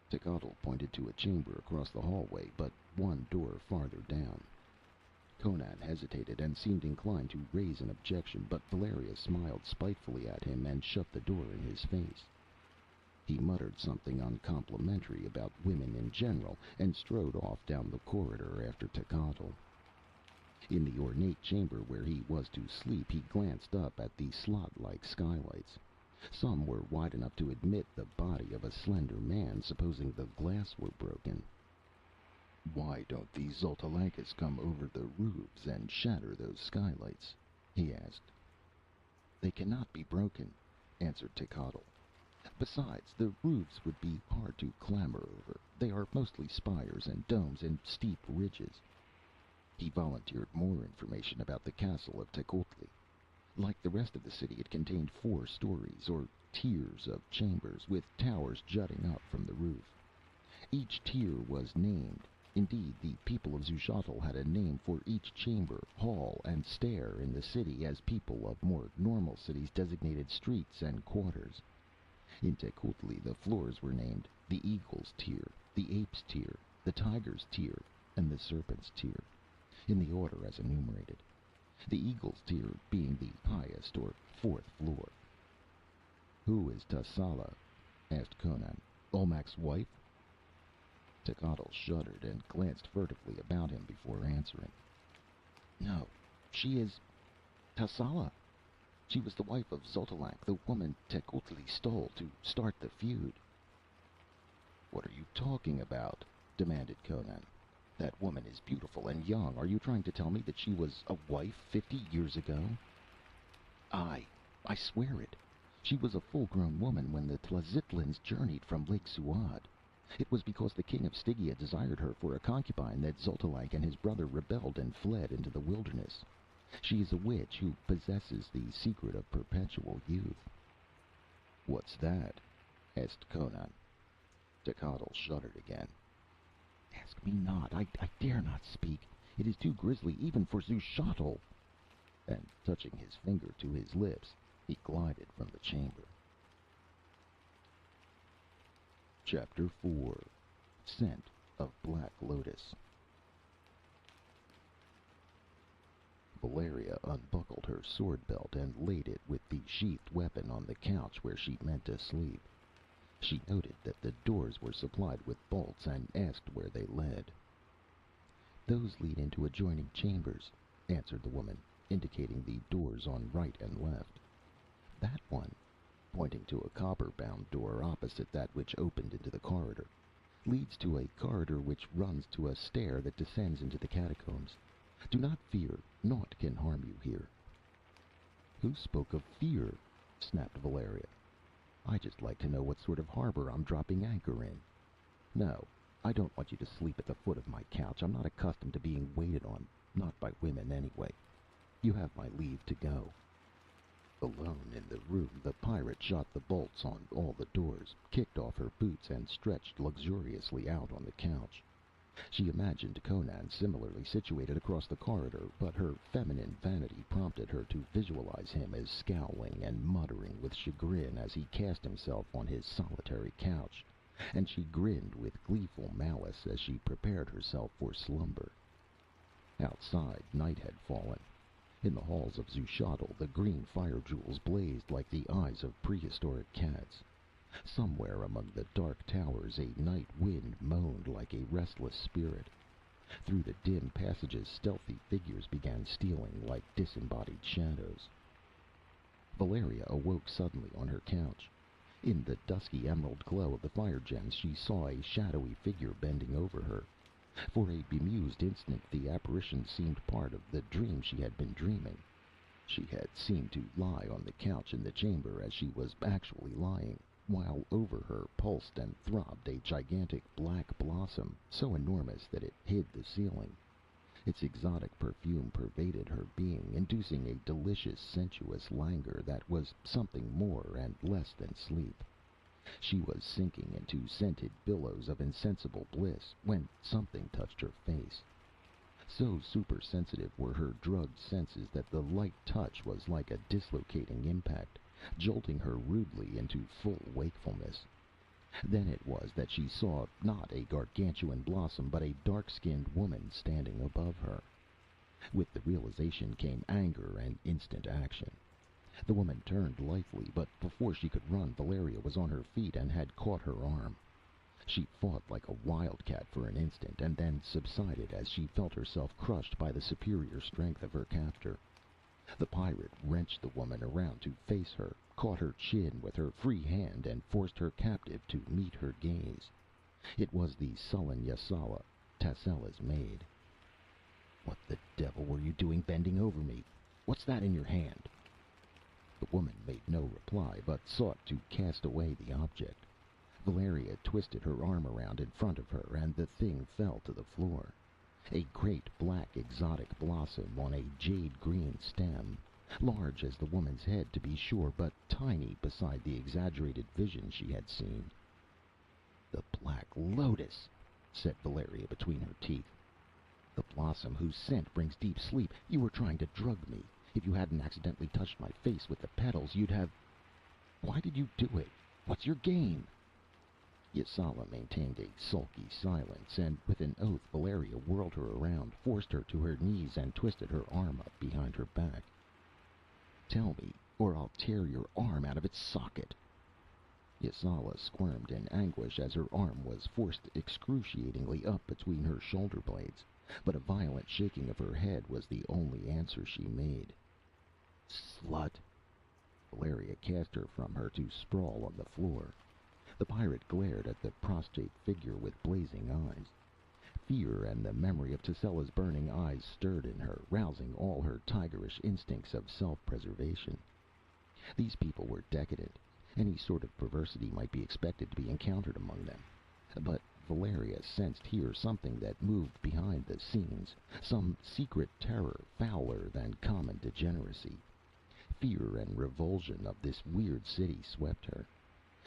Tecuhltli pointed to a chamber across the hallway, but one door farther down. Conan hesitated and seemed inclined to raise an objection, but Valeria smiled spitefully at him and shut the door in his face. He muttered something uncomplimentary about women in general, and strode off down the corridor after Tecuhltli. In the ornate chamber where he was to sleep, he glanced up at the slot-like skylights. Some were wide enough to admit the body of a slender man, supposing the glass were broken. "Why don't the Xotalancas come over the roofs and shatter those skylights?" he asked. "They cannot be broken," answered Tecuhltli. "Besides, the roofs would be hard to clamber over. They are mostly spires and domes and steep ridges." He volunteered more information about the castle of Tecuhltli. Like the rest of the city, it contained 4 stories, or tiers of chambers, with towers jutting up from the roof. Each tier was named. Indeed, the people of Zushotl had a name for each chamber, hall, and stair in the city, as people of more normal cities designated streets and quarters. In Tecuhltli, the floors were named the Eagle's Tier, the Ape's Tier, the Tiger's Tier, and the Serpent's Tier, in the order as enumerated. The Eagle's Tier being the highest, or 4th floor. "Who is Tascela?" asked Conan. "Olmec's wife?" Tecuhltli shuddered and glanced furtively about him before answering. "No, she is Tascela. She was the wife of Xotalanc, the woman Tecuhltli stole to start the feud." "What are you talking about?" demanded Conan. "That woman is beautiful and young. Are you trying to tell me that she was a wife 50 years ago?" "Aye, I swear it. She was a full-grown woman when the Tlazitlans journeyed from Lake Suad. It was because the king of Stygia desired her for a concubine that Xotalanc and his brother rebelled and fled into the wilderness. She is a witch who possesses the secret of perpetual youth." "What's that?" asked Conan. Zushotl shuddered again. "Ask me not. I dare not speak. It is too grisly even for Zushotl." And touching his finger to his lips, he glided from the chamber. Chapter 4. Scent of Black Lotus. Valeria unbuckled her sword belt and laid it with the sheathed weapon on the couch where she meant to sleep. She noted that the doors were supplied with bolts and asked where they led. "Those lead into adjoining chambers," answered the woman, indicating the doors on right and left. "That one," pointing to a copper-bound door opposite that which opened into the corridor, "leads to a corridor which runs to a stair that descends into the catacombs. Do not fear. Naught can harm you here." "Who spoke of fear?" snapped Valeria. "I just like to know what sort of harbor I'm dropping anchor in. No, I don't want you to sleep at the foot of my couch. I'm not accustomed to being waited on. Not by women, anyway. You have my leave to go." Alone in the room, the pirate shot the bolts on all the doors, kicked off her boots, and stretched luxuriously out on the couch. She imagined Conan similarly situated across the corridor, but her feminine vanity prompted her to visualize him as scowling and muttering with chagrin as he cast himself on his solitary couch, and she grinned with gleeful malice as she prepared herself for slumber. Outside, night had fallen. In the halls of Zushotl, the green fire jewels blazed like the eyes of prehistoric cats. Somewhere among the dark towers a night wind moaned like a restless spirit. Through the dim passages stealthy figures began stealing like disembodied shadows. Valeria awoke suddenly on her couch. In the dusky emerald glow of the fire gems she saw a shadowy figure bending over her. For a bemused instant the apparition seemed part of the dream she had been dreaming. She had seemed to lie on the couch in the chamber as she was actually lying, while over her pulsed and throbbed a gigantic black blossom, so enormous that it hid the ceiling. Its exotic perfume pervaded her being, inducing a delicious, sensuous languor that was something more and less than sleep. She was sinking into scented billows of insensible bliss when something touched her face. So supersensitive were her drugged senses that the light touch was like a dislocating impact, jolting her rudely into full wakefulness. Then it was that she saw not a gargantuan blossom, but a dark-skinned woman standing above her. With the realization came anger and instant action. The woman turned lithely, but before she could run, Valeria was on her feet and had caught her arm. She fought like a wildcat for an instant, and then subsided as she felt herself crushed by the superior strength of her captor. The pirate wrenched the woman around to face her, caught her chin with her free hand, and forced her captive to meet her gaze. It was the sullen Yasala, Tascela's maid. "What the devil were you doing bending over me? What's that in your hand?" The woman made no reply, but sought to cast away the object. Valeria twisted her arm around in front of her, and the thing fell to the floor. A great black exotic blossom on a jade-green stem, large as the woman's head to be sure, but tiny beside the exaggerated vision she had seen. "The Black Lotus," said Valeria between her teeth. "The blossom whose scent brings deep sleep. You were trying to drug me. If you hadn't accidentally touched my face with the petals, you'd have... Why did you do it? What's your game?" Yasala maintained a sulky silence, and with an oath Valeria whirled her around, forced her to her knees, and twisted her arm up behind her back. "Tell me, or I'll tear your arm out of its socket." Yasala squirmed in anguish as her arm was forced excruciatingly up between her shoulder blades, but a violent shaking of her head was the only answer she made. "Slut!" Valeria cast her from her to sprawl on the floor. The pirate glared at the prostrate figure with blazing eyes. Fear and the memory of Tascela's burning eyes stirred in her, rousing all her tigerish instincts of self-preservation. These people were decadent. Any sort of perversity might be expected to be encountered among them. But Valeria sensed here something that moved behind the scenes, some secret terror fouler than common degeneracy. Fear and revulsion of this weird city swept her.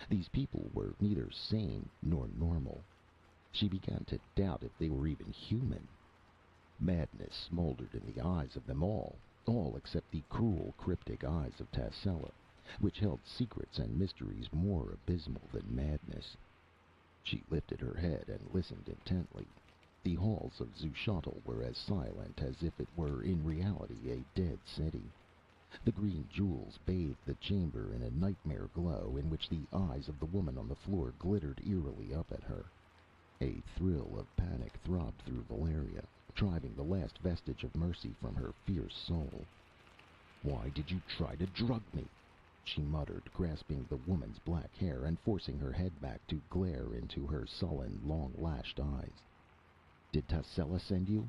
These people were neither sane nor normal. She began to doubt if they were even human. Madness smoldered in the eyes of them all except the cruel, cryptic eyes of Tassella, which held secrets and mysteries more abysmal than madness. She lifted her head and listened intently. The halls of Zushotl were as silent as if it were in reality a dead city. The green jewels bathed the chamber in a nightmare glow in which the eyes of the woman on the floor glittered eerily up at her. A thrill of panic throbbed through Valeria, driving the last vestige of mercy from her fierce soul. "Why did you try to drug me?" she muttered, grasping the woman's black hair and forcing her head back to glare into her sullen, long-lashed eyes. "Did Tassella send you?"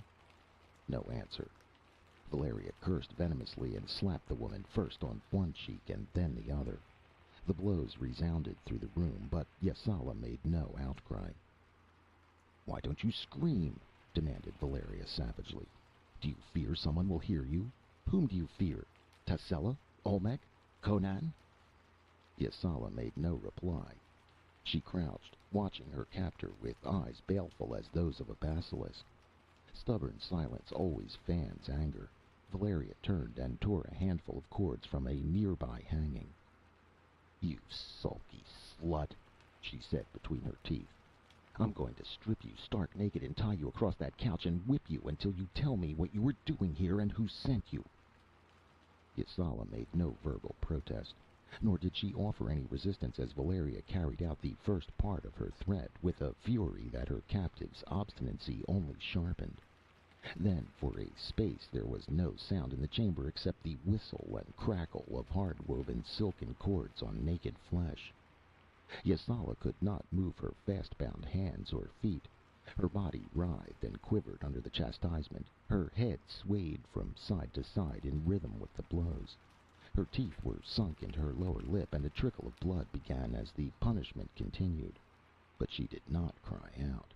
No answer. Valeria cursed venomously and slapped the woman first on one cheek and then the other. The blows resounded through the room, but Yasala made no outcry. "Why don't you scream?" demanded Valeria savagely. "Do you fear someone will hear you? Whom do you fear? Tassella? Olmec? Conan?" Yasala made no reply. She crouched, watching her captor with eyes baleful as those of a basilisk. Stubborn silence always fans anger. Valeria turned and tore a handful of cords from a nearby hanging. "You sulky slut," she said between her teeth. "I'm going to strip you stark naked and tie you across that couch and whip you until you tell me what you were doing here and who sent you." Yasala made no verbal protest, nor did she offer any resistance as Valeria carried out the first part of her threat with a fury that her captive's obstinacy only sharpened. Then for a space there was no sound in the chamber except the whistle and crackle of hard-woven silken cords on naked flesh. Yasala could not move her fast-bound hands or feet. Her body writhed and quivered under the chastisement. Her head swayed from side to side in rhythm with the blows. Her teeth were sunk into her lower lip, and a trickle of blood began as the punishment continued. But she did not cry out.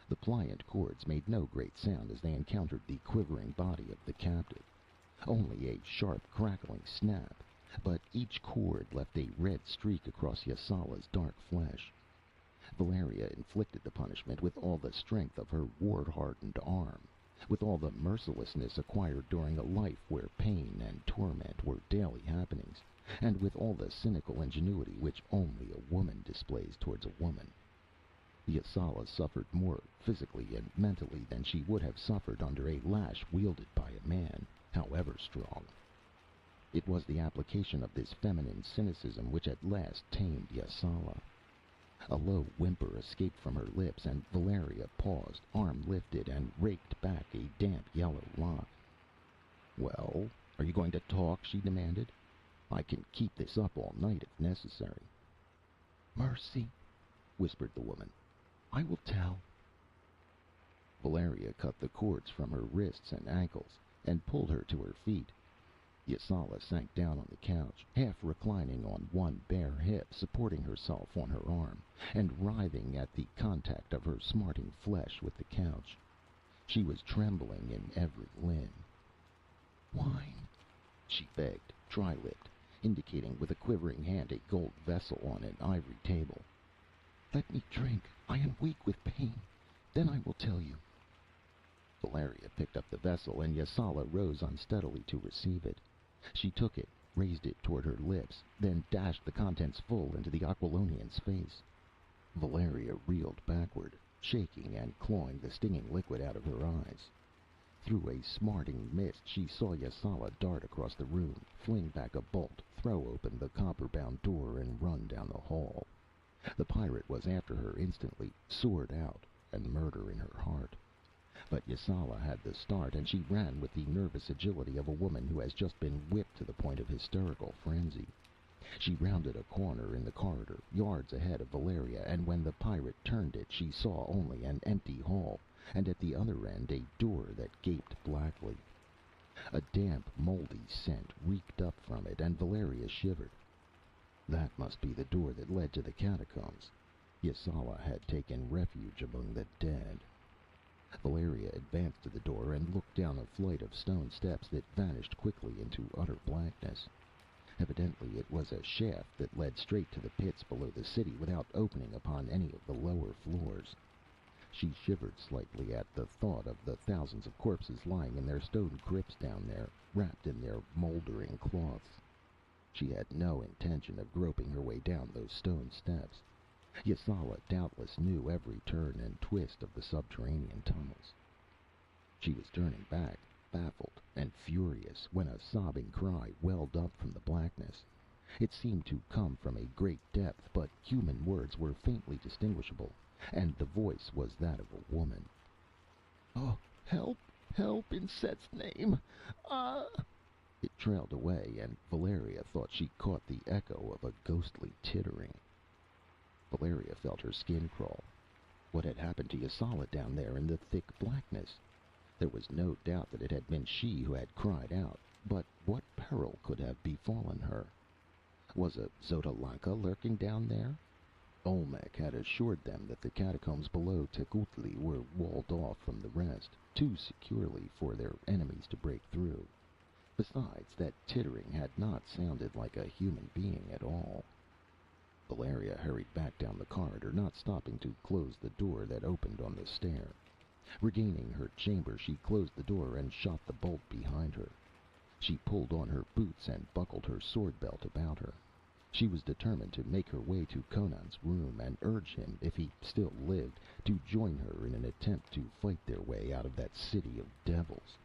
The pliant cords made no great sound as they encountered the quivering body of the captive. Only a sharp, crackling snap, but each cord left a red streak across Yasala's dark flesh. Valeria inflicted the punishment with all the strength of her war-hardened arm, with all the mercilessness acquired during a life where pain and torment were daily happenings, and with all the cynical ingenuity which only a woman displays towards a woman. Yasala suffered more physically and mentally than she would have suffered under a lash wielded by a man, however strong. It was the application of this feminine cynicism which at last tamed Yasala. A low whimper escaped from her lips, and Valeria paused, arm lifted, and raked back a damp yellow lock. "Well, are you going to talk?" she demanded. "I can keep this up all night if necessary." "Mercy," whispered the woman. "I will tell." Valeria cut the cords from her wrists and ankles, and pulled her to her feet. Yasala sank down on the couch, half reclining on one bare hip, supporting herself on her arm, and writhing at the contact of her smarting flesh with the couch. She was trembling in every limb. "Wine," she begged, dry-lipped, indicating with a quivering hand a gold vessel on an ivory table. "Let me drink. I am weak with pain. Then I will tell you." Valeria picked up the vessel, and Yasala rose unsteadily to receive it. She took it, raised it toward her lips, then dashed the contents full into the Aquilonian's face. Valeria reeled backward, shaking and clawing the stinging liquid out of her eyes. Through a smarting mist she saw Yasala dart across the room, fling back a bolt, throw open the copper-bound door, and run down the hall. The pirate was after her instantly, sword out, and murder in her heart. But Yasala had the start, and she ran with the nervous agility of a woman who has just been whipped to the point of hysterical frenzy. She rounded a corner in the corridor, yards ahead of Valeria, and when the pirate turned it, she saw only an empty hall, and at the other end a door that gaped blackly. A damp, moldy scent reeked up from it, and Valeria shivered. That must be the door that led to the catacombs. Yasala had taken refuge among the dead. Valeria advanced to the door and looked down a flight of stone steps that vanished quickly into utter blackness. Evidently it was a shaft that led straight to the pits below the city without opening upon any of the lower floors. She shivered slightly at the thought of the thousands of corpses lying in their stone crypts down there, wrapped in their moldering cloths. She had no intention of groping her way down those stone steps. Yasala doubtless knew every turn and twist of the subterranean tunnels. She was turning back, baffled and furious, when a sobbing cry welled up from the blackness. It seemed to come from a great depth, but human words were faintly distinguishable, and the voice was that of a woman. "Oh, help! Help, in Set's name! Ah!" It trailed away, and Valeria thought she caught the echo of a ghostly tittering. Valeria felt her skin crawl. What had happened to Yasala down there in the thick blackness? There was no doubt that it had been she who had cried out, but what peril could have befallen her? Was a Xotalanca lurking down there? Olmec had assured them that the catacombs below Tecuhltli were walled off from the rest, too securely for their enemies to break through. Besides, that tittering had not sounded like a human being at all. Valeria hurried back down the corridor, not stopping to close the door that opened on the stair. Regaining her chamber, she closed the door and shot the bolt behind her. She pulled on her boots and buckled her sword belt about her. She was determined to make her way to Conan's room and urge him, if he still lived, to join her in an attempt to fight their way out of that city of devils.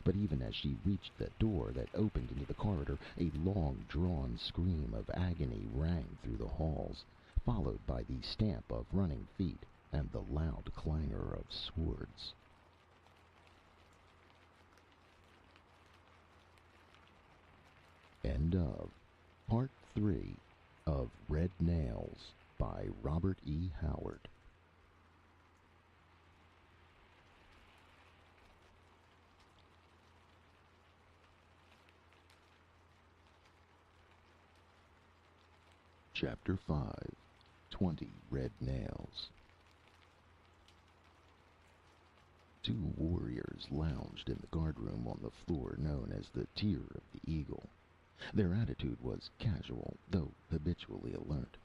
But even as she reached the door that opened into the corridor, a long-drawn scream of agony rang through the halls, followed by the stamp of running feet and the loud clangor of swords. End of Part 3 of Red Nails by Robert E. Howard. Chapter 5 20 Red Nails. Two warriors lounged in the guardroom on the floor known as the Tier of the Eagle. Their attitude was casual, though habitually alert.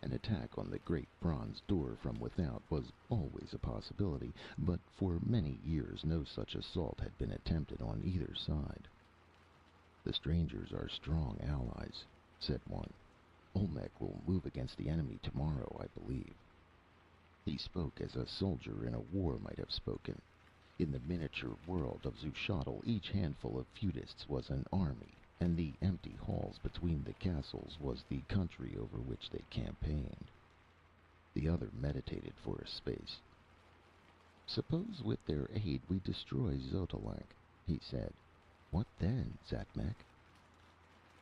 An attack on the great bronze door from without was always a possibility, but for many years no such assault had been attempted on either side. "The strangers are strong allies," said one. "Olmec will move against the enemy tomorrow, I believe." He spoke as a soldier in a war might have spoken. In the miniature world of Zushotl, each handful of feudists was an army, and the empty halls between the castles was the country over which they campaigned. The other meditated for a space. "Suppose with their aid we destroy Xotalanc," he said. "What then, Zatmek?"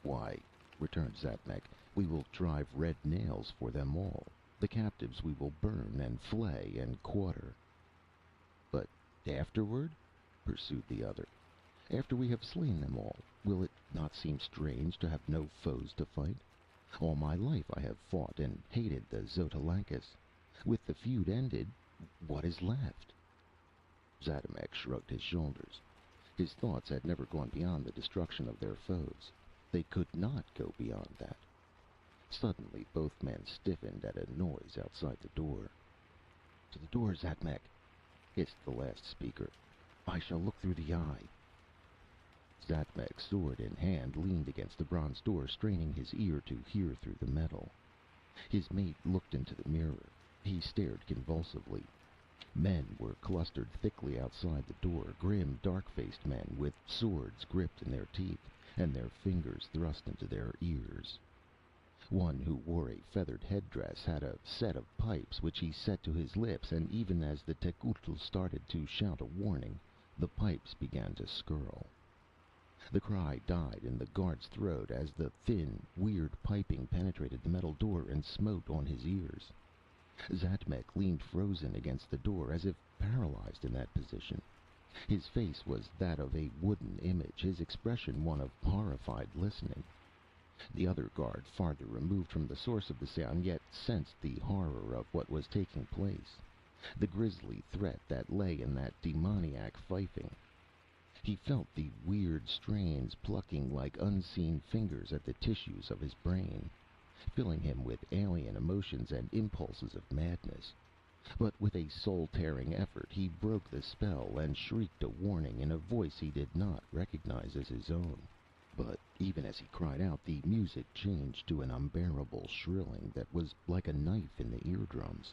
"Why," returned Zatmek, "we will drive red nails for them all. The captives we will burn and flay and quarter." "But afterward?" pursued the other. "After we have slain them all, will it not seem strange to have no foes to fight? All my life I have fought and hated the Xotalancas. With the feud ended, what is left?" Zatimek shrugged his shoulders. His thoughts had never gone beyond the destruction of their foes. They could not go beyond that. Suddenly both men stiffened at a noise outside the door. "To the door, Zatmek!" hissed the last speaker. "I shall look through the eye." Zatmek, sword in hand, leaned against the bronze door, straining his ear to hear through the metal. His mate looked into the mirror. He stared convulsively. Men were clustered thickly outside the door, grim, dark-faced men with swords gripped in their teeth, and their fingers thrust into their ears. One who wore a feathered headdress had a set of pipes which he set to his lips, and even as the Tecuhltli started to shout a warning, the pipes began to skirl. The cry died in the guard's throat as the thin, weird piping penetrated the metal door and smote on his ears. Zatmek leaned frozen against the door, as if paralyzed in that position. His face was that of a wooden image, his expression one of horrified listening. The other guard, farther removed from the source of the sound, yet sensed the horror of what was taking place, the grisly threat that lay in that demoniac fifing. He felt the weird strains plucking like unseen fingers at the tissues of his brain, filling him with alien emotions and impulses of madness. But with a soul-tearing effort he broke the spell and shrieked a warning in a voice he did not recognize as his own. But even as he cried out, the music changed to an unbearable shrilling that was like a knife in the eardrums.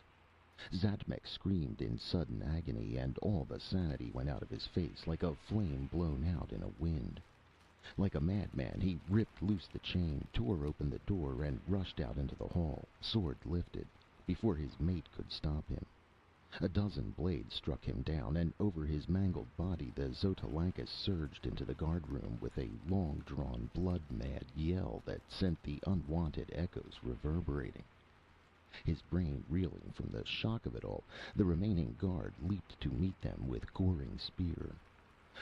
Zatmek screamed in sudden agony, and all the sanity went out of his face like a flame blown out in a wind. Like a madman, he ripped loose the chain, tore open the door, and rushed out into the hall, sword lifted, before his mate could stop him. A dozen blades struck him down, and over his mangled body the Xotalancus surged into the guardroom with a long-drawn, blood-mad yell that sent the unwanted echoes reverberating. His brain reeling from the shock of it all, the remaining guard leaped to meet them with goring spear.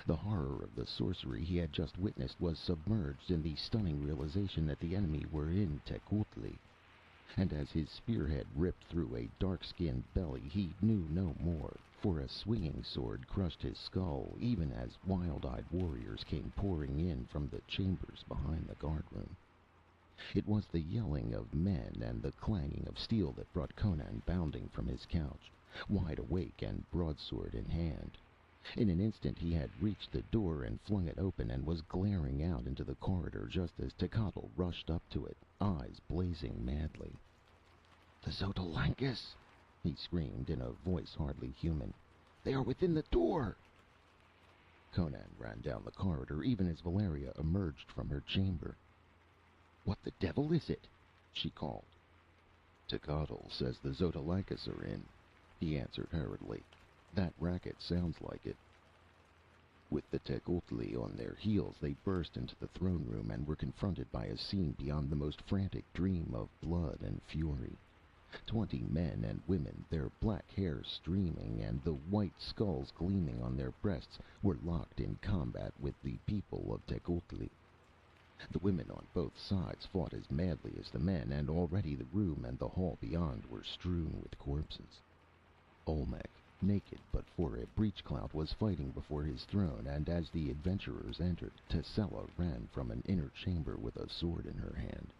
The horror of the sorcery he had just witnessed was submerged in the stunning realization that the enemy were in Tecuhltli. And as his spearhead ripped through a dark-skinned belly, he knew no more, for a swinging sword crushed his skull, even as wild-eyed warriors came pouring in from the chambers behind the guardroom. It was the yelling of men and the clanging of steel that brought Conan bounding from his couch, wide awake and broadsword in hand. In an instant he had reached the door and flung it open, and was glaring out into the corridor just as Zushotl rushed up to it, eyes blazing madly. "The Xotalancus!" he screamed in a voice hardly human. "They are within the door!" Conan ran down the corridor even as Valeria emerged from her chamber. "What the devil is it?" she called. "Zushotl says the Xotalancus are in," he answered hurriedly. "That racket sounds like it." With the Tecuhltli on their heels, they burst into the throne room and were confronted by a scene beyond the most frantic dream of blood and fury. 20 men and women, their black hair streaming and the white skulls gleaming on their breasts, were locked in combat with the people of Tecuhltli. The women on both sides fought as madly as the men, and already the room and the hall beyond were strewn with corpses. Olmec, naked but for a breechclout, was fighting before his throne, and as the adventurers entered, Tessella ran from an inner chamber with a sword in her hand.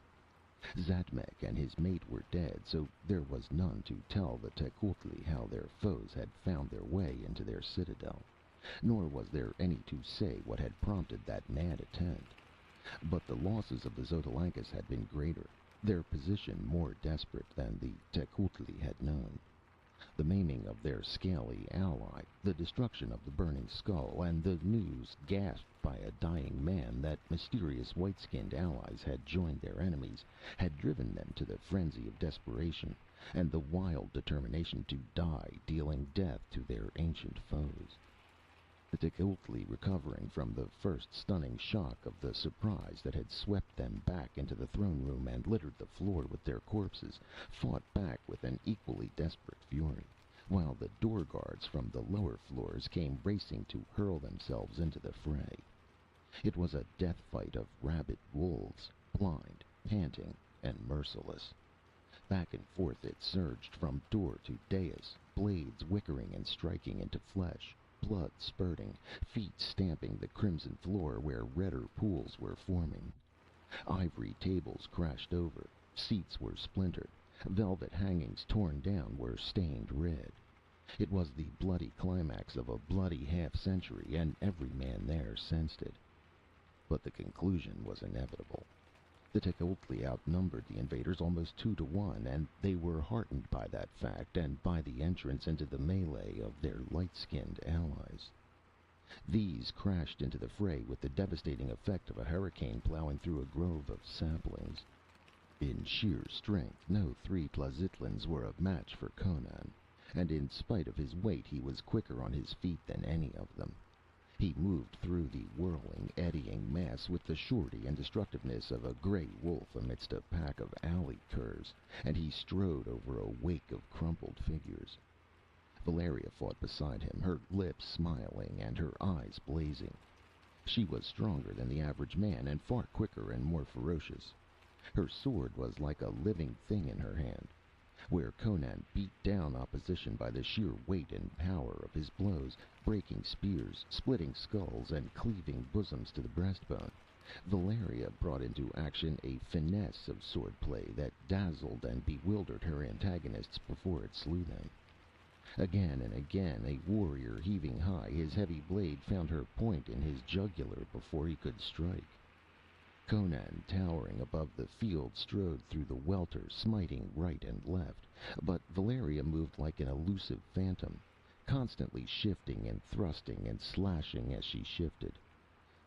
Zatmek and his mate were dead, so there was none to tell the Tecuhltli how their foes had found their way into their citadel, nor was there any to say what had prompted that mad attempt. But the losses of the Xotalancus had been greater, their position more desperate than the Tecuhltli had known. The maiming of their scaly ally, the destruction of the burning skull, and the news, gasped by a dying man, that mysterious white-skinned allies had joined their enemies, had driven them to the frenzy of desperation and the wild determination to die, dealing death to their ancient foes. The Tecuhltli, recovering from the first stunning shock of the surprise that had swept them back into the throne room and littered the floor with their corpses, fought back with an equally desperate fury, while the door guards from the lower floors came racing to hurl themselves into the fray. It was a death fight of rabid wolves, blind, panting, and merciless. Back and forth it surged from door to dais, blades whickering and striking into flesh, blood spurting, feet stamping the crimson floor where redder pools were forming. Ivory tables crashed over, seats were splintered, velvet hangings torn down were stained red. It was the bloody climax of a bloody half-century, and every man there sensed it. But the conclusion was inevitable. The Tecuhltli outnumbered the invaders almost 2-to-1, and they were heartened by that fact and by the entrance into the melee of their light-skinned allies. These crashed into the fray with the devastating effect of a hurricane plowing through a grove of saplings. In sheer strength, no 3 Tlazitlans were a match for Conan, and in spite of his weight he was quicker on his feet than any of them. He moved through the whirling, eddying mass with the surety and destructiveness of a gray wolf amidst a pack of alley curs, and he strode over a wake of crumpled figures. Valeria fought beside him, her lips smiling and her eyes blazing. She was stronger than the average man, and far quicker and more ferocious. Her sword was like a living thing in her hand. Where Conan beat down opposition by the sheer weight and power of his blows, breaking spears, splitting skulls, and cleaving bosoms to the breastbone, Valeria brought into action a finesse of swordplay that dazzled and bewildered her antagonists before it slew them. Again and again a warrior heaving high, his heavy blade found her point in his jugular before he could strike. Conan, towering above the field, strode through the welter, smiting right and left, but Valeria moved like an elusive phantom, constantly shifting and thrusting and slashing as she shifted.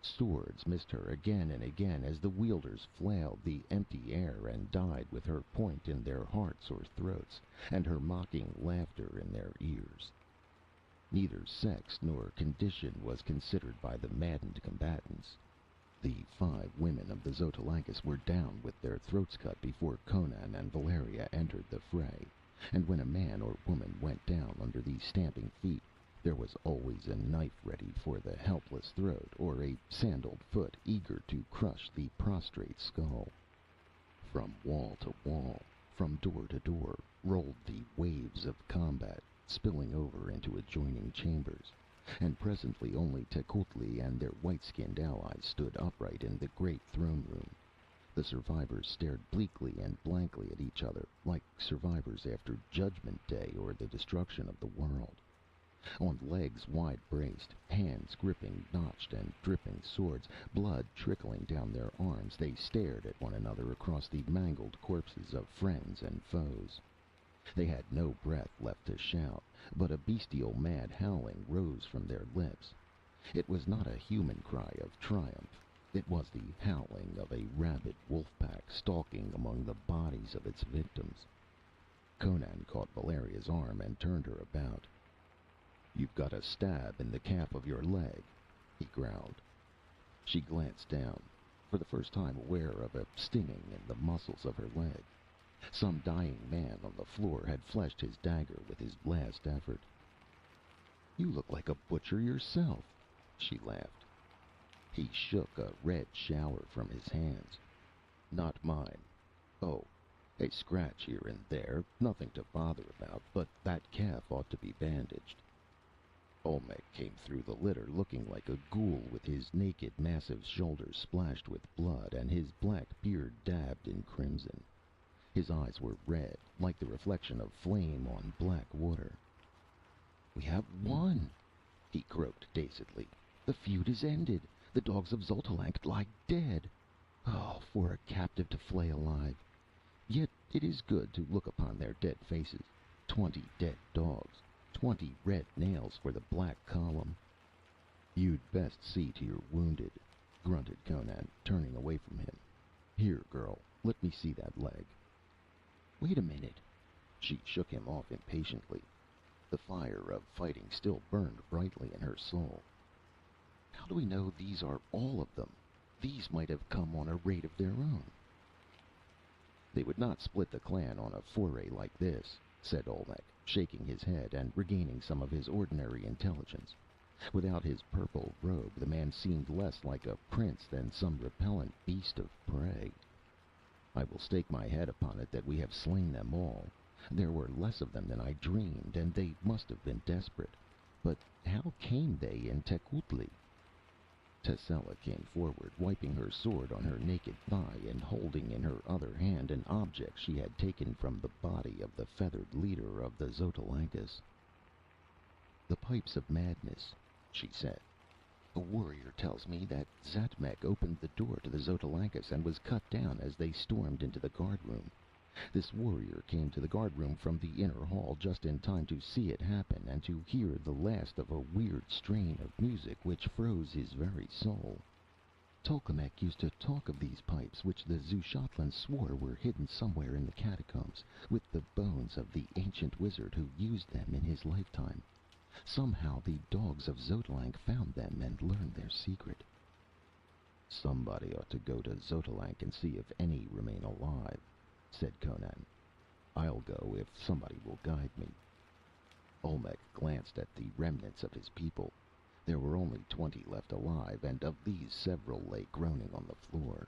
Swords missed her again and again as the wielders flailed the empty air and died with her point in their hearts or throats, and her mocking laughter in their ears. Neither sex nor condition was considered by the maddened combatants. The 5 women of the Xotalancas were down with their throats cut before Conan and Valeria entered the fray, and when a man or woman went down under the stamping feet, there was always a knife ready for the helpless throat, or a sandaled foot eager to crush the prostrate skull. From wall to wall, from door to door, rolled the waves of combat, spilling over into adjoining chambers, and presently only Tecuhltli and their white-skinned allies stood upright in the great throne room. The survivors stared bleakly and blankly at each other, like survivors after Judgment Day or the destruction of the world. On legs wide-braced, hands gripping notched and dripping swords, blood trickling down their arms, they stared at one another across the mangled corpses of friends and foes. They had no breath left to shout, but a bestial mad howling rose from their lips. It was not a human cry of triumph. It was the howling of a rabid wolf pack stalking among the bodies of its victims. Conan caught Valeria's arm and turned her about. "You've got a stab in the calf of your leg," he growled. She glanced down, for the first time aware of a stinging in the muscles of her leg. Some dying man on the floor had fleshed his dagger with his last effort. "You look like a butcher yourself," she laughed. He shook a red shower from his hands. "Not mine. Oh, a scratch here and there, nothing to bother about, but that calf ought to be bandaged." Olmec came through the litter looking like a ghoul, with his naked, massive shoulders splashed with blood and his black beard dabbed in crimson. His eyes were red, like the reflection of flame on black water. "We have won!" he croaked dazedly. "The feud is ended. The dogs of Xotalanc lie dead. Oh, for a captive to flay alive! Yet it is good to look upon their dead faces. 20 dead dogs. 20 red nails for the black column." "You'd best see to your wounded," grunted Conan, turning away from him. "Here, girl, let me see that leg." "Wait a minute." She shook him off impatiently. The fire of fighting still burned brightly in her soul. "How do we know these are all of them? These might have come on a raid of their own." "They would not split the clan on a foray like this," said Olmec, shaking his head and regaining some of his ordinary intelligence. Without his purple robe, the man seemed less like a prince than some repellent beast of prey. "I will stake my head upon it that we have slain them all. There were less of them than I dreamed, and they must have been desperate. But how came they in Tecuhltli?" Tascela came forward, wiping her sword on her naked thigh and holding in her other hand an object she had taken from the body of the feathered leader of the Xotalancas. "The pipes of madness," she said. "A warrior tells me that Xatmec opened the door to the Xotalancas and was cut down as they stormed into the guardroom. This warrior came to the guardroom from the inner hall just in time to see it happen and to hear the last of a weird strain of music which froze his very soul. Tolkemec used to talk of these pipes, which the Zushotlans swore were hidden somewhere in the catacombs, with the bones of the ancient wizard who used them in his lifetime. Somehow the dogs of Xotalanc found them and learned their secret." "Somebody ought to go to Xotalanc and see if any remain alive," said Conan. "I'll go if somebody will guide me." Olmec glanced at the remnants of his people. There were only 20 left alive, and of these several lay groaning on the floor.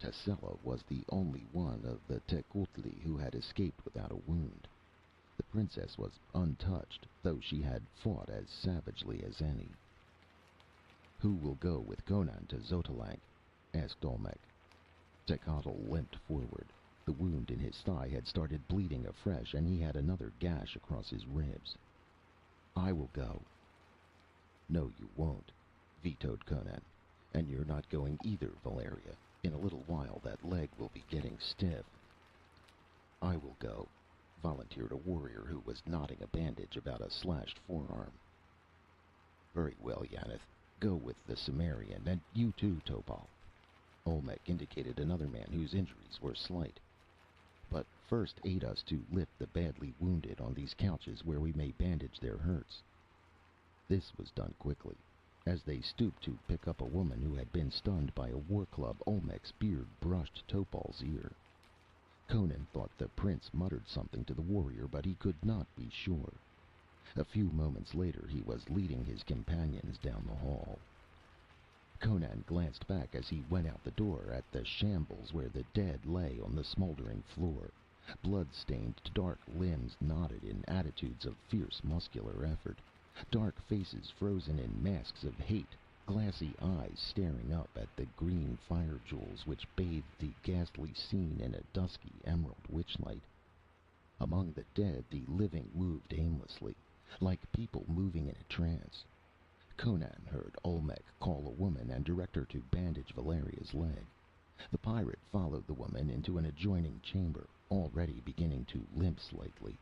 Tascela was the only one of the Tecuhtli who had escaped without a wound. The princess was untouched, though she had fought as savagely as any. "Who will go with Conan to Xotalanc?" asked Olmec. Techotl limped forward. The wound in his thigh had started bleeding afresh, and he had another gash across his ribs. "I will go." "No, you won't," vetoed Conan. "And you're not going either, Valeria. In a little while that leg will be getting stiff." "I will go," volunteered a warrior who was knotting a bandage about a slashed forearm. "Very well, Yaneth. Go with the Cimmerian, and you too, Topal." Olmec indicated another man whose injuries were slight. "But first aid us to lift the badly wounded on these couches where we may bandage their hurts." This was done quickly. As they stooped to pick up a woman who had been stunned by a war club, Olmec's beard brushed Topal's ear. Conan thought the prince muttered something to the warrior, but he could not be sure. A few moments later he was leading his companions down the hall. Conan glanced back as he went out the door at the shambles where the dead lay on the smoldering floor, blood-stained, dark limbs knotted in attitudes of fierce muscular effort, dark faces frozen in masks of hate, glassy eyes staring up at the green fire jewels which bathed the ghastly scene in a dusky emerald witchlight. Among the dead the living moved aimlessly, like people moving in a trance. Conan heard Olmec call a woman and direct her to bandage Valeria's leg. The pirate followed the woman into an adjoining chamber, already beginning to limp slightly.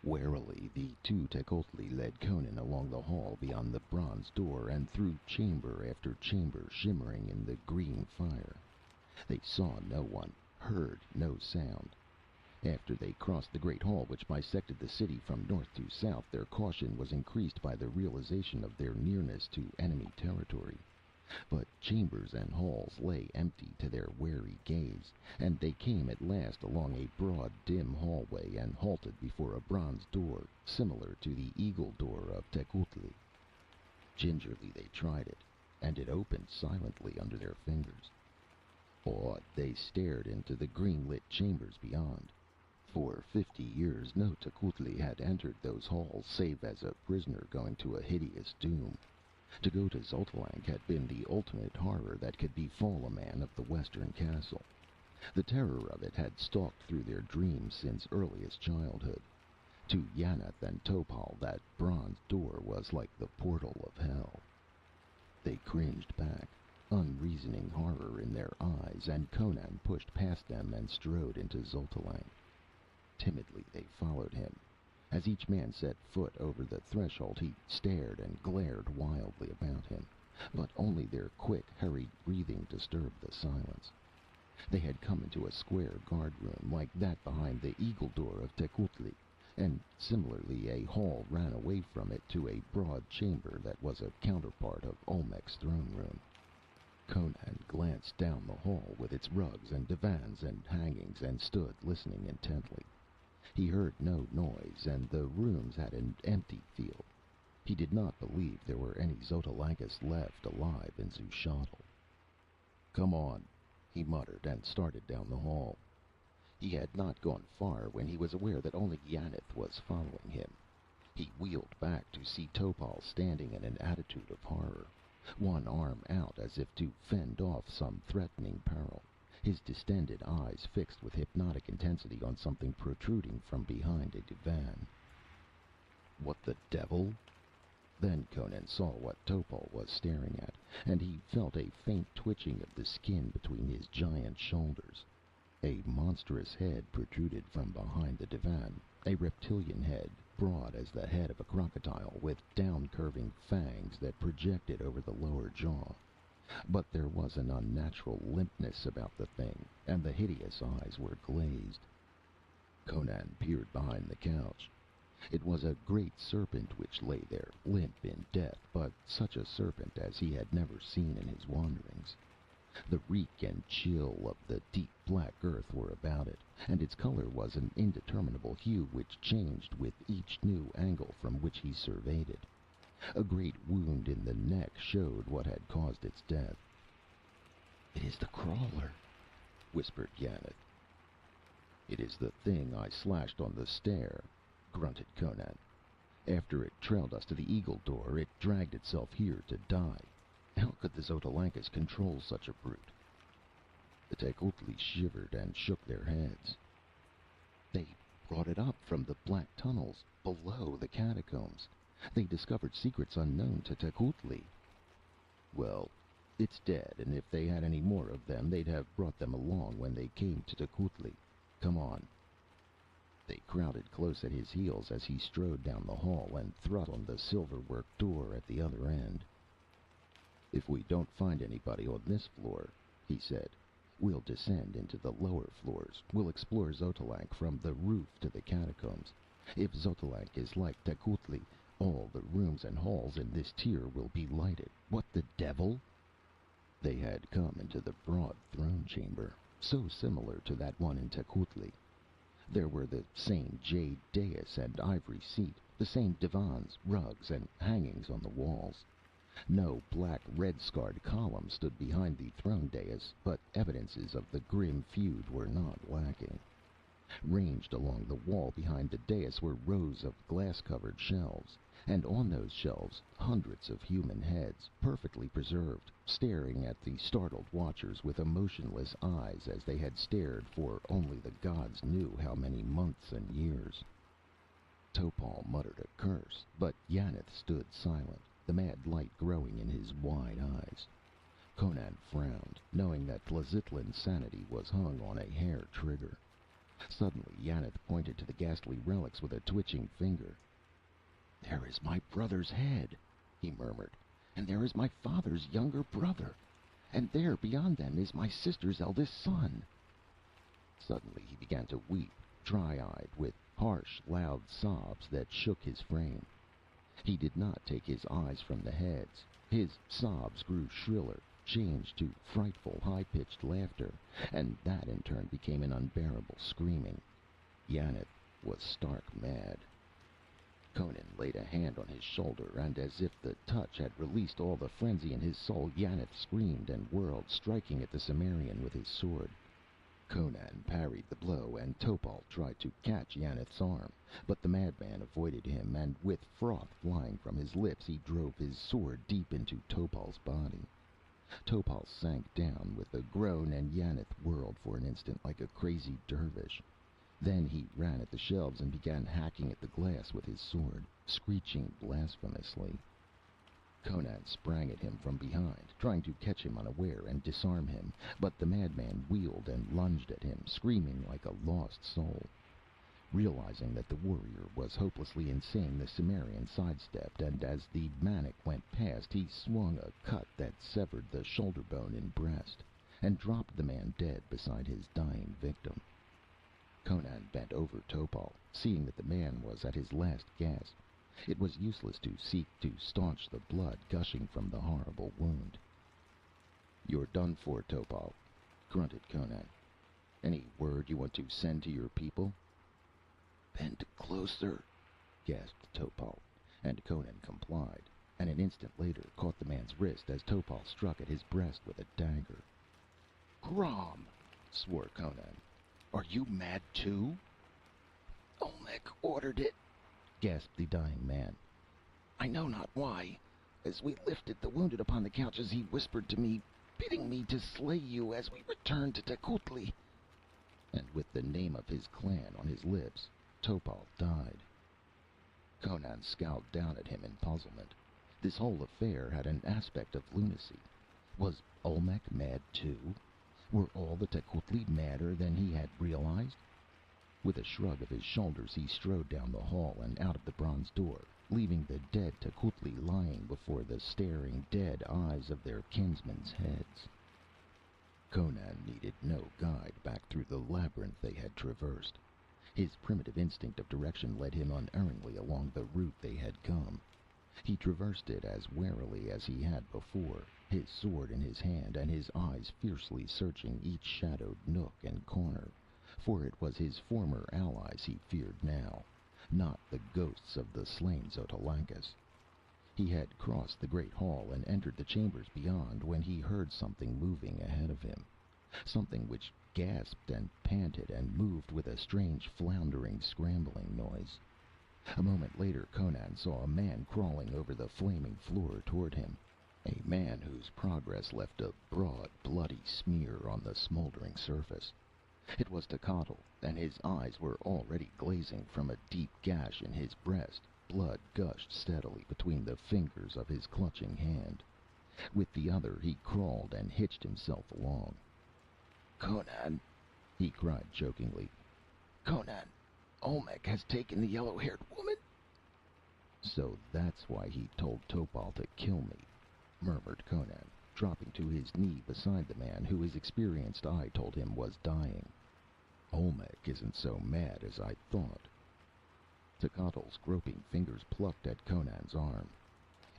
Warily the two Tecuhtli led Conan along the hall beyond the bronze door and through chamber after chamber shimmering in the green fire. They saw no one, heard no sound. After they crossed the great hall which bisected the city from north to south, their caution was increased by the realization of their nearness to enemy territory. But chambers and halls lay empty to their wary gaze, and they came at last along a broad, dim hallway and halted before a bronze door similar to the eagle door of Tecuhtli. Gingerly they tried it, and it opened silently under their fingers. Awed, they stared into the green-lit chambers beyond. For 50 years no Tecuhtli had entered those halls save as a prisoner going to a hideous doom. To go to Xotalanc had been the ultimate horror that could befall a man of the western castle. The terror of it had stalked through their dreams since earliest childhood. To Yaneth and Topal that bronze door was like the portal of hell. They cringed back, unreasoning horror in their eyes, and Conan pushed past them and strode into Xotalanc. Timidly they followed him. As each man set foot over the threshold, he stared and glared wildly about him, but only their quick, hurried breathing disturbed the silence. They had come into a square guard room, like that behind the eagle door of Tecuhtli, and similarly a hall ran away from it to a broad chamber that was a counterpart of Olmec's throne room. Conan glanced down the hall with its rugs and divans and hangings, and stood listening intently. He heard no noise, and the rooms had an empty feel. He did not believe there were any Xotalancus left alive in Zushotl. "Come on," he muttered, and started down the hall. He had not gone far when he was aware that only Yaneth was following him. He wheeled back to see Topal standing in an attitude of horror, one arm out as if to fend off some threatening peril, his distended eyes fixed with hypnotic intensity on something protruding from behind a divan. "What the devil?" Then Conan saw what Topal was staring at, and he felt a faint twitching of the skin between his giant shoulders. A monstrous head protruded from behind the divan, a reptilian head, broad as the head of a crocodile, with down-curving fangs that projected over the lower jaw. But there was an unnatural limpness about the thing, and the hideous eyes were glazed. Conan peered behind the couch. It was a great serpent which lay there, limp in death, but such a serpent as he had never seen in his wanderings. The reek and chill of the deep black earth were about it, and its color was an indeterminable hue which changed with each new angle from which he surveyed it. A great wound in the neck showed what had caused its death. "It is the crawler," whispered Yanath. It is the thing I slashed on the stair, grunted Conan. After it trailed us to the eagle door, it dragged itself here to die. How could the Xotalancas control such a brute? The Tecuhtli shivered and shook their heads. They brought it up from the black tunnels below the catacombs. They discovered secrets unknown to Tecuhtli. Well, it's dead, and if they had any more of them, they'd have brought them along when they came to Tecuhtli. Come on. They crowded close at his heels as he strode down the hall and throttled the silver-work door at the other end. If we don't find anybody on this floor, he said, we'll descend into the lower floors. We'll explore Xotalanc from the roof to the catacombs. If Xotalanc is like Tecuhtli, all the rooms and halls in this tier will be lighted. What the devil? They had come into the broad throne chamber, so similar to that one in Tecuhtli. There were the same jade dais and ivory seat, the same divans, rugs, and hangings on the walls. No black, red-scarred columns stood behind the throne dais, but evidences of the grim feud were not lacking. Ranged along the wall behind the dais were rows of glass-covered shelves, and on those shelves hundreds of human heads, perfectly preserved, staring at the startled watchers with emotionless eyes as they had stared for only the gods knew how many months and years. Topal muttered a curse, but Yanath stood silent, the mad light growing in his wide eyes. Conan frowned, knowing that Tlazitlan's sanity was hung on a hair trigger. Suddenly, Yanath pointed to the ghastly relics with a twitching finger. "There is my brother's head," he murmured, "and there is my father's younger brother, and there beyond them is my sister's eldest son." Suddenly he began to weep, dry-eyed, with harsh, loud sobs that shook his frame. He did not take his eyes from the heads. His sobs grew shriller, changed to frightful, high-pitched laughter, and that in turn became an unbearable screaming. Yanath was stark mad. Conan laid a hand on his shoulder, and as if the touch had released all the frenzy in his soul, Yanath screamed and whirled, striking at the Cimmerian with his sword. Conan parried the blow, and Topal tried to catch Yanath's arm, but the madman avoided him, and with froth flying from his lips, he drove his sword deep into Topal's body. Topal sank down with a groan, and Yanath whirled for an instant like a crazy dervish. Then he ran at the shelves and began hacking at the glass with his sword, screeching blasphemously. Conan sprang at him from behind, trying to catch him unaware and disarm him, but the madman wheeled and lunged at him, screaming like a lost soul. Realizing that the warrior was hopelessly insane, the Cimmerian sidestepped, and as the maniac went past, he swung a cut that severed the shoulder bone in breast, and dropped the man dead beside his dying victim. Conan bent over Topal, seeing that the man was at his last gasp. It was useless to seek to staunch the blood gushing from the horrible wound. "You're done for, Topal," grunted Conan. "Any word you want to send to your people?" "Bend closer," gasped Topal, and Conan complied, and an instant later caught the man's wrist as Topal struck at his breast with a dagger. "Grom!" swore Conan. "Are you mad too?" "Olmec ordered it," gasped the dying man. "I know not why. As we lifted the wounded upon the couches, he whispered to me, bidding me to slay you as we returned to Tecuhtli." And with the name of his clan on his lips, Topal died. Conan scowled down at him in puzzlement. This whole affair had an aspect of lunacy. Was Olmec mad too? Were all the Tecuhtli madder than he had realized? With a shrug of his shoulders, he strode down the hall and out of the bronze door, leaving the dead Tecuhtli lying before the staring, dead eyes of their kinsmen's heads. Conan needed no guide back through the labyrinth they had traversed. His primitive instinct of direction led him unerringly along the route they had come. He traversed it as warily as he had before, his sword in his hand and his eyes fiercely searching each shadowed nook and corner, for it was his former allies he feared now, not the ghosts of the slain Xotalancas. He had crossed the great hall and entered the chambers beyond when he heard something moving ahead of him. something which gasped and panted and moved with a strange floundering, scrambling noise. A moment later, Conan saw a man crawling over the flaming floor toward him. A man whose progress left a broad, bloody smear on the smoldering surface. It was Zushotl, and his eyes were already glazing from a deep gash in his breast. Blood gushed steadily between the fingers of his clutching hand. With the other, he crawled and hitched himself along. "Conan!" he cried chokingly. "Conan! Olmec has taken the yellow-haired woman!" "So that's why he told Topal to kill me," murmured Conan, dropping to his knee beside the man who his experienced eye told him was dying. "Olmec isn't so mad as I thought." Zushottl's groping fingers plucked at Conan's arm.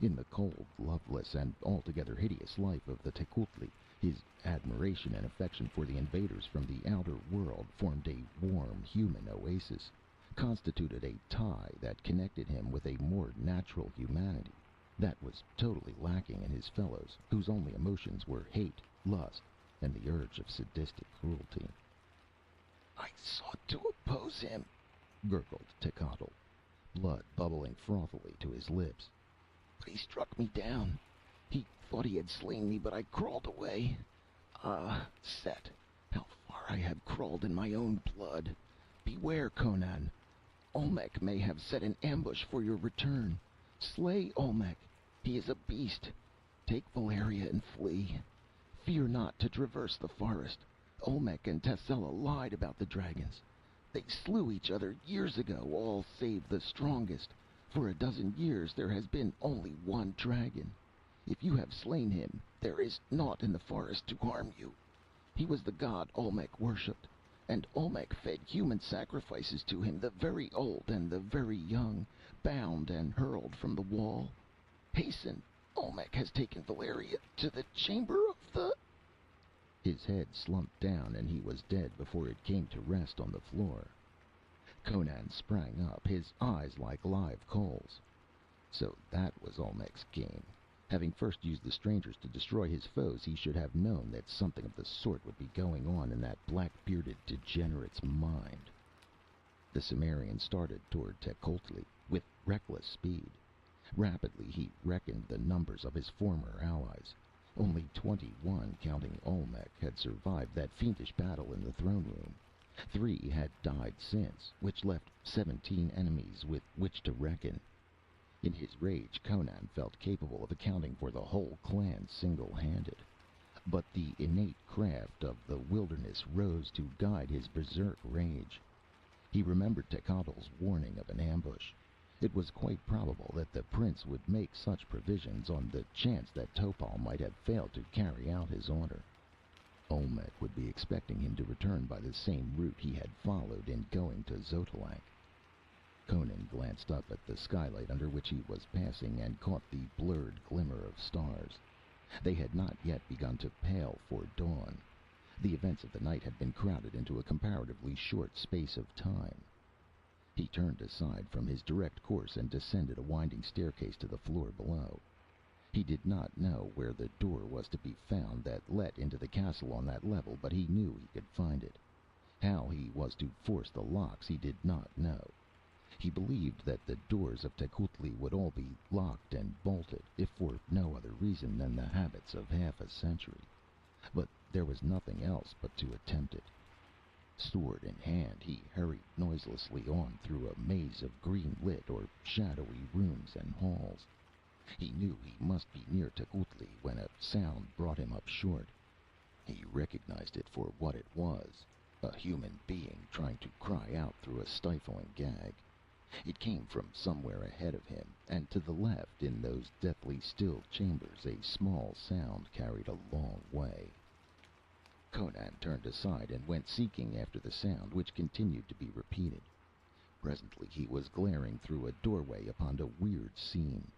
In the cold, loveless, and altogether hideous life of the Tecuhltli, his admiration and affection for the invaders from the outer world formed a warm, human oasis, constituted a tie that connected him with a more natural humanity that was totally lacking in his fellows, whose only emotions were hate, lust, and the urge of sadistic cruelty. "I sought to oppose him," gurgled Zushotl, blood bubbling frothily to his lips. "But he struck me down. He thought he had slain me, but I crawled away. Ah, Set, how far I have crawled in my own blood! Beware, Conan! Olmec may have set an ambush for your return. Slay Olmec! He is a beast! Take Valeria and flee. Fear not to traverse the forest. Olmec and Tessella lied about the dragons. They slew each other years ago, all save the strongest. For a dozen years there has been only one dragon. If you have slain him, there is naught in the forest to harm you. He was the god Olmec worshipped, and Olmec fed human sacrifices to him, the very old and the very young, bound and hurled from the wall. Hasten! Olmec has taken Valeria to the chamber of the—" His head slumped down, and he was dead before it came to rest on the floor. Conan sprang up, his eyes like live coals. So that was Olmec's game. Having first used the strangers to destroy his foes, he should have known that something of the sort would be going on in that black-bearded degenerate's mind. The Cimmerian started toward Tecuhltli with reckless speed. Rapidly he reckoned the numbers of his former allies. Only 21, counting Olmec, had survived that fiendish battle in the throne room. 3 had died since, which left 17 enemies with which to reckon. In his rage, Conan felt capable of accounting for the whole clan single-handed. But the innate craft of the wilderness rose to guide his berserk rage. He remembered Zushottl's warning of an ambush. It was quite probable that the prince would make such provisions on the chance that Topal might have failed to carry out his order. Olmec would be expecting him to return by the same route he had followed in going to Xotalanc. Conan glanced up at the skylight under which he was passing and caught the blurred glimmer of stars. They had not yet begun to pale for dawn. The events of the night had been crowded into a comparatively short space of time. He turned aside from his direct course and descended a winding staircase to the floor below. He did not know where the door was to be found that let into the castle on that level, but he knew he could find it. How he was to force the locks he did not know. He believed that the doors of Tecuhltli would all be locked and bolted, if for no other reason than the habits of half a century. But there was nothing else but to attempt it. Sword in hand, he hurried noiselessly on through a maze of green-lit or shadowy rooms and halls. He knew he must be near Tecuhltli when a sound brought him up short. He recognized it for what it was, a human being trying to cry out through a stifling gag. It came from somewhere ahead of him, and to the left, in those deathly still chambers, a small sound carried a long way. Conan turned aside and went seeking after the sound, which continued to be repeated. Presently he was glaring through a doorway upon a weird scene.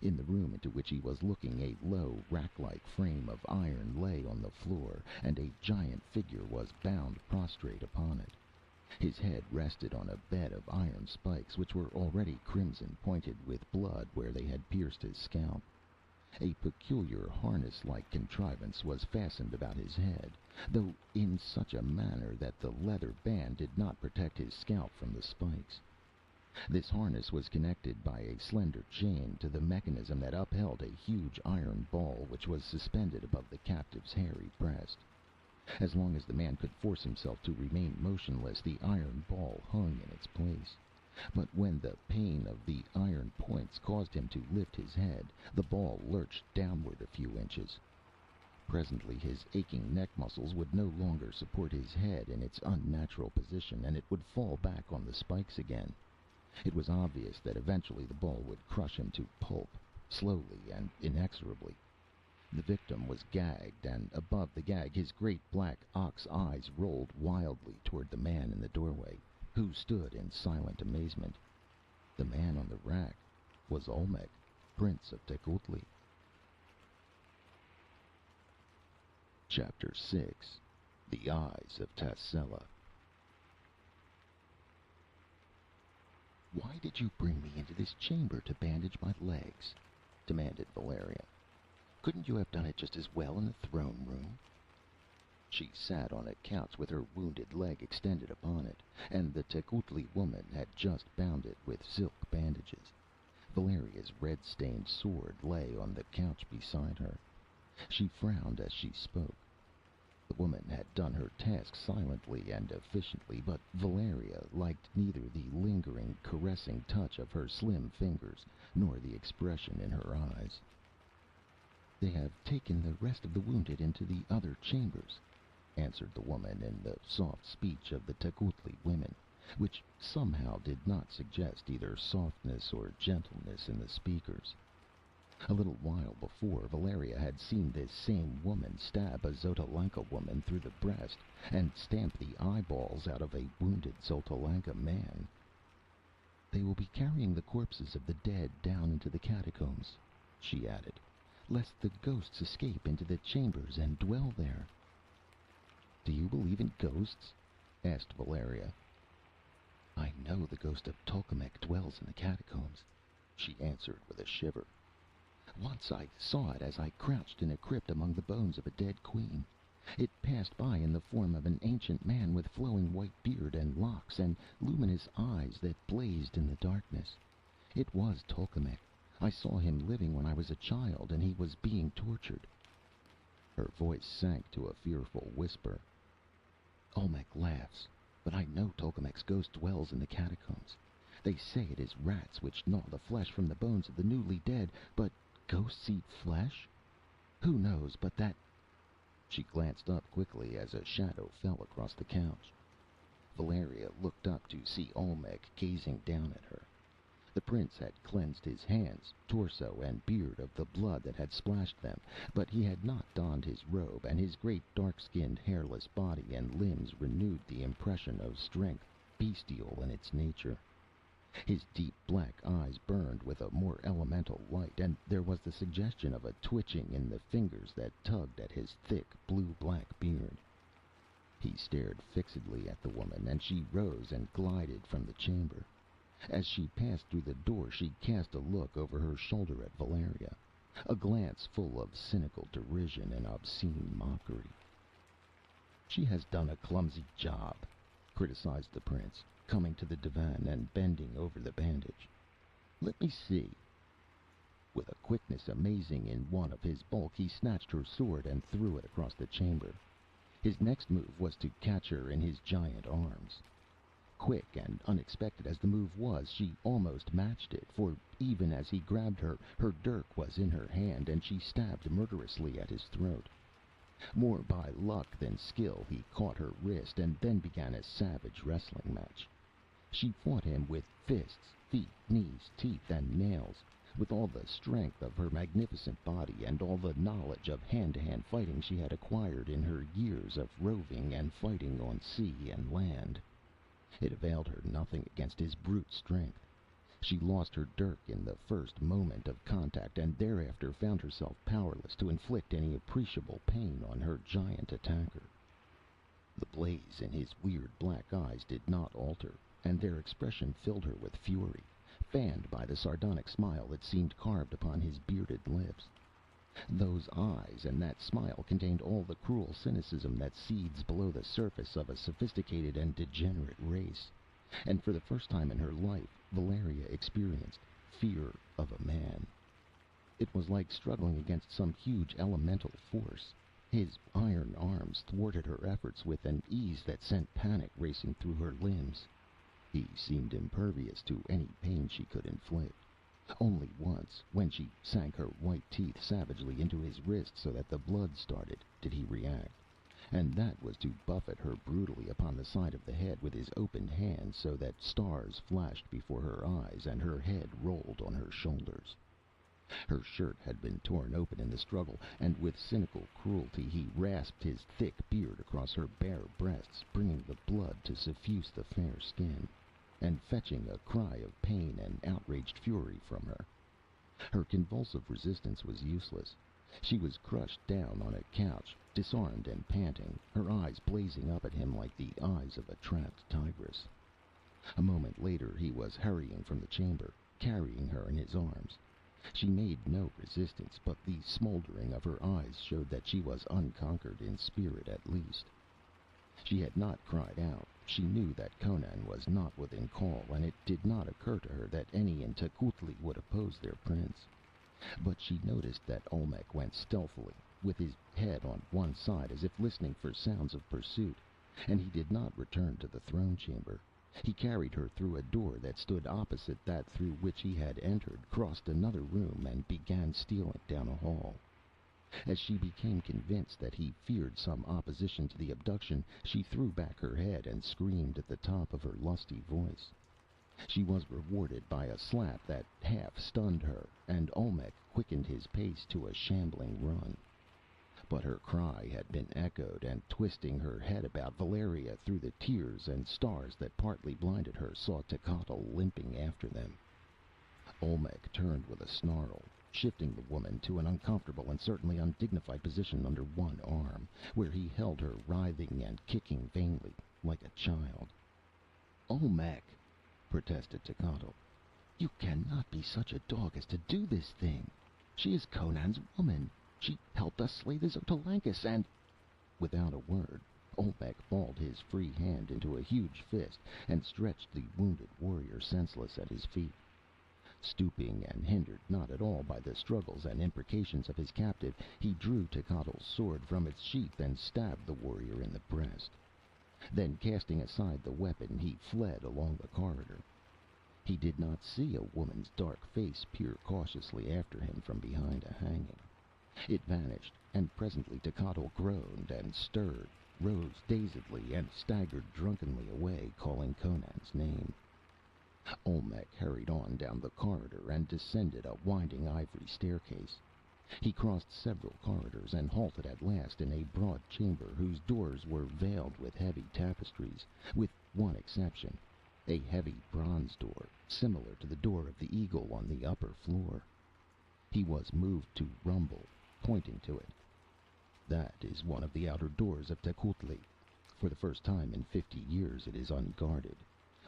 In the room into which he was looking, a low, rack-like frame of iron lay on the floor, and a giant figure was bound prostrate upon it. His head rested on a bed of iron spikes, which were already crimson-pointed with blood where they had pierced his scalp. A peculiar harness-like contrivance was fastened about his head, though in such a manner that the leather band did not protect his scalp from the spikes. This harness was connected by a slender chain to the mechanism that upheld a huge iron ball which was suspended above the captive's hairy breast. As long as the man could force himself to remain motionless, the iron ball hung in its place. But when the pain of the iron points caused him to lift his head, the ball lurched downward a few inches. Presently his aching neck muscles would no longer support his head in its unnatural position, and it would fall back on the spikes again. It was obvious that eventually the ball would crush him to pulp, slowly and inexorably. The victim was gagged, and above the gag his great black ox eyes rolled wildly toward the man in the doorway, who stood in silent amazement. The man on the rack was Olmec, Prince of Tecuhltli. Chapter 6. The Eyes of Tassella. "Why did you bring me into this chamber to bandage my legs?" demanded Valeria. "Couldn't you have done it just as well in the throne room?" She sat on a couch with her wounded leg extended upon it, and the Tecuhltli woman had just bound it with silk bandages. Valeria's red-stained sword lay on the couch beside her. She frowned as she spoke. The woman had done her task silently and efficiently, but Valeria liked neither the lingering, caressing touch of her slim fingers nor the expression in her eyes. "They have taken the rest of the wounded into the other chambers," answered the woman in the soft speech of the Tecuhltli women, which somehow did not suggest either softness or gentleness in the speakers. A little while before, Valeria had seen this same woman stab a Xotalanca woman through the breast and stamp the eyeballs out of a wounded Xotalanca man. "They will be carrying the corpses of the dead down into the catacombs," she added, "lest the ghosts escape into the chambers and dwell there." "Do you believe in ghosts?" asked Valeria. "I know the ghost of Tolkemec dwells in the catacombs," she answered with a shiver. "Once I saw it as I crouched in a crypt among the bones of a dead queen. It passed by in the form of an ancient man with flowing white beard and locks, and luminous eyes that blazed in the darkness. It was Tolkemec. I saw him living when I was a child, and he was being tortured." Her voice sank to a fearful whisper. "Olmec laughs, but I know Tolkemec's ghost dwells in the catacombs. They say it is rats which gnaw the flesh from the bones of the newly dead, but ghosts eat flesh? Who knows but that—" She glanced up quickly as a shadow fell across the couch. Valeria looked up to see Olmec gazing down at her. The prince had cleansed his hands, torso, and beard of the blood that had splashed them, but he had not donned his robe, and his great dark-skinned, hairless body and limbs renewed the impression of strength, bestial in its nature. His deep black eyes burned with a more elemental light, and there was the suggestion of a twitching in the fingers that tugged at his thick, blue-black beard. He stared fixedly at the woman, and she rose and glided from the chamber. As she passed through the door, she cast a look over her shoulder at Valeria, a glance full of cynical derision and obscene mockery. "She has done a clumsy job," criticized the prince, coming to the divan and bending over the bandage. "Let me see." With a quickness amazing in one of his bulk, he snatched her sword and threw it across the chamber. His next move was to catch her in his giant arms. Quick and unexpected as the move was, she almost matched it, for even as he grabbed her, her dirk was in her hand, and she stabbed murderously at his throat. More by luck than skill, he caught her wrist, and then began a savage wrestling match. She fought him with fists, feet, knees, teeth, and nails, with all the strength of her magnificent body and all the knowledge of hand-to-hand fighting she had acquired in her years of roving and fighting on sea and land. It availed her nothing against his brute strength. She lost her dirk in the first moment of contact, and thereafter found herself powerless to inflict any appreciable pain on her giant attacker. The blaze in his weird black eyes did not alter, and their expression filled her with fury, fanned by the sardonic smile that seemed carved upon his bearded lips. Those eyes and that smile contained all the cruel cynicism that seethes below the surface of a sophisticated and degenerate race. And for the first time in her life, Valeria experienced fear of a man. It was like struggling against some huge elemental force. His iron arms thwarted her efforts with an ease that sent panic racing through her limbs. He seemed impervious to any pain she could inflict. Only once, when she sank her white teeth savagely into his wrist so that the blood started, did he react. And that was to buffet her brutally upon the side of the head with his open hand so that stars flashed before her eyes and her head rolled on her shoulders. Her shirt had been torn open in the struggle, and with cynical cruelty he rasped his thick beard across her bare breasts, bringing the blood to suffuse the fair skin, and fetching a cry of pain and outraged fury from her. Her convulsive resistance was useless. She was crushed down on a couch, disarmed and panting, her eyes blazing up at him like the eyes of a trapped tigress. A moment later he was hurrying from the chamber, carrying her in his arms. She made no resistance, but the smoldering of her eyes showed that she was unconquered in spirit at least. She had not cried out. She knew that Conan was not within call, and it did not occur to her that any in Tecuhltli would oppose their prince. But she noticed that Olmec went stealthily, with his head on one side as if listening for sounds of pursuit, and he did not return to the throne chamber. He carried her through a door that stood opposite that through which he had entered, crossed another room, and began stealing down a hall. As she became convinced that he feared some opposition to the abduction, she threw back her head and screamed at the top of her lusty voice. She was rewarded by a slap that half stunned her, and Olmec quickened his pace to a shambling run. But her cry had been echoed, and twisting her head about, Valeria, through the tears and stars that partly blinded her, saw Zushotl limping after them. Olmec turned with a snarl, shifting the woman to an uncomfortable and certainly undignified position under one arm, where he held her writhing and kicking vainly, like a child. "Olmec!" protested Zushotl. "You cannot be such a dog as to do this thing. She is Conan's woman. She helped us slay the Xotalanquus, and—" Without a word, Olmec balled his free hand into a huge fist and stretched the wounded warrior senseless at his feet. Stooping, and hindered not at all by the struggles and imprecations of his captive, he drew Zushottl's sword from its sheath and stabbed the warrior in the breast. Then, casting aside the weapon, he fled along the corridor. He did not see a woman's dark face peer cautiously after him from behind a hanging. It vanished, and presently Zushotl groaned and stirred, rose dazedly, and staggered drunkenly away, calling Conan's name. Olmec hurried on down the corridor and descended a winding ivory staircase. He crossed several corridors and halted at last in a broad chamber whose doors were veiled with heavy tapestries, with one exception, a heavy bronze door, similar to the door of the eagle on the upper floor. He was moved to rumble, pointing to it. "That is one of the outer doors of Tecuhltli. For the first time in 50 years it is unguarded.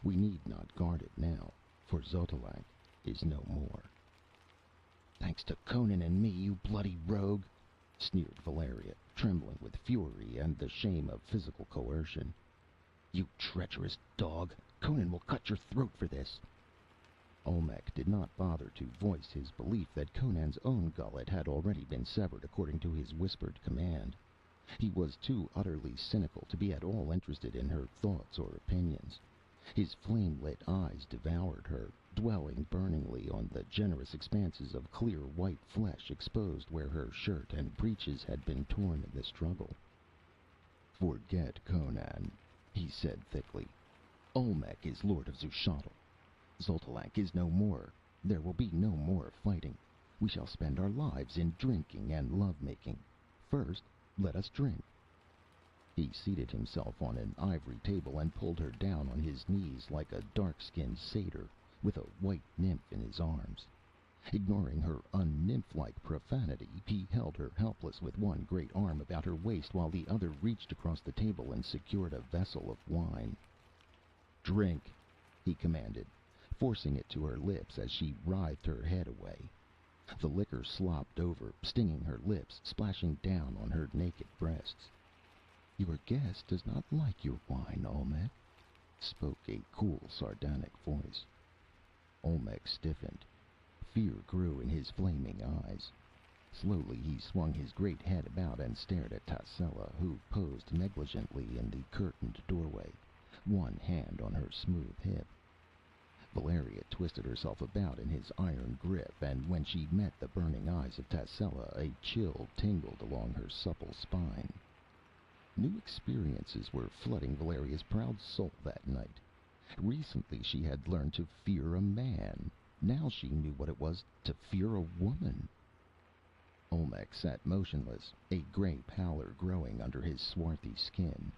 We need not guard it now, for Xotalanc is no more." "Thanks to Conan and me, you bloody rogue!" sneered Valeria, trembling with fury and the shame of physical coercion. "You treacherous dog! Conan will cut your throat for this!" Olmec did not bother to voice his belief that Conan's own gullet had already been severed according to his whispered command. He was too utterly cynical to be at all interested in her thoughts or opinions. His flame-lit eyes devoured her, dwelling burningly on the generous expanses of clear white flesh exposed where her shirt and breeches had been torn in the struggle. "Forget Conan," he said thickly. "Olmec is lord of Zushotl. Xotalanc is no more. There will be no more fighting. We shall spend our lives in drinking and love-making. First, let us drink." He seated himself on an ivory table and pulled her down on his knees like a dark-skinned satyr, with a white nymph in his arms. Ignoring her un-nymph-like profanity, he held her helpless with one great arm about her waist while the other reached across the table and secured a vessel of wine. "Drink!" he commanded, forcing it to her lips as she writhed her head away. The liquor slopped over, stinging her lips, splashing down on her naked breasts. "Your guest does not like your wine, Olmec," spoke a cool, sardonic voice. Olmec stiffened. Fear grew in his flaming eyes. Slowly he swung his great head about and stared at Tassella, who posed negligently in the curtained doorway, one hand on her smooth hip. Valeria twisted herself about in his iron grip, and when she met the burning eyes of Tassella, a chill tingled along her supple spine. New experiences were flooding Valeria's proud soul that night. Recently she had learned to fear a man. Now she knew what it was to fear a woman. Olmec sat motionless, a gray pallor growing under his swarthy skin.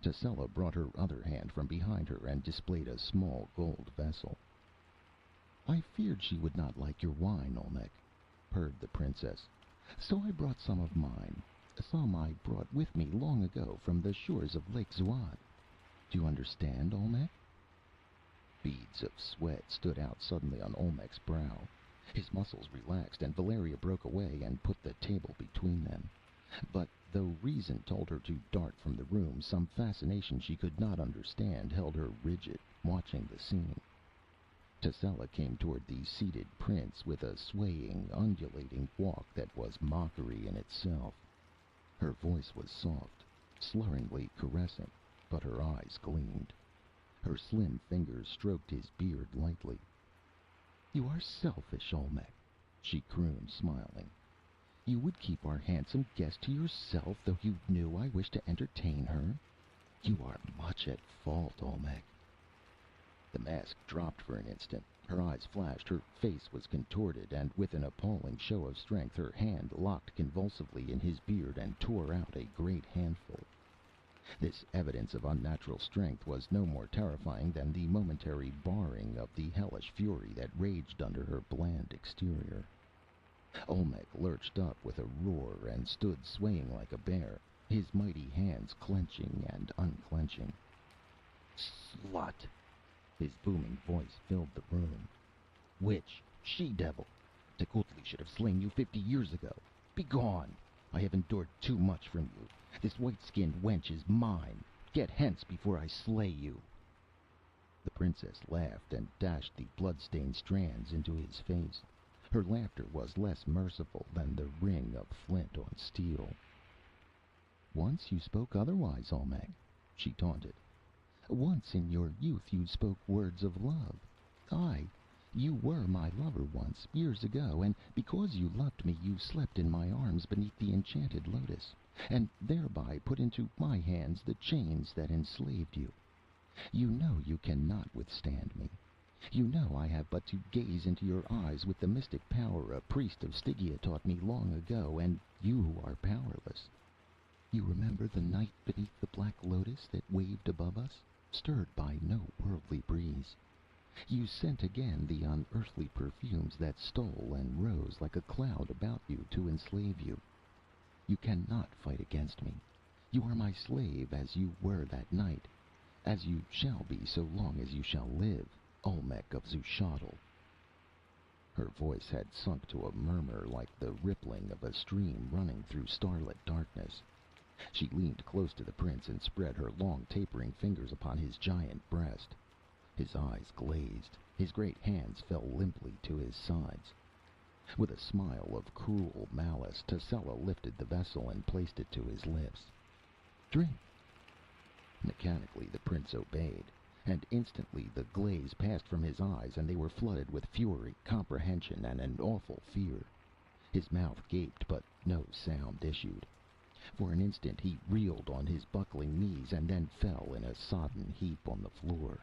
Tassella brought her other hand from behind her and displayed a small gold vessel. "I feared she would not like your wine, Olmec," purred the princess, "so I brought some of mine. Some I brought with me long ago from the shores of Lake Zuad. Do you understand, Olmec?" Beads of sweat stood out suddenly on Olmec's brow. His muscles relaxed, and Valeria broke away and put the table between them. But though reason told her to dart from the room, some fascination she could not understand held her rigid, watching the scene. Tassella came toward the seated prince with a swaying, undulating walk that was mockery in itself. Her voice was soft, slurringly caressing, but her eyes gleamed. Her slim fingers stroked his beard lightly. "You are selfish, Olmec," she crooned, smiling. "You would keep our handsome guest to yourself, though you knew I wished to entertain her. You are much at fault, Olmec." The mask dropped for an instant. Her eyes flashed, her face was contorted, and with an appalling show of strength her hand locked convulsively in his beard and tore out a great handful. This evidence of unnatural strength was no more terrifying than the momentary baring of the hellish fury that raged under her bland exterior. Olmec lurched up with a roar and stood swaying like a bear, his mighty hands clenching and unclenching. "Slut!" His booming voice filled the room. "Witch! She-devil! Tecuhltli should have slain you 50 years ago. Begone! I have endured too much from you. This white-skinned wench is mine. Get hence before I slay you." The princess laughed and dashed the blood-stained strands into his face. Her laughter was less merciful than the ring of flint on steel. "Once you spoke otherwise, Olmec," she taunted. "Once in your youth you spoke words of love. You were my lover once, years ago, and because you loved me you slept in my arms beneath the enchanted lotus, and thereby put into my hands the chains that enslaved you. You know you cannot withstand me. You know I have but to gaze into your eyes with the mystic power a priest of Stygia taught me long ago, and you are powerless. You remember the night beneath the black lotus that waved above us, stirred by no worldly breeze? You scent again the unearthly perfumes that stole and rose like a cloud about you to enslave you. You cannot fight against me. You are my slave as you were that night, as you shall be so long as you shall live, Olmec of Zushotl." Her voice had sunk to a murmur like the rippling of a stream running through starlit darkness. She leaned close to the prince and spread her long tapering fingers upon his giant breast. His eyes glazed. His great hands fell limply to his sides. With a smile of cruel malice, Tassella lifted the vessel and placed it to his lips. "Drink." Mechanically the prince obeyed, and instantly the glaze passed from his eyes and they were flooded with fury, comprehension, and an awful fear. His mouth gaped, but no sound issued. For an instant he reeled on his buckling knees and then fell in a sodden heap on the floor.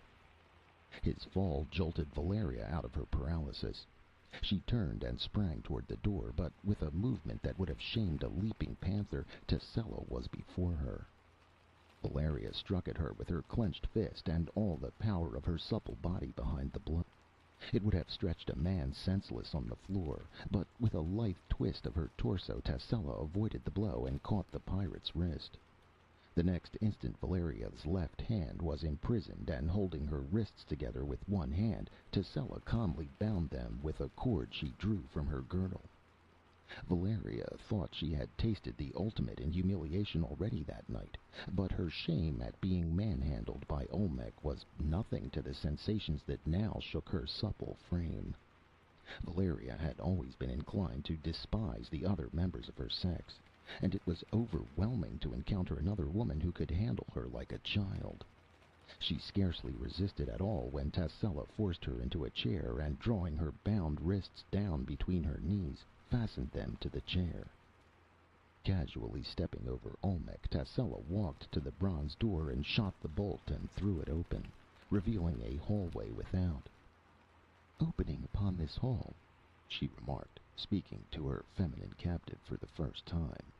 His fall jolted Valeria out of her paralysis. She turned and sprang toward the door, but with a movement that would have shamed a leaping panther, Tassella was before her. Valeria struck at her with her clenched fist and all the power of her supple body behind the blow. It would have stretched a man senseless on the floor, but with a lithe twist of her torso, Tassella avoided the blow and caught the pirate's wrist. The next instant Valeria's left hand was imprisoned, and holding her wrists together with one hand, Tascela calmly bound them with a cord she drew from her girdle. Valeria thought she had tasted the ultimate in humiliation already that night, but her shame at being manhandled by Olmec was nothing to the sensations that now shook her supple frame. Valeria had always been inclined to despise the other members of her sex, and it was overwhelming to encounter another woman who could handle her like a child. She scarcely resisted at all when Tascela forced her into a chair and, drawing her bound wrists down between her knees, fastened them to the chair. Casually stepping over Olmec, Tascela walked to the bronze door and shot the bolt and threw it open, revealing a hallway without. "Opening upon this hall," she remarked, speaking to her feminine captive for the first time,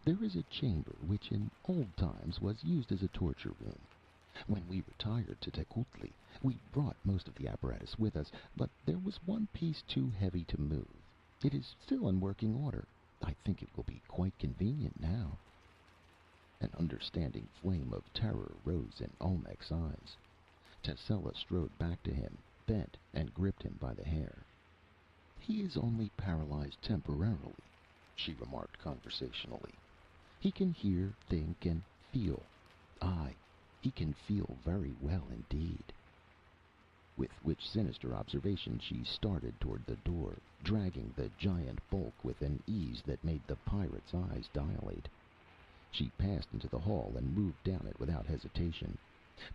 "there is a chamber which in old times was used as a torture room. When we retired to Tecuhltli, we brought most of the apparatus with us, but there was one piece too heavy to move. It is still in working order. I think it will be quite convenient now." An understanding flame of terror rose in Olmec's eyes. Tascela strode back to him, bent, and gripped him by the hair. "He is only paralyzed temporarily," she remarked conversationally. "He can hear, think, and feel. Aye, he can feel very well indeed." With which sinister observation she started toward the door, dragging the giant bulk with an ease that made the pirate's eyes dilate. She passed into the hall and moved down it without hesitation,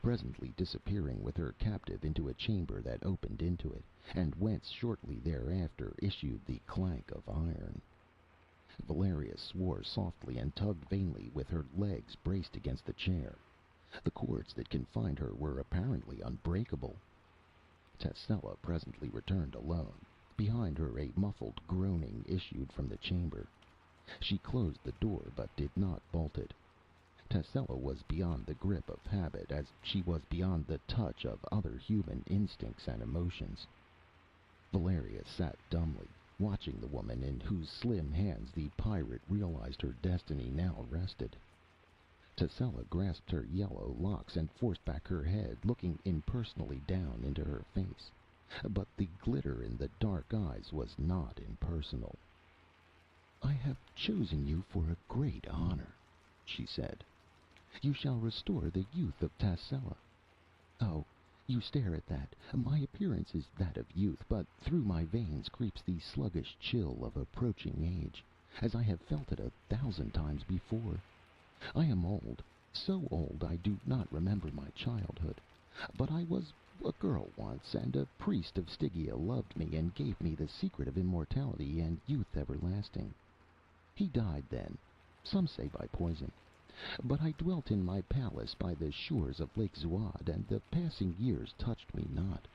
presently disappearing with her captive into a chamber that opened into it, and whence shortly thereafter issued the clank of iron. Valeria swore softly and tugged vainly with her legs braced against the chair. The cords that confined her were apparently unbreakable. Tascela presently returned alone. Behind her a muffled groaning issued from the chamber. She closed the door, but did not bolt it. Tascela was beyond the grip of habit, as she was beyond the touch of other human instincts and emotions. Valeria sat dumbly, watching the woman in whose slim hands the pirate realized her destiny now rested. Tascela grasped her yellow locks and forced back her head, looking impersonally down into her face. But the glitter in the dark eyes was not impersonal. "I have chosen you for a great honor," she said. "You shall restore the youth of Tascela. Oh, you stare at that. My appearance is that of youth, but through my veins creeps the sluggish chill of approaching age, as I have felt it 1,000 times before. I am old, so old I do not remember my childhood. But I was a girl once, and a priest of Stygia loved me and gave me the secret of immortality and youth everlasting. He died then, some say by poison. But I dwelt in my palace by the shores of Lake Zuad, and the passing years touched me not.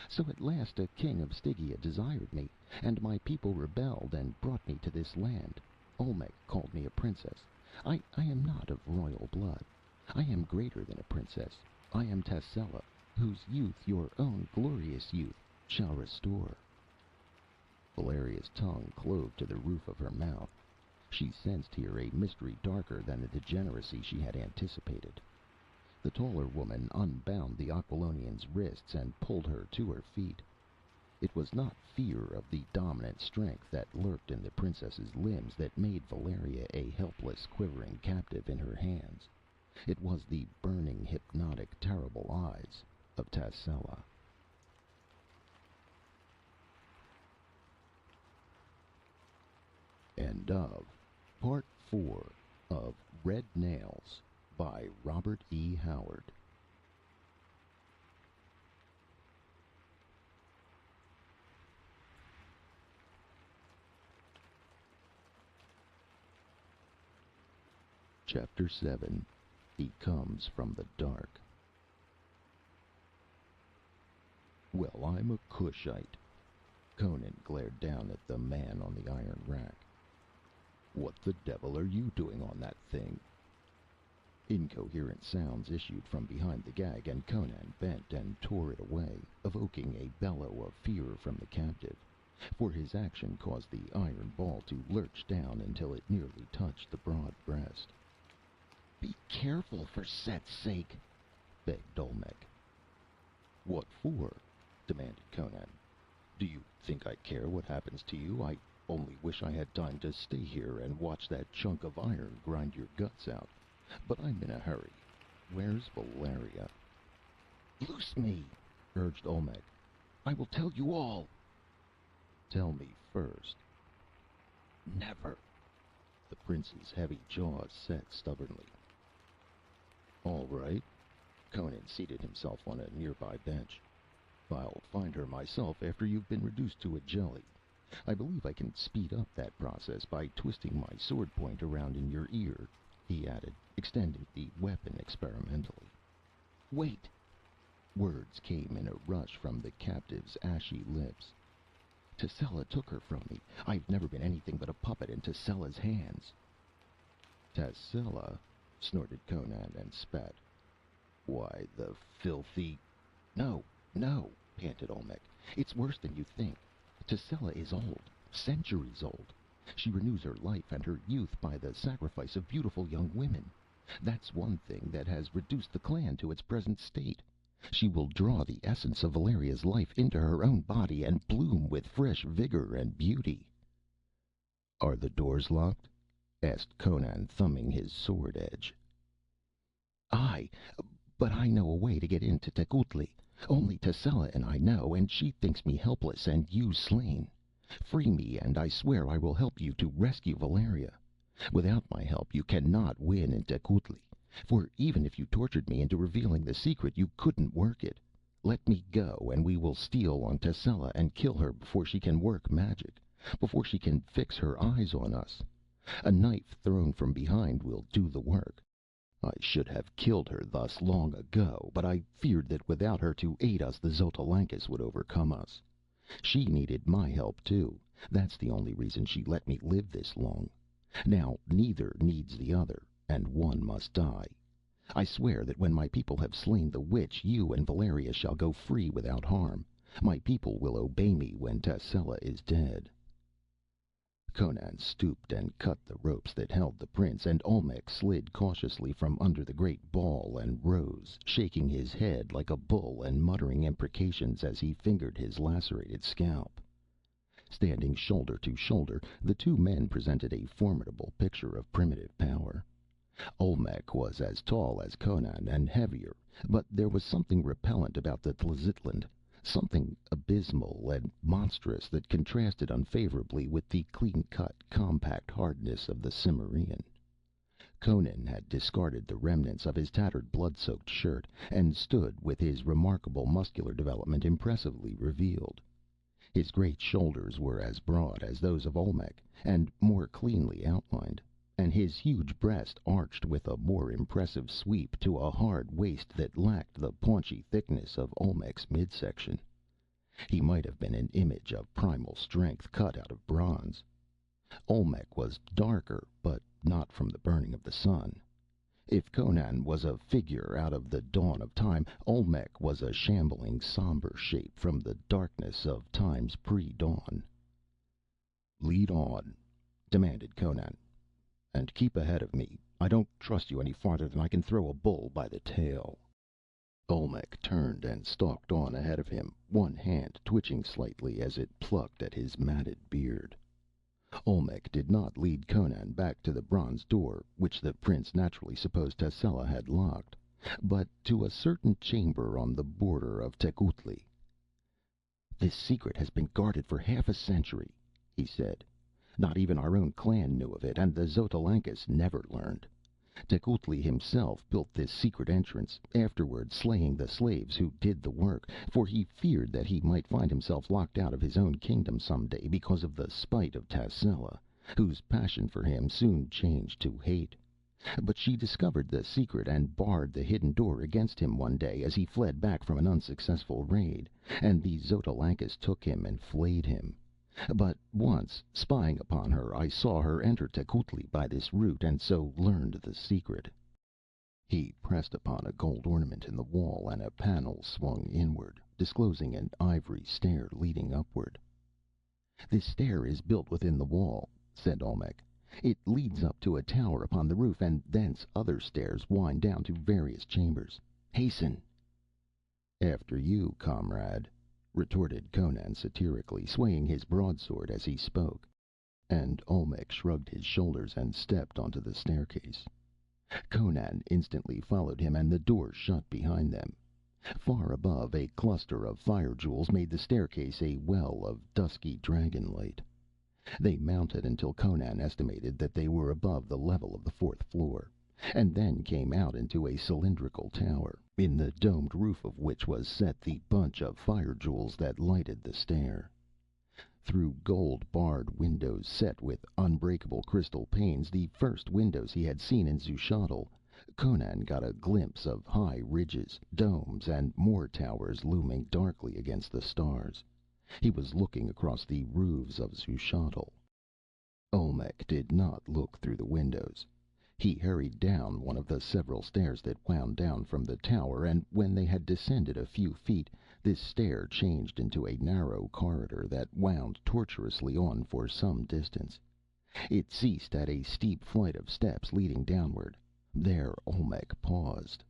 So at last a king of Stygia desired me, and my people rebelled and brought me to this land. Olmec called me a princess. I am not of royal blood. I am greater than a princess. I am Tascela, whose youth your own glorious youth shall restore." Valeria's tongue clove to the roof of her mouth. She sensed here a mystery darker than the degeneracy she had anticipated. The taller woman unbound the Aquilonian's wrists and pulled her to her feet. It was not fear of the dominant strength that lurked in the princess's limbs that made Valeria a helpless, quivering captive in her hands. It was the burning, hypnotic, terrible eyes of Tascela. End of Part 4 of Red Nails by Robert E. Howard. Chapter 7. He Comes from the Dark. "Well, I'm a Cushite." Conan glared down at the man on the iron rack. "What the devil are you doing on that thing?" Incoherent sounds issued from behind the gag, and Conan bent and tore it away, evoking a bellow of fear from the captive, for his action caused the iron ball to lurch down until it nearly touched the broad breast. Be careful, for Set's sake, begged Olmec. What for? Demanded Conan. Do you think I care what happens to you? I only wish I had time to stay here and watch that chunk of iron grind your guts out. But I'm in a hurry. Where's Valeria? Loose me, urged Olmec. I will tell you all. Tell me first. Never. The prince's heavy jaws set stubbornly. All right. Conan seated himself on a nearby bench. I'll find her myself after you've been reduced to a jelly. I believe I can speed up that process by twisting my sword point around in your ear, he added, extending the weapon experimentally. Wait! Words came in a rush from the captive's ashy lips. Tassella took her from me. I've never been anything but a puppet in Tassella's hands. Tassella? Snorted Conan and spat. Why, the filthy... No, panted Olmec. It's worse than you think. Tassella is old, centuries old. She renews her life and her youth by the sacrifice of beautiful young women. That's one thing that has reduced the clan to its present state. She will draw the essence of Valeria's life into her own body and bloom with fresh vigor and beauty. Are the doors locked? Asked Conan, thumbing his sword edge. Aye, but I know a way to get into Tecuhltli. Only Tassella and I know, and she thinks me helpless and you slain. Free me, and I swear I will help you to rescue Valeria. Without my help, you cannot win in Tecuhltli. For even if you tortured me into revealing the secret, you couldn't work it. Let me go, and we will steal on Tassella and kill her before she can work magic, before she can fix her eyes on us. A knife thrown from behind will do the work. I should have killed her thus long ago, but I feared that without her to aid us, the Xotalancas would overcome us. She needed my help, too. That's the only reason she let me live this long. Now, neither needs the other, and one must die. I swear that when my people have slain the witch, you and Valeria shall go free without harm. My people will obey me when Tassella is dead. Conan stooped and cut the ropes that held the prince, and Olmec slid cautiously from under the great ball and rose, shaking his head like a bull and muttering imprecations as he fingered his lacerated scalp. Standing shoulder to shoulder, the two men presented a formidable picture of primitive power. Olmec was as tall as Conan and heavier, but there was something repellent about the Tlazitlan, something abysmal and monstrous that contrasted unfavorably with the clean-cut, compact hardness of the Cimmerian. Conan had discarded the remnants of his tattered, blood-soaked shirt, and stood with his remarkable muscular development impressively revealed. His great shoulders were as broad as those of Olmec, and more cleanly outlined, and his huge breast arched with a more impressive sweep to a hard waist that lacked the paunchy thickness of Olmec's midsection. He might have been an image of primal strength cut out of bronze. Olmec was darker, but not from the burning of the sun. If Conan was a figure out of the dawn of time, Olmec was a shambling, somber shape from the darkness of time's pre-dawn. "Lead on," demanded Conan. "And keep ahead of me. I don't trust you any farther than I can throw a bull by the tail." Olmec turned and stalked on ahead of him, one hand twitching slightly as it plucked at his matted beard. Olmec did not lead Conan back to the bronze door, which the prince naturally supposed Tassella had locked, but to a certain chamber on the border of Tecuhltli. "This secret has been guarded for half a century," he said. "Not even our own clan knew of it, and the Xotalancas never learned. Tecuhltli himself built this secret entrance, afterward slaying the slaves who did the work, for he feared that he might find himself locked out of his own kingdom some day because of the spite of Tassella, whose passion for him soon changed to hate. But she discovered the secret and barred the hidden door against him one day as he fled back from an unsuccessful raid, and the Xotalancas took him and flayed him. But once, spying upon her, I saw her enter Tecuhltli by this route, and so learned the secret." He pressed upon a gold ornament in the wall, and a panel swung inward, disclosing an ivory stair leading upward. "This stair is built within the wall," said Olmec. It leads up to a tower upon the roof, and thence other stairs wind down to various chambers. Hasten!" "After you, comrade," retorted Conan satirically, swaying his broadsword as he spoke. And Olmec shrugged his shoulders and stepped onto the staircase. Conan instantly followed him, and the door shut behind them. Far above, a cluster of fire jewels made the staircase a well of dusky dragon light. They mounted until Conan estimated that they were above the level of the fourth floor, and then came out into a cylindrical tower, in the domed roof of which was set the bunch of fire jewels that lighted the stair. Through gold-barred windows set with unbreakable crystal panes, the first windows he had seen in Zushotl, Conan got a glimpse of high ridges, domes, and more towers looming darkly against the stars. He was looking across the roofs of Zushotl. Olmec did not look through the windows. He hurried down one of the several stairs that wound down from the tower, and when they had descended a few feet, this stair changed into a narrow corridor that wound tortuously on for some distance. It ceased at a steep flight of steps leading downward. There Olmec paused.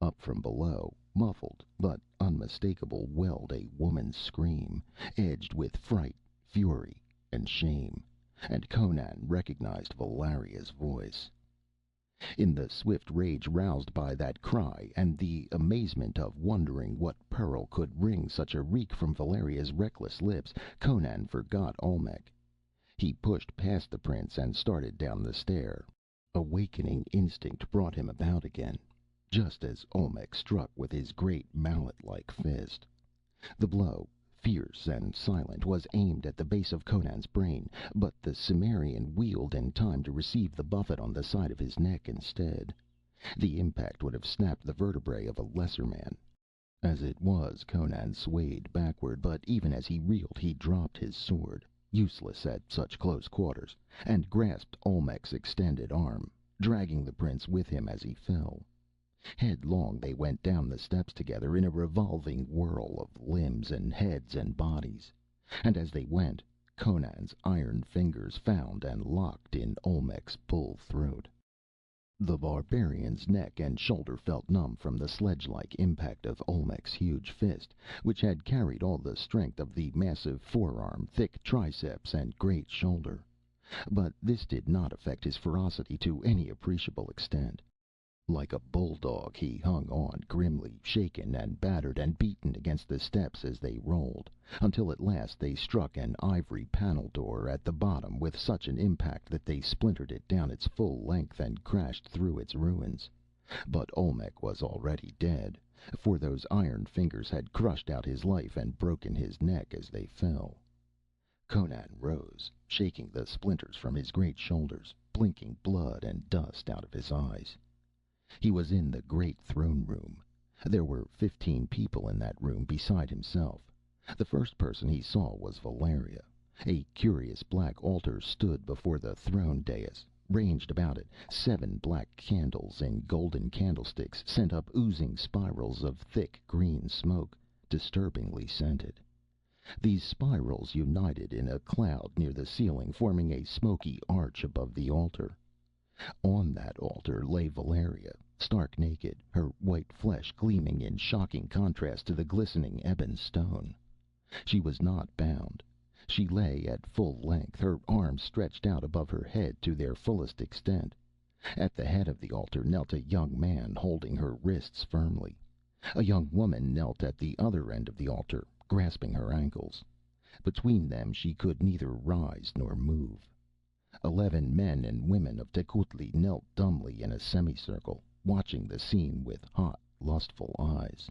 Up from below, muffled but unmistakable, welled a woman's scream, edged with fright, fury, and shame, and Conan recognized Valeria's voice. In the swift rage roused by that cry, and the amazement of wondering what peril could wring such a reek from Valeria's reckless lips, Conan forgot Olmec. He pushed past the prince and started down the stair. Awakening instinct brought him about again, just as Olmec struck with his great mallet-like fist. The blow, fierce and silent, was aimed at the base of Conan's brain, but the Cimmerian wheeled in time to receive the buffet on the side of his neck instead. The impact would have snapped the vertebrae of a lesser man. As it was, Conan swayed backward, but even as he reeled he dropped his sword, useless at such close quarters, and grasped Olmec's extended arm, dragging the prince with him as he fell. Headlong they went down the steps together, in a revolving whirl of limbs and heads and bodies. And as they went, Conan's iron fingers found and locked in Olmec's bull throat. The barbarian's neck and shoulder felt numb from the sledge-like impact of Olmec's huge fist, which had carried all the strength of the massive forearm, thick triceps, and great shoulder. But this did not affect his ferocity to any appreciable extent. Like a bulldog he hung on, grimly, shaken and battered and beaten against the steps as they rolled, until at last they struck an ivory panel door at the bottom with such an impact that they splintered it down its full length and crashed through its ruins. But Olmec was already dead, for those iron fingers had crushed out his life and broken his neck as they fell. Conan rose, shaking the splinters from his great shoulders, blinking blood and dust out of his eyes. He was in the great throne room. There were 15 people in that room beside himself. The first person he saw was Valeria. A curious black altar stood before the throne dais. Ranged about it, 7 black candles in golden candlesticks sent up oozing spirals of thick green smoke, disturbingly scented. These spirals united in a cloud near the ceiling, forming a smoky arch above the altar. On that altar lay Valeria, stark naked, her white flesh gleaming in shocking contrast to the glistening ebon stone. She was not bound. She lay at full length, her arms stretched out above her head to their fullest extent. At the head of the altar knelt a young man, holding her wrists firmly. A young woman knelt at the other end of the altar, grasping her ankles. Between them she could neither rise nor move. 11 men and women of Tecuhltli knelt dumbly in a semicircle, watching the scene with hot, lustful eyes.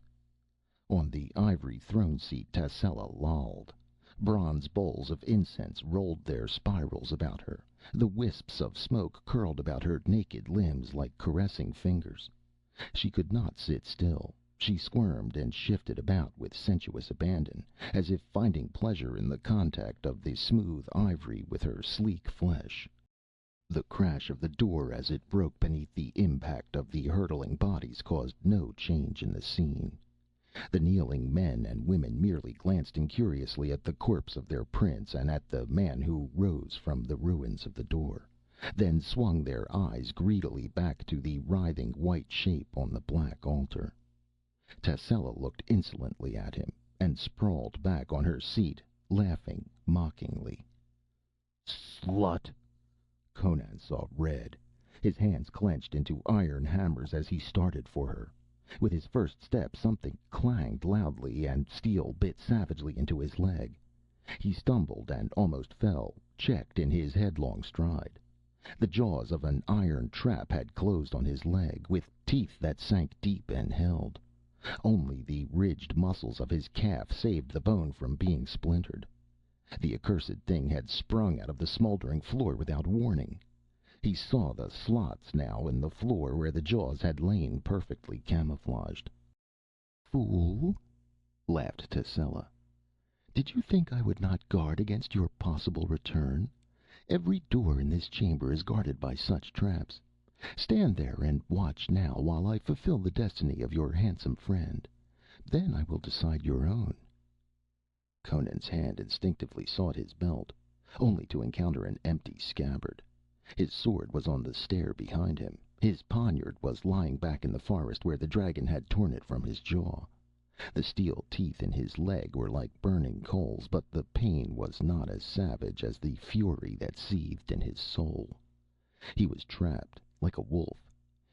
On the ivory throne seat Tascela lolled. Bronze bowls of incense rolled their spirals about her. The wisps of smoke curled about her naked limbs like caressing fingers. She could not sit still. She squirmed and shifted about with sensuous abandon, as if finding pleasure in the contact of the smooth ivory with her sleek flesh. The crash of the door as it broke beneath the impact of the hurtling bodies caused no change in the scene. The kneeling men and women merely glanced incuriously at the corpse of their prince and at the man who rose from the ruins of the door, then swung their eyes greedily back to the writhing white shape on the black altar. Tascela looked insolently at him, and sprawled back on her seat, laughing mockingly. "Slut!" Conan saw red. His hands clenched into iron hammers as he started for her. With his first step, something clanged loudly, and steel bit savagely into his leg. He stumbled and almost fell, checked in his headlong stride. The jaws of an iron trap had closed on his leg, with teeth that sank deep and held. Only the ridged muscles of his calf saved the bone from being splintered. The accursed thing had sprung out of the smoldering floor without warning. He saw the slots now in the floor where the jaws had lain perfectly camouflaged. "Fool," laughed Tascela. "Did you think I would not guard against your possible return? Every door in this chamber is guarded by such traps. Stand there and watch now while I fulfill the destiny of your handsome friend. Then I will decide your own." Conan's hand instinctively sought his belt, only to encounter an empty scabbard. His sword was on the stair behind him. His poniard was lying back in the forest where the dragon had torn it from his jaw. The steel teeth in his leg were like burning coals, but the pain was not as savage as the fury that seethed in his soul. He was trapped, like a wolf.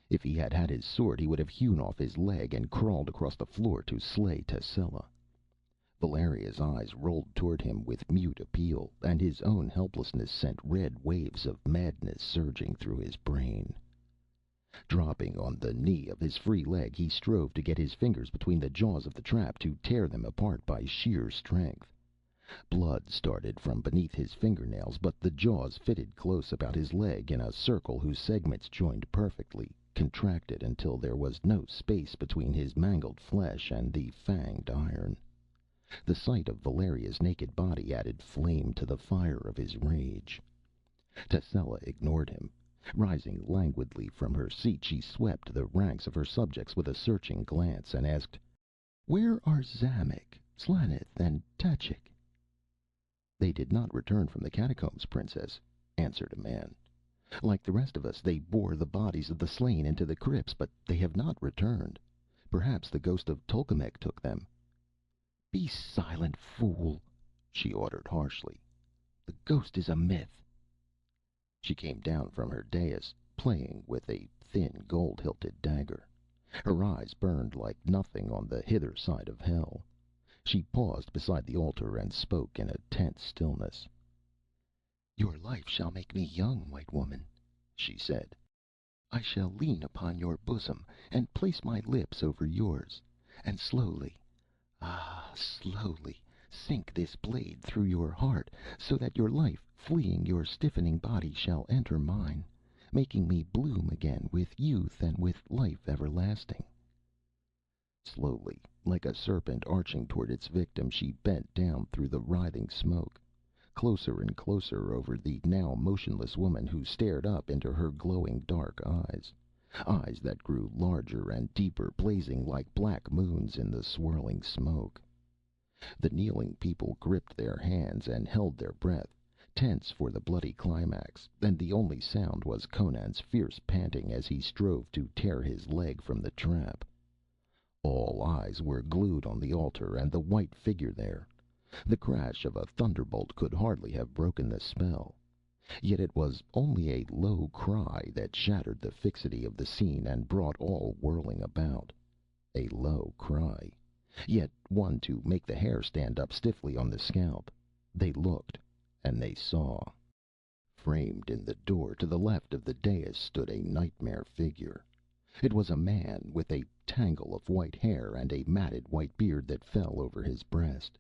If he had had his sword, he would have hewn off his leg and crawled across the floor to slay Tascela. Valeria's eyes rolled toward him with mute appeal, and his own helplessness sent red waves of madness surging through his brain. Dropping on the knee of his free leg, he strove to get his fingers between the jaws of the trap, to tear them apart by sheer strength. Blood started from beneath his fingernails, but the jaws fitted close about his leg in a circle whose segments joined perfectly, contracted until there was no space between his mangled flesh and the fanged iron. The sight of Valeria's naked body added flame to the fire of his rage. Tascela ignored him. Rising languidly from her seat, she swept the ranks of her subjects with a searching glance, and asked, "Where are Xamec, Slaneth, and Tachik?" "They did not return from the catacombs, Princess," answered a man. "Like the rest of us, they bore the bodies of the slain into the crypts, but they have not returned. Perhaps the ghost of Tolkemec took them." "Be silent, fool!" she ordered harshly. "The ghost is a myth." She came down from her dais, playing with a thin gold-hilted dagger. Her eyes burned like nothing on the hither side of hell. She paused beside the altar and spoke in a tense stillness. "Your life shall make me young, white woman," she said. "I shall lean upon your bosom, and place my lips over yours, and slowly, slowly sink this blade through your heart, so that your life, fleeing your stiffening body, shall enter mine, making me bloom again with youth and with life everlasting." Slowly, like a serpent arching toward its victim, she bent down through the writhing smoke, closer and closer over the now motionless woman, who stared up into her glowing dark eyes. Eyes that grew larger and deeper, blazing like black moons in the swirling smoke. The kneeling people gripped their hands and held their breath, tense for the bloody climax, and the only sound was Conan's fierce panting as he strove to tear his leg from the trap. All eyes were glued on the altar and the white figure there. The crash of a thunderbolt could hardly have broken the spell. Yet it was only a low cry that shattered the fixity of the scene and brought all whirling about. A low cry, yet one to make the hair stand up stiffly on the scalp. They looked, and they saw. Framed in the door to the left of the dais stood a nightmare figure. It was a man, with a tangle of white hair and a matted white beard that fell over his breast.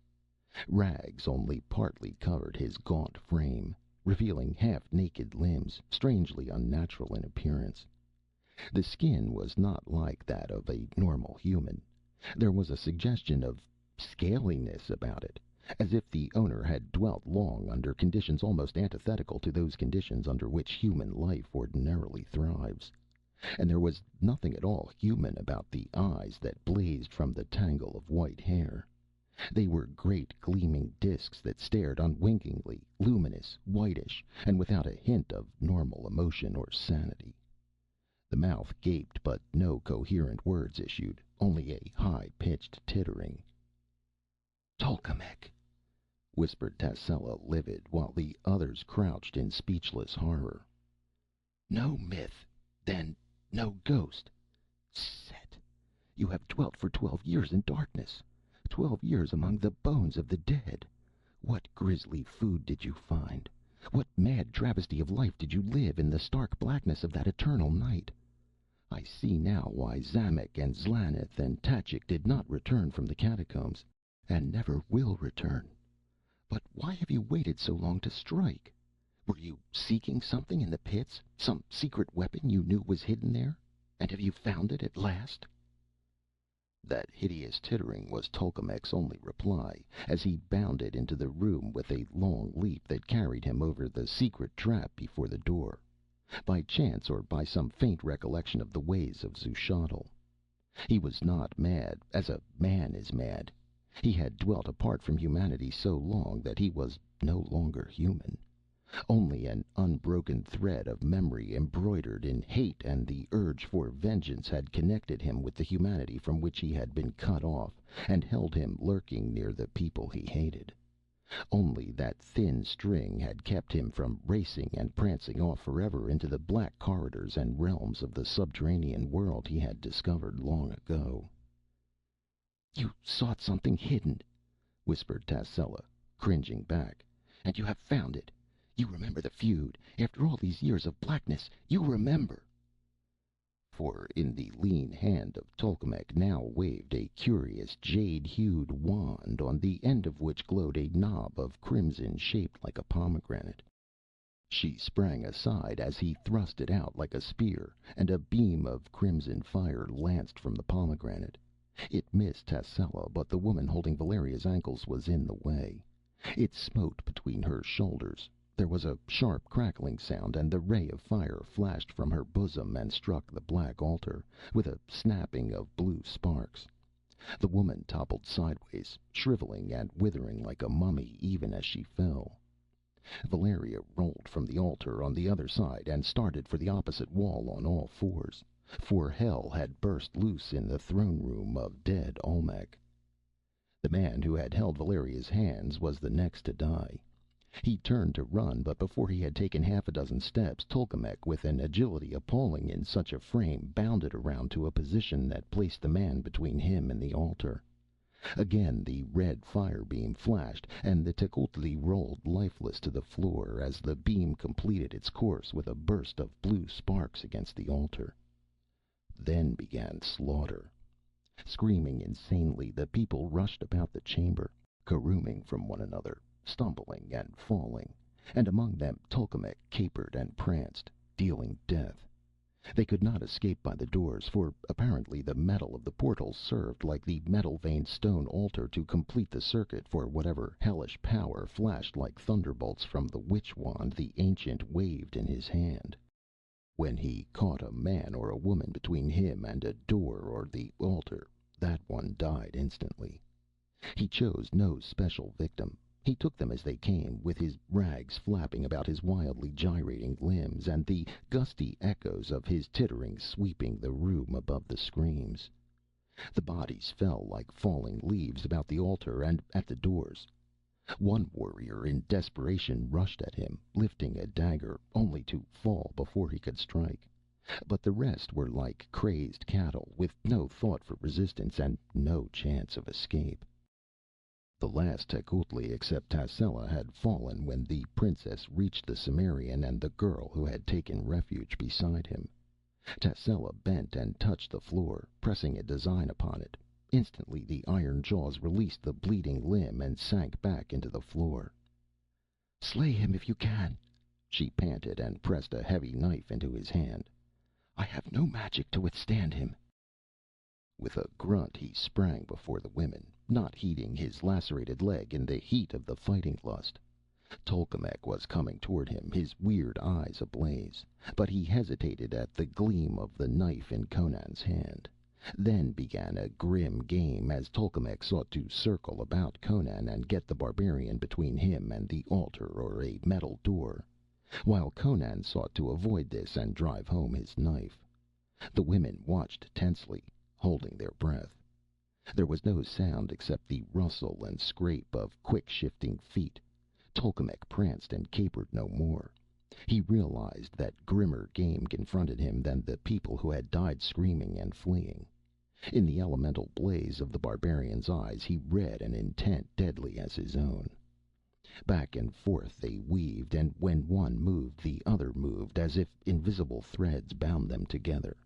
Rags only partly covered his gaunt frame, revealing half-naked limbs, strangely unnatural in appearance. The skin was not like that of a normal human. There was a suggestion of scaliness about it, as if the owner had dwelt long under conditions almost antithetical to those conditions under which human life ordinarily thrives. And there was nothing at all human about the eyes that blazed from the tangle of white hair. They were great gleaming disks that stared unwinkingly, luminous, whitish, and without a hint of normal emotion or sanity. The mouth gaped, but no coherent words issued, only a high-pitched tittering. "Tolkemec!" whispered Tascela, livid, while the others crouched in speechless horror. "No myth, then no ghost. Set! You have dwelt for 12 years in darkness. 12 years among the bones of the dead. What grisly food did you find? What mad travesty of life did you live in the stark blackness of that eternal night? I see now why Zamek and Zlanath and Tachik did not return from the catacombs, and never will return. But why have you waited so long to strike? Were you seeking something in the pits? Some secret weapon you knew was hidden there? And have you found it at last?" That hideous tittering was Tolkemec's only reply, as he bounded into the room with a long leap that carried him over the secret trap before the door, by chance or by some faint recollection of the ways of Zushotl. He was not mad, as a man is mad. He had dwelt apart from humanity so long that he was no longer human. Only an unbroken thread of memory embroidered in hate and the urge for vengeance had connected him with the humanity from which he had been cut off, and held him lurking near the people he hated. Only that thin string had kept him from racing and prancing off forever into the black corridors and realms of the subterranean world he had discovered long ago. "You sought something hidden," whispered Tascela, cringing back, "and you have found it. You remember the feud. After all these years of blackness, you remember." For in the lean hand of Tolkemec now waved a curious jade-hued wand, on the end of which glowed a knob of crimson shaped like a pomegranate. She sprang aside as he thrust it out like a spear, and a beam of crimson fire lanced from the pomegranate. It missed Tascela, but the woman holding Valeria's ankles was in the way. It smote between her shoulders. There was a sharp crackling sound, and the ray of fire flashed from her bosom and struck the black altar, with a snapping of blue sparks. The woman toppled sideways, shriveling and withering like a mummy even as she fell. Valeria rolled from the altar on the other side and started for the opposite wall on all fours, for hell had burst loose in the throne room of dead Olmec. The man who had held Valeria's hands was the next to die. He turned to run, but before he had taken half a dozen steps, Tolkemec, with an agility appalling in such a frame, bounded around to a position that placed the man between him and the altar. Again the red fire beam flashed, and the Tecuhltli rolled lifeless to the floor as the beam completed its course with a burst of blue sparks against the altar. Then began slaughter. Screaming insanely, the people rushed about the chamber, caroming from one another, stumbling and falling, and among them Tolkemec capered and pranced, dealing death. They could not escape by the doors, for apparently the metal of the portals served, like the metal-veined stone altar, to complete the circuit for whatever hellish power flashed like thunderbolts from the witch wand the ancient waved in his hand. When he caught a man or a woman between him and a door or the altar, that one died instantly. He chose no special victim. He took them as they came, with his rags flapping about his wildly gyrating limbs, and the gusty echoes of his tittering sweeping the room above the screams. The bodies fell like falling leaves about the altar and at the doors. One warrior in desperation rushed at him, lifting a dagger, only to fall before he could strike. But the rest were like crazed cattle, with no thought for resistance and no chance of escape. The last Tecuhltli except Tascela had fallen when the princess reached the Cimmerian and the girl who had taken refuge beside him. Tascela bent and touched the floor, pressing a design upon it. Instantly the iron jaws released the bleeding limb and sank back into the floor. "Slay him if you can," she panted, and pressed a heavy knife into his hand. "I have no magic to withstand him." With a grunt he sprang before the women, not heeding his lacerated leg in the heat of the fighting lust. Tolkemec was coming toward him, his weird eyes ablaze, but he hesitated at the gleam of the knife in Conan's hand. Then began a grim game as Tolkemec sought to circle about Conan and get the barbarian between him and the altar or a metal door, while Conan sought to avoid this and drive home his knife. The women watched tensely, holding their breath. There was no sound except the rustle and scrape of quick-shifting feet. Tolkemec pranced and capered no more. He realized that grimmer game confronted him than the people who had died screaming and fleeing. In the elemental blaze of the barbarian's eyes he read an intent deadly as his own. Back and forth they weaved, and when one moved, the other moved, as if invisible threads bound them together.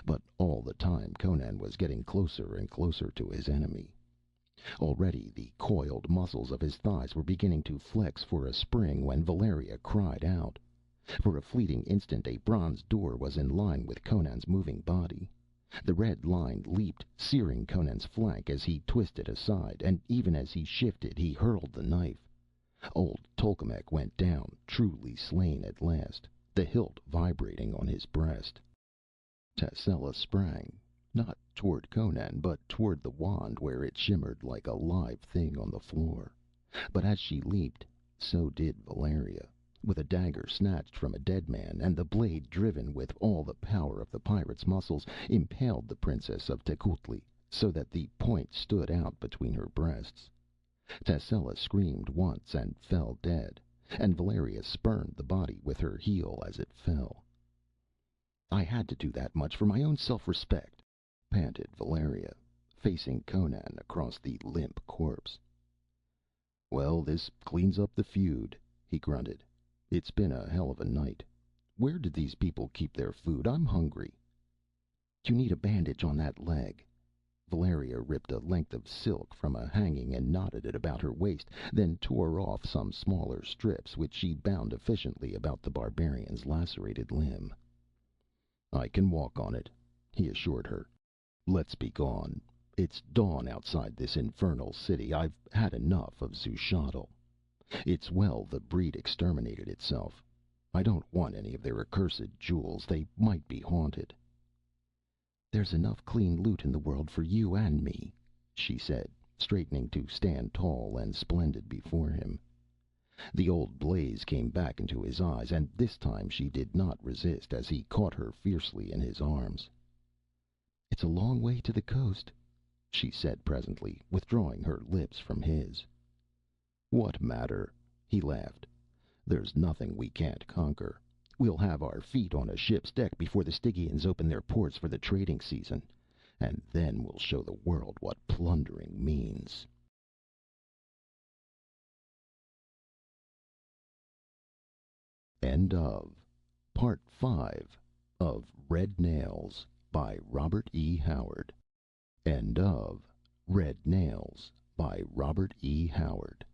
But all the time Conan was getting closer and closer to his enemy. Already the coiled muscles of his thighs were beginning to flex for a spring when Valeria cried out. For a fleeting instant a bronze door was in line with Conan's moving body. The red line leaped, searing Conan's flank as he twisted aside, and even as he shifted he hurled the knife. Old Tolkemec went down, truly slain at last, the hilt vibrating on his breast. Tascela sprang, not toward Conan, but toward the wand where it shimmered like a live thing on the floor. But as she leaped, so did Valeria, with a dagger snatched from a dead man, and the blade, driven with all the power of the pirate's muscles, impaled the princess of Tecuhltli, so that the point stood out between her breasts. Tascela screamed once and fell dead, and Valeria spurned the body with her heel as it fell. I had to do that much for my own self-respect, panted Valeria, facing Conan across the limp corpse. Well, this cleans up the feud, he grunted. It's been a hell of a night. Where did these people keep their food? I'm hungry. You need a bandage on that leg. Valeria ripped a length of silk from a hanging and knotted it about her waist, then tore off some smaller strips, which she bound efficiently about the barbarian's lacerated limb. I can walk on it, he assured her. Let's be gone. It's dawn outside this infernal city. I've had enough of Zushotl. It's well the breed exterminated itself. I don't want any of their accursed jewels. They might be haunted. There's enough clean loot in the world for you and me, she said, straightening to stand tall and splendid before him. The old blaze came back into his eyes, and this time she did not resist as he caught her fiercely in his arms. It's a long way to the coast, she said presently, withdrawing her lips from his. What matter? He laughed. There's nothing we can't conquer. We'll have our feet on a ship's deck before the Stygians open their ports for the trading season, and then we'll show the world what plundering means. End of Part 5 of Red Nails by Robert E. Howard. End of Red Nails by Robert E. Howard.